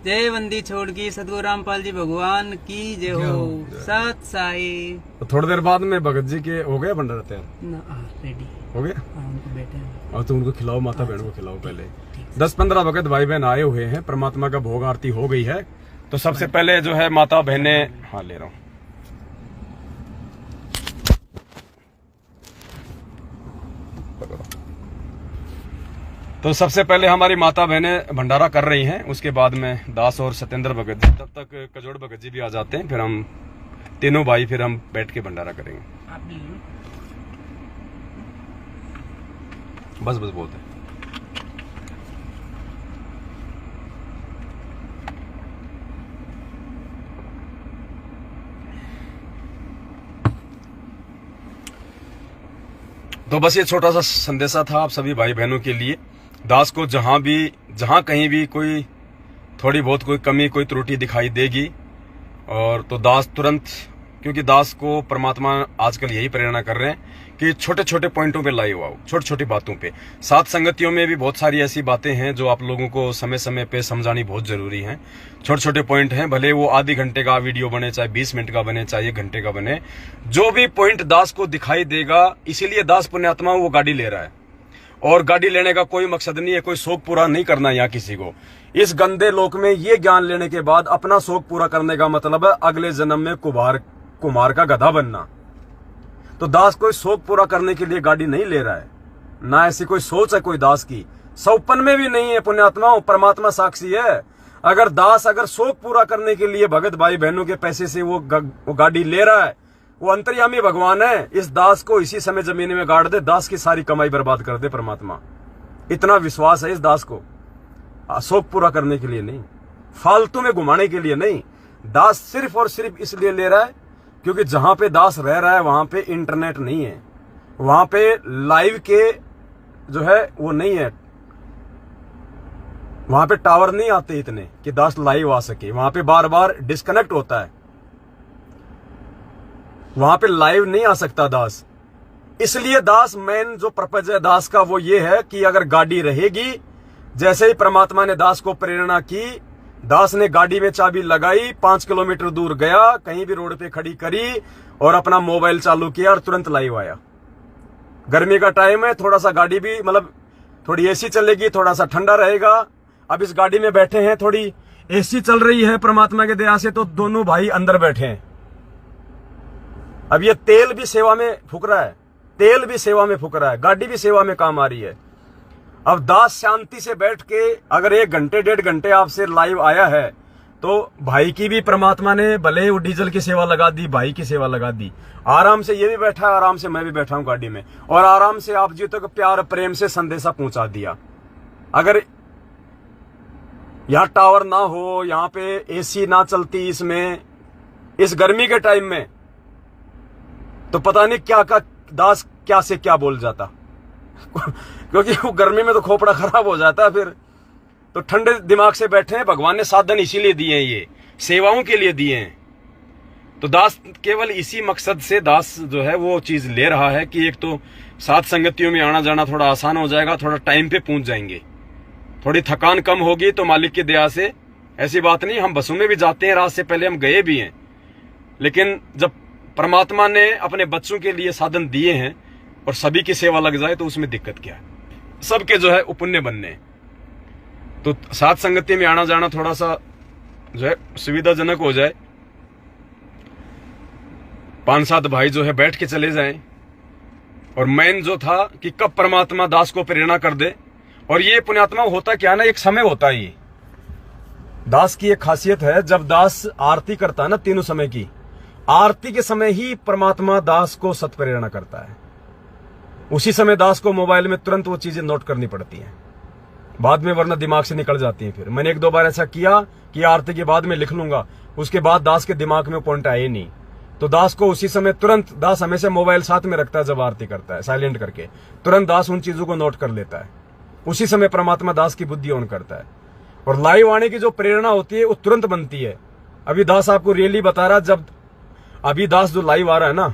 जय बंदी छोड़ की सतगुरु रामपाल जी भगवान की जय हो। सत साहिब। तो थोड़ी देर बाद में भगत जी के हो गए भंडारा तैयार? रेडी हो गया। उनको बैठे हैं और तो उनको खिलाओ, माता बहन को खिलाओ। पहले 10-15 भगत भाई बहन आए हुए हैं, परमात्मा का भोग आरती हो गई है। तो सबसे पहले जो है माता बहने, हाँ ले रहा हूँ। तो सबसे पहले हमारी माता बहनें भंडारा कर रही हैं, उसके बाद में दास और सत्येंद्र भगत जी, तब तक कजोड़ भगत जी भी आ जाते हैं, फिर हम तीनों भाई फिर हम बैठ के भंडारा करेंगे। बस बस बहुत है। तो बस ये छोटा सा संदेशा था आप सभी भाई बहनों के लिए। दास को जहां कहीं भी कोई थोड़ी बहुत कोई कमी कोई त्रुटि दिखाई देगी और तो दास तुरंत, क्योंकि दास को परमात्मा आजकल यही प्रेरणा कर रहे हैं कि छोटे छोटे पॉइंटों पे लाइव आओ, छोटी छोटी बातों पे। साथ संगतियों में भी बहुत सारी ऐसी बातें हैं जो आप लोगों को समय समय पे समझानी बहुत जरूरी है। छोटे छोटे पॉइंट हैं, भले वो आधे घंटे का वीडियो बने, चाहे 20 मिनट का बने, चाहे 1 घंटे का बने, जो भी पॉइंट दास को दिखाई देगा। इसीलिए दास पुण्यात्मा वो गाड़ी ले रहा है, और गाड़ी लेने का कोई मकसद नहीं है, कोई शौक पूरा नहीं करना यहाँ किसी को। इस गंदे लोक में ये ज्ञान लेने के बाद अपना शौक पूरा करने का मतलब है अगले जन्म में कुमार का गधा बनना। तो दास कोई शौक पूरा करने के लिए गाड़ी नहीं ले रहा है, ना ऐसी कोई सोच है कोई दास की, सौपन में भी नहीं है। पुण्यात्माओं, परमात्मा साक्षी है। अगर दास शौक पूरा करने के लिए भगत भाई बहनों के पैसे से वो गाड़ी ले रहा है, वो अंतर्यामी भगवान है। इस दास को इसी समय जमीन में गाड़ दे, दास की सारी कमाई बर्बाद कर दे परमात्मा। इतना विश्वास है इस दास को, शौक पूरा करने के लिए नहीं, फालतू में घुमाने के लिए नहीं। दास सिर्फ और सिर्फ इसलिए ले रहा है क्योंकि जहां पे दास रह रहा है वहां पे इंटरनेट नहीं है, वहां पे लाइव के जो है वो नहीं है, वहां पे टावर नहीं आते इतने कि दास लाइव आ सके। वहां पे बार बार डिस्कनेक्ट होता है, वहां पे लाइव नहीं आ सकता दास। इसलिए दास मेन जो पर्पज है दास का वो ये है कि अगर गाड़ी रहेगी, जैसे ही परमात्मा ने दास को प्रेरणा की, दास ने गाड़ी में चाबी लगाई, 5 किलोमीटर दूर गया, कहीं भी रोड पे खड़ी करी और अपना मोबाइल चालू किया और तुरंत लाइव आया। गर्मी का टाइम है, थोड़ा सा गाड़ी भी मतलब थोड़ी एसी चलेगी, थोड़ा सा ठंडा रहेगा। अब इस गाड़ी में बैठे हैं, थोड़ी एसी चल रही है परमात्मा के दया से, तो दोनों भाई अंदर बैठे हैं। अब ये तेल भी सेवा में फूक रहा है, तेल भी सेवा में फूक रहा है, गाड़ी भी सेवा में काम आ रही है। अब दास शांति से बैठ के अगर 1 घंटे 1.5 घंटे आपसे लाइव आया है, तो भाई की भी परमात्मा ने भले वो डीजल की सेवा लगा दी, भाई की सेवा लगा दी। आराम से ये भी बैठा है, आराम से मैं भी बैठा हूं गाड़ी में, और आराम से आप जी तक प्यार प्रेम से संदेशा पहुंचा दिया। अगर यहां टावर ना हो, यहां पे एसी ना चलती इसमें, इस गर्मी के टाइम में, तो पता नहीं क्या का दास क्या से क्या बोल जाता क्योंकि वो गर्मी में तो खोपड़ा खराब हो जाता है फिर। तो ठंडे दिमाग से बैठे हैं, भगवान ने साधन इसीलिए दिए हैं, ये सेवाओं के लिए दिए हैं। तो दास केवल इसी मकसद से दास जो है वो चीज ले रहा है कि एक तो साथ संगतियों में आना जाना थोड़ा आसान हो जाएगा, थोड़ा टाइम पे पहुंच जाएंगे, थोड़ी थकान कम होगी। तो मालिक की दया से ऐसी बात नहीं, हम बसों में भी जाते हैं, रात से पहले हम गए भी हैं, लेकिन जब परमात्मा ने अपने बच्चों के लिए साधन दिए हैं और सभी की सेवा लग जाए तो उसमें दिक्कत क्या है। सबके जो है पुण्य बनने, तो साथ संगति में आना जाना थोड़ा सा जो है सुविधाजनक हो जाए, 5-7 भाई जो है बैठ के चले जाएं। और मेन जो था कि कब परमात्मा दास को प्रेरणा कर दे। और ये पुण्यात्मा होता क्या ना, एक समय होता है। ये दास की एक खासियत है, जब दास आरती करता है ना, तीनों समय की आरती के समय ही परमात्मा दास को सत प्रेरणा करता है। उसी समय दास को मोबाइल में तुरंत वो चीजें नोट करनी पड़ती हैं, बाद में वरना दिमाग से निकल जाती हैं। फिर मैंने 1-2 बार ऐसा किया कि आरती के बाद में लिख लूंगा, उसके बाद दास के दिमाग में पॉइंट आए नहीं, तो दास को उसी समय तुरंत, दास हमेशा मोबाइल साथ में रखता है जब आरती करता है, साइलेंट करके तुरंत दास उन चीजों को नोट कर लेता है। उसी समय परमात्मा दास की बुद्धि ऑन करता है, और लाइव आने की जो प्रेरणा होती है वो तुरंत बनती है। अभी दास आपको रियली बता रहा, जब अभी दास जो लाइव आ रहा है ना,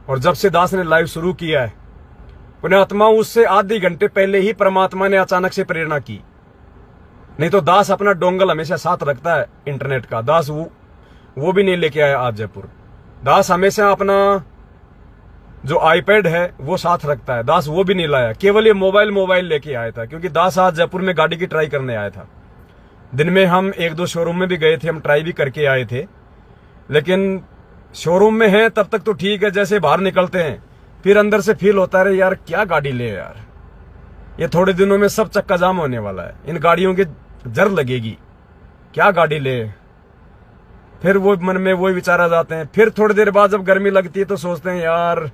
और जब से दास ने लाइव शुरू किया है, पुण्यात्मा उससे आधे घंटे पहले ही परमात्मा ने अचानक से प्रेरणा की। नहीं तो दास अपना डोंगल हमेशा साथ रखता है इंटरनेट का। दास वो भी नहीं लेके आया आज जयपुर। दास हमेशा अपना जो आईपैड है वो साथ रखता है। दास वो भी नहीं लाया, केवल ये मोबाइल लेके आया था, क्योंकि दास आज जयपुर में गाड़ी की ट्राई करने आया था। दिन में हम 1-2 शोरूम में भी गए थे, हम ट्राई भी करके आए थे, लेकिन शोरूम में है तब तक तो ठीक है। जैसे बाहर निकलते हैं फिर अंदर से फील होता है यार क्या गाड़ी ले यार, ये थोड़े दिनों में सब चक्का जाम होने वाला है, इन गाड़ियों की जर लगेगी, क्या गाड़ी ले। फिर वो मन में वही विचार आ जाते हैं। फिर थोड़ी देर बाद जब गर्मी लगती है तो सोचते हैं यार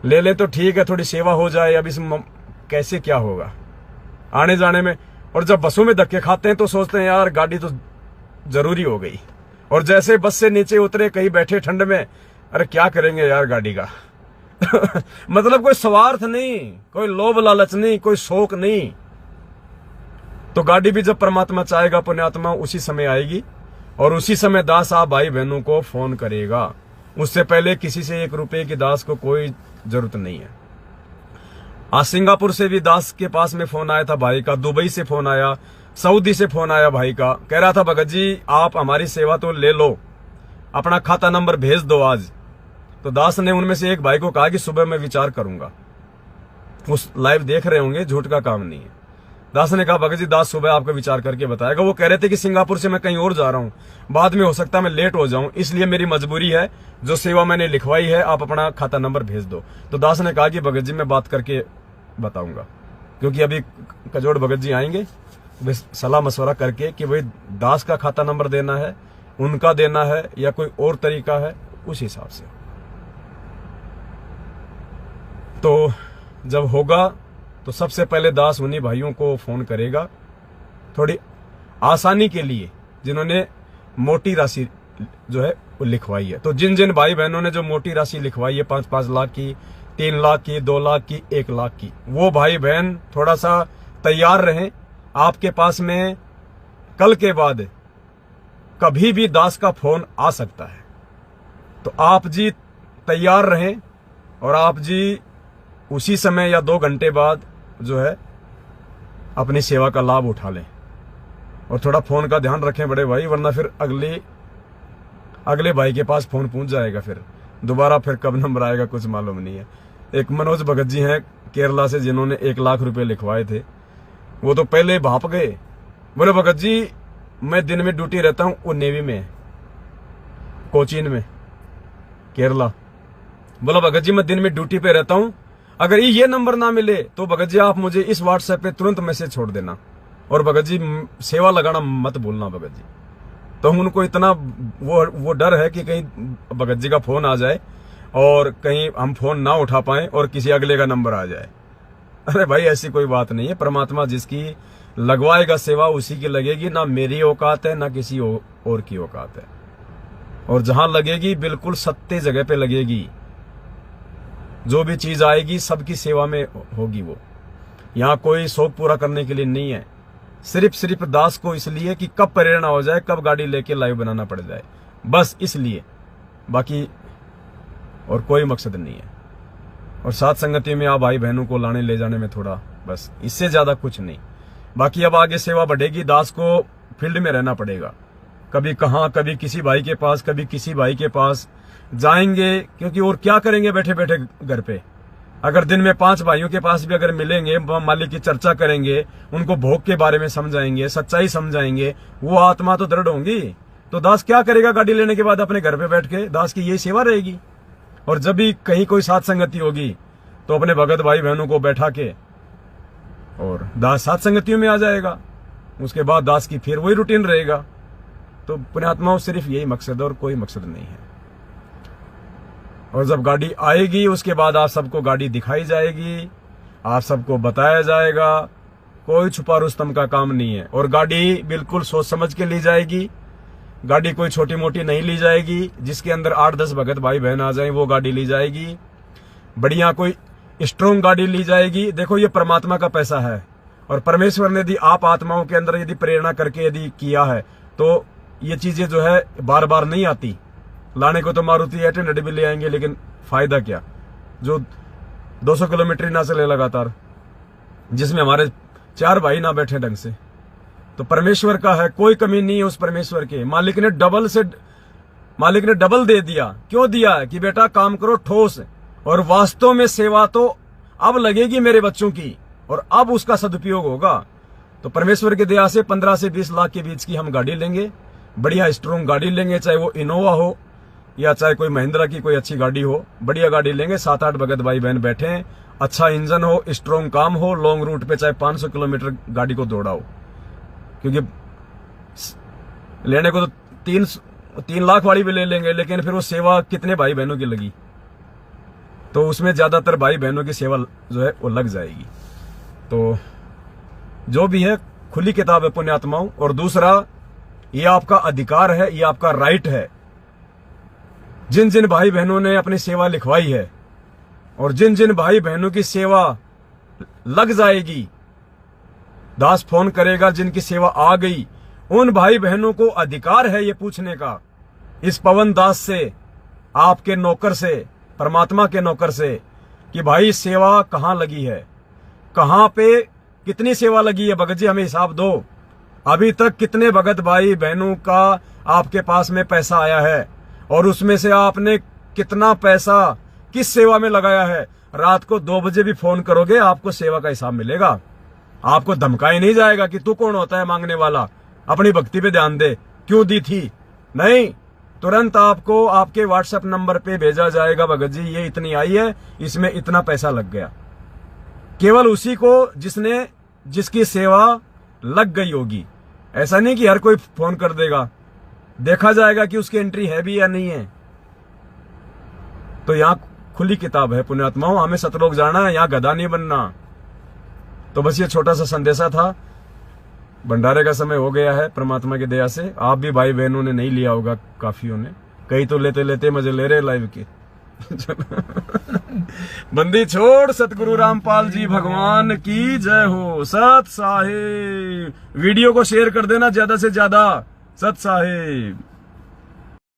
ले ले तो ठीक है, थोड़ी सेवा हो जाए, अब इस कैसे क्या होगा आने जाने में। और जब बसों में धक्के खाते हैं तो सोचते हैं यार गाड़ी तो जरूरी हो गई। और जैसे बस से नीचे उतरे कहीं बैठे ठंड में, अरे क्या करेंगे यार गाड़ी का मतलब कोई स्वार्थ नहीं, कोई लोभ लालच नहीं, कोई शौक नहीं। तो गाड़ी भी जब परमात्मा चाहेगा पुण्यात्मा उसी समय आएगी, और उसी समय दास आप भाई बहनों को फोन करेगा। उससे पहले किसी से 1 रुपए की दास को कोई जरूरत नहीं है। आज सिंगापुर से भी दास के पास में फोन आया था भाई का, दुबई से फोन आया, सऊदी से फोन आया भाई का, कह रहा था भगत जी आप हमारी सेवा तो ले लो, अपना खाता नंबर भेज दो आज। तो दास ने उनमें से एक भाई को कहा कि सुबह मैं विचार करूंगा। उस लाइव देख रहे होंगे, झूठ का काम नहीं है। दास ने कहा भगत जी दास सुबह आपको विचार करके बताएगा। वो कह रहे थे कि सिंगापुर से मैं कहीं और जा रहा हूं, बाद में हो सकता है मैं लेट हो जाऊं, इसलिए मेरी मजबूरी है, जो सेवा मैंने लिखवाई है आप अपना खाता नंबर भेज दो। तो दास ने कहा कि भगत जी मैं बात करके बताऊंगा, क्योंकि अभी कजोड़ भगत जी आएंगे, सलाह मशवरा करके कि भाई दास का खाता नंबर देना है, उनका देना है या कोई और तरीका है, उस हिसाब से। तो जब होगा तो सबसे पहले दास उन्हीं भाइयों को फोन करेगा, थोड़ी आसानी के लिए, जिन्होंने मोटी राशि जो है वो लिखवाई है। तो जिन जिन भाई बहनों ने जो मोटी राशि लिखवाई है 5-5 लाख की, 3 लाख की, 2 लाख की, 1 लाख की, वो भाई बहन थोड़ा सा तैयार रहें। आपके पास में कल के बाद कभी भी दास का फोन आ सकता है, तो आप जी तैयार रहें, और आप जी उसी समय या 2 घंटे बाद जो है अपनी सेवा का लाभ उठा लें। और थोड़ा फोन का ध्यान रखें बड़े भाई, वरना फिर अगले भाई के पास फोन पहुंच जाएगा, फिर दोबारा फिर कब नंबर आएगा कुछ मालूम नहीं है। एक मनोज भगत जी हैं केरला से, जिन्होंने 1 लाख रुपए लिखवाए थे, वो तो पहले भाप गए, बोले भगत जी मैं दिन में ड्यूटी रहता हूं, वो नेवी में है, कोचीन में, केरला। बोला भगत जी मैं दिन में ड्यूटी पे रहता हूं, अगर ये नंबर ना मिले तो भगत जी आप मुझे इस व्हाट्सएप पे तुरंत मैसेज छोड़ देना, और भगत जी सेवा लगाना मत भूलना भगत जी। तो उनको इतना वो डर है कि कहीं भगत जी का फोन आ जाए और कहीं हम फोन ना उठा पाए और किसी अगले का नंबर आ जाए। अरे भाई ऐसी कोई बात नहीं है, परमात्मा जिसकी लगवाएगा सेवा उसी की लगेगी, ना मेरी औकात है ना किसी और की औकात है। और जहां लगेगी बिल्कुल सत्य जगह पे लगेगी, जो भी चीज आएगी सबकी सेवा में होगी। वो यहाँ कोई शौक पूरा करने के लिए नहीं है, सिर्फ दास को इसलिए कि कब प्रेरणा हो जाए, कब गाड़ी लेके लाइव बनाना पड़ जाए, बस इसलिए, बाकी और कोई मकसद नहीं है। और साथ संगति में आप भाई बहनों को लाने ले जाने में थोड़ा, बस इससे ज्यादा कुछ नहीं। बाकी अब आगे सेवा बढ़ेगी, दास को फील्ड में रहना पड़ेगा, कभी कहाँ, कभी किसी भाई के पास, कभी किसी भाई के पास जाएंगे, क्योंकि और क्या करेंगे बैठे बैठे घर पे। अगर दिन में 5 भाइयों के पास भी अगर मिलेंगे, मालिक की चर्चा करेंगे, उनको भोग के बारे में समझाएंगे, सच्चाई समझाएंगे, वो आत्मा तो दृढ़ होंगी। तो दास क्या करेगा गाड़ी लेने के बाद अपने घर पे बैठ के, दास की यही सेवा रहेगी। और जब भी कहीं कोई साथ संगति होगी तो अपने भगत भाई बहनों को बैठा के और दास साथ संगतियों में आ जाएगा, उसके बाद दास की फिर वही रूटीन रहेगा। तो पुण्यात्माओं सिर्फ यही मकसद है और कोई मकसद नहीं है। और जब गाड़ी आएगी उसके बाद आप सबको गाड़ी दिखाई जाएगी, आप सबको बताया जाएगा, कोई छुपा रुस्तम का काम नहीं है। और गाड़ी बिल्कुल सोच समझ के ली जाएगी, गाड़ी कोई छोटी मोटी नहीं ली जाएगी। जिसके अंदर 8-10 भगत भाई बहन आ जाए वो गाड़ी ली जाएगी, बढ़िया कोई स्ट्रॉन्ग गाड़ी ली जाएगी। देखो ये परमात्मा का पैसा है, और परमेश्वर ने यदि आप आत्माओं के अंदर यदि प्रेरणा करके यदि किया है तो ये चीजें जो है बार बार नहीं आती। लाने को तो मारुति 800 भी ले आएंगे, लेकिन फायदा क्या, जो 200 किलोमीटर ना चले लगातार, जिसमें हमारे 4 भाई ना बैठे ढंग से। तो परमेश्वर का है, कोई कमी नहीं है उस परमेश्वर के। मालिक ने डबल दे दिया। क्यों दिया? कि बेटा काम करो ठोस, और वास्तव में सेवा तो अब लगेगी मेरे बच्चों की, और अब उसका सदुपयोग होगा। तो परमेश्वर की दया से 15 से 20 लाख के बीच की हम गाड़ी लेंगे, बढ़िया स्ट्रॉन्ग गाड़ी लेंगे, चाहे वो इनोवा हो या चाहे कोई महिंद्रा की कोई अच्छी गाड़ी हो, बढ़िया गाड़ी लेंगे। 7-8 भगत भाई बहन बैठे हैं, अच्छा इंजन हो, स्ट्रॉन्ग काम हो, लॉन्ग रूट पे चाहे 500 किलोमीटर गाड़ी को दौड़ाओ। क्योंकि लेने को तो 3 लाख वाली भी ले लेंगे, लेकिन फिर वो सेवा कितने भाई बहनों की लगी, तो उसमें ज्यादातर भाई बहनों की सेवा जो है वो लग जाएगी। तो जो भी है खुली किताब है पुण्यात्माओं। और दूसरा, ये आपका अधिकार है, ये आपका राइट है। जिन जिन भाई बहनों ने अपनी सेवा लिखवाई है और जिन जिन भाई बहनों की सेवा लग जाएगी, दास फोन करेगा, जिनकी सेवा आ गई, उन भाई बहनों को अधिकार है ये पूछने का, इस पवन दास से, आपके नौकर से, परमात्मा के नौकर से, कि भाई सेवा कहां लगी है, कहां पे कितनी सेवा लगी है। भगत जी हमें हिसाब दो, अभी तक कितने भगत भाई बहनों का आपके पास में पैसा आया है, और उसमें से आपने कितना पैसा किस सेवा में लगाया है। रात को 2 बजे भी फोन करोगे, आपको सेवा का हिसाब मिलेगा। आपको धमकाया नहीं जाएगा कि तू कौन होता है मांगने वाला, अपनी भक्ति पे ध्यान दे, क्यों दी थी। नहीं, तुरंत आपको आपके व्हाट्सएप नंबर पे भेजा जाएगा, भगत जी ये इतनी आई है, इसमें इतना पैसा लग गया। केवल उसी को जिसकी सेवा लग गई होगी। ऐसा नहीं कि हर कोई फोन कर देगा, देखा जाएगा कि उसकी एंट्री है भी या नहीं है। तो यहाँ खुली किताब है पुण्यात्माओं, हमें सतलोक जाना है, यहाँ गधा नहीं बनना। तो बस ये छोटा सा संदेशा था। भंडारे का समय हो गया है परमात्मा की दया से। आप भी भाई बहनों ने नहीं लिया होगा, काफियों ने, कई तो लेते लेते मजे ले रहे लाइव के। बंदी छोड़ सतगुरु रामपाल जी भगवान की जय हो। सत साहिब। वीडियो को शेयर कर देना ज्यादा से ज्यादा। सत साहिब।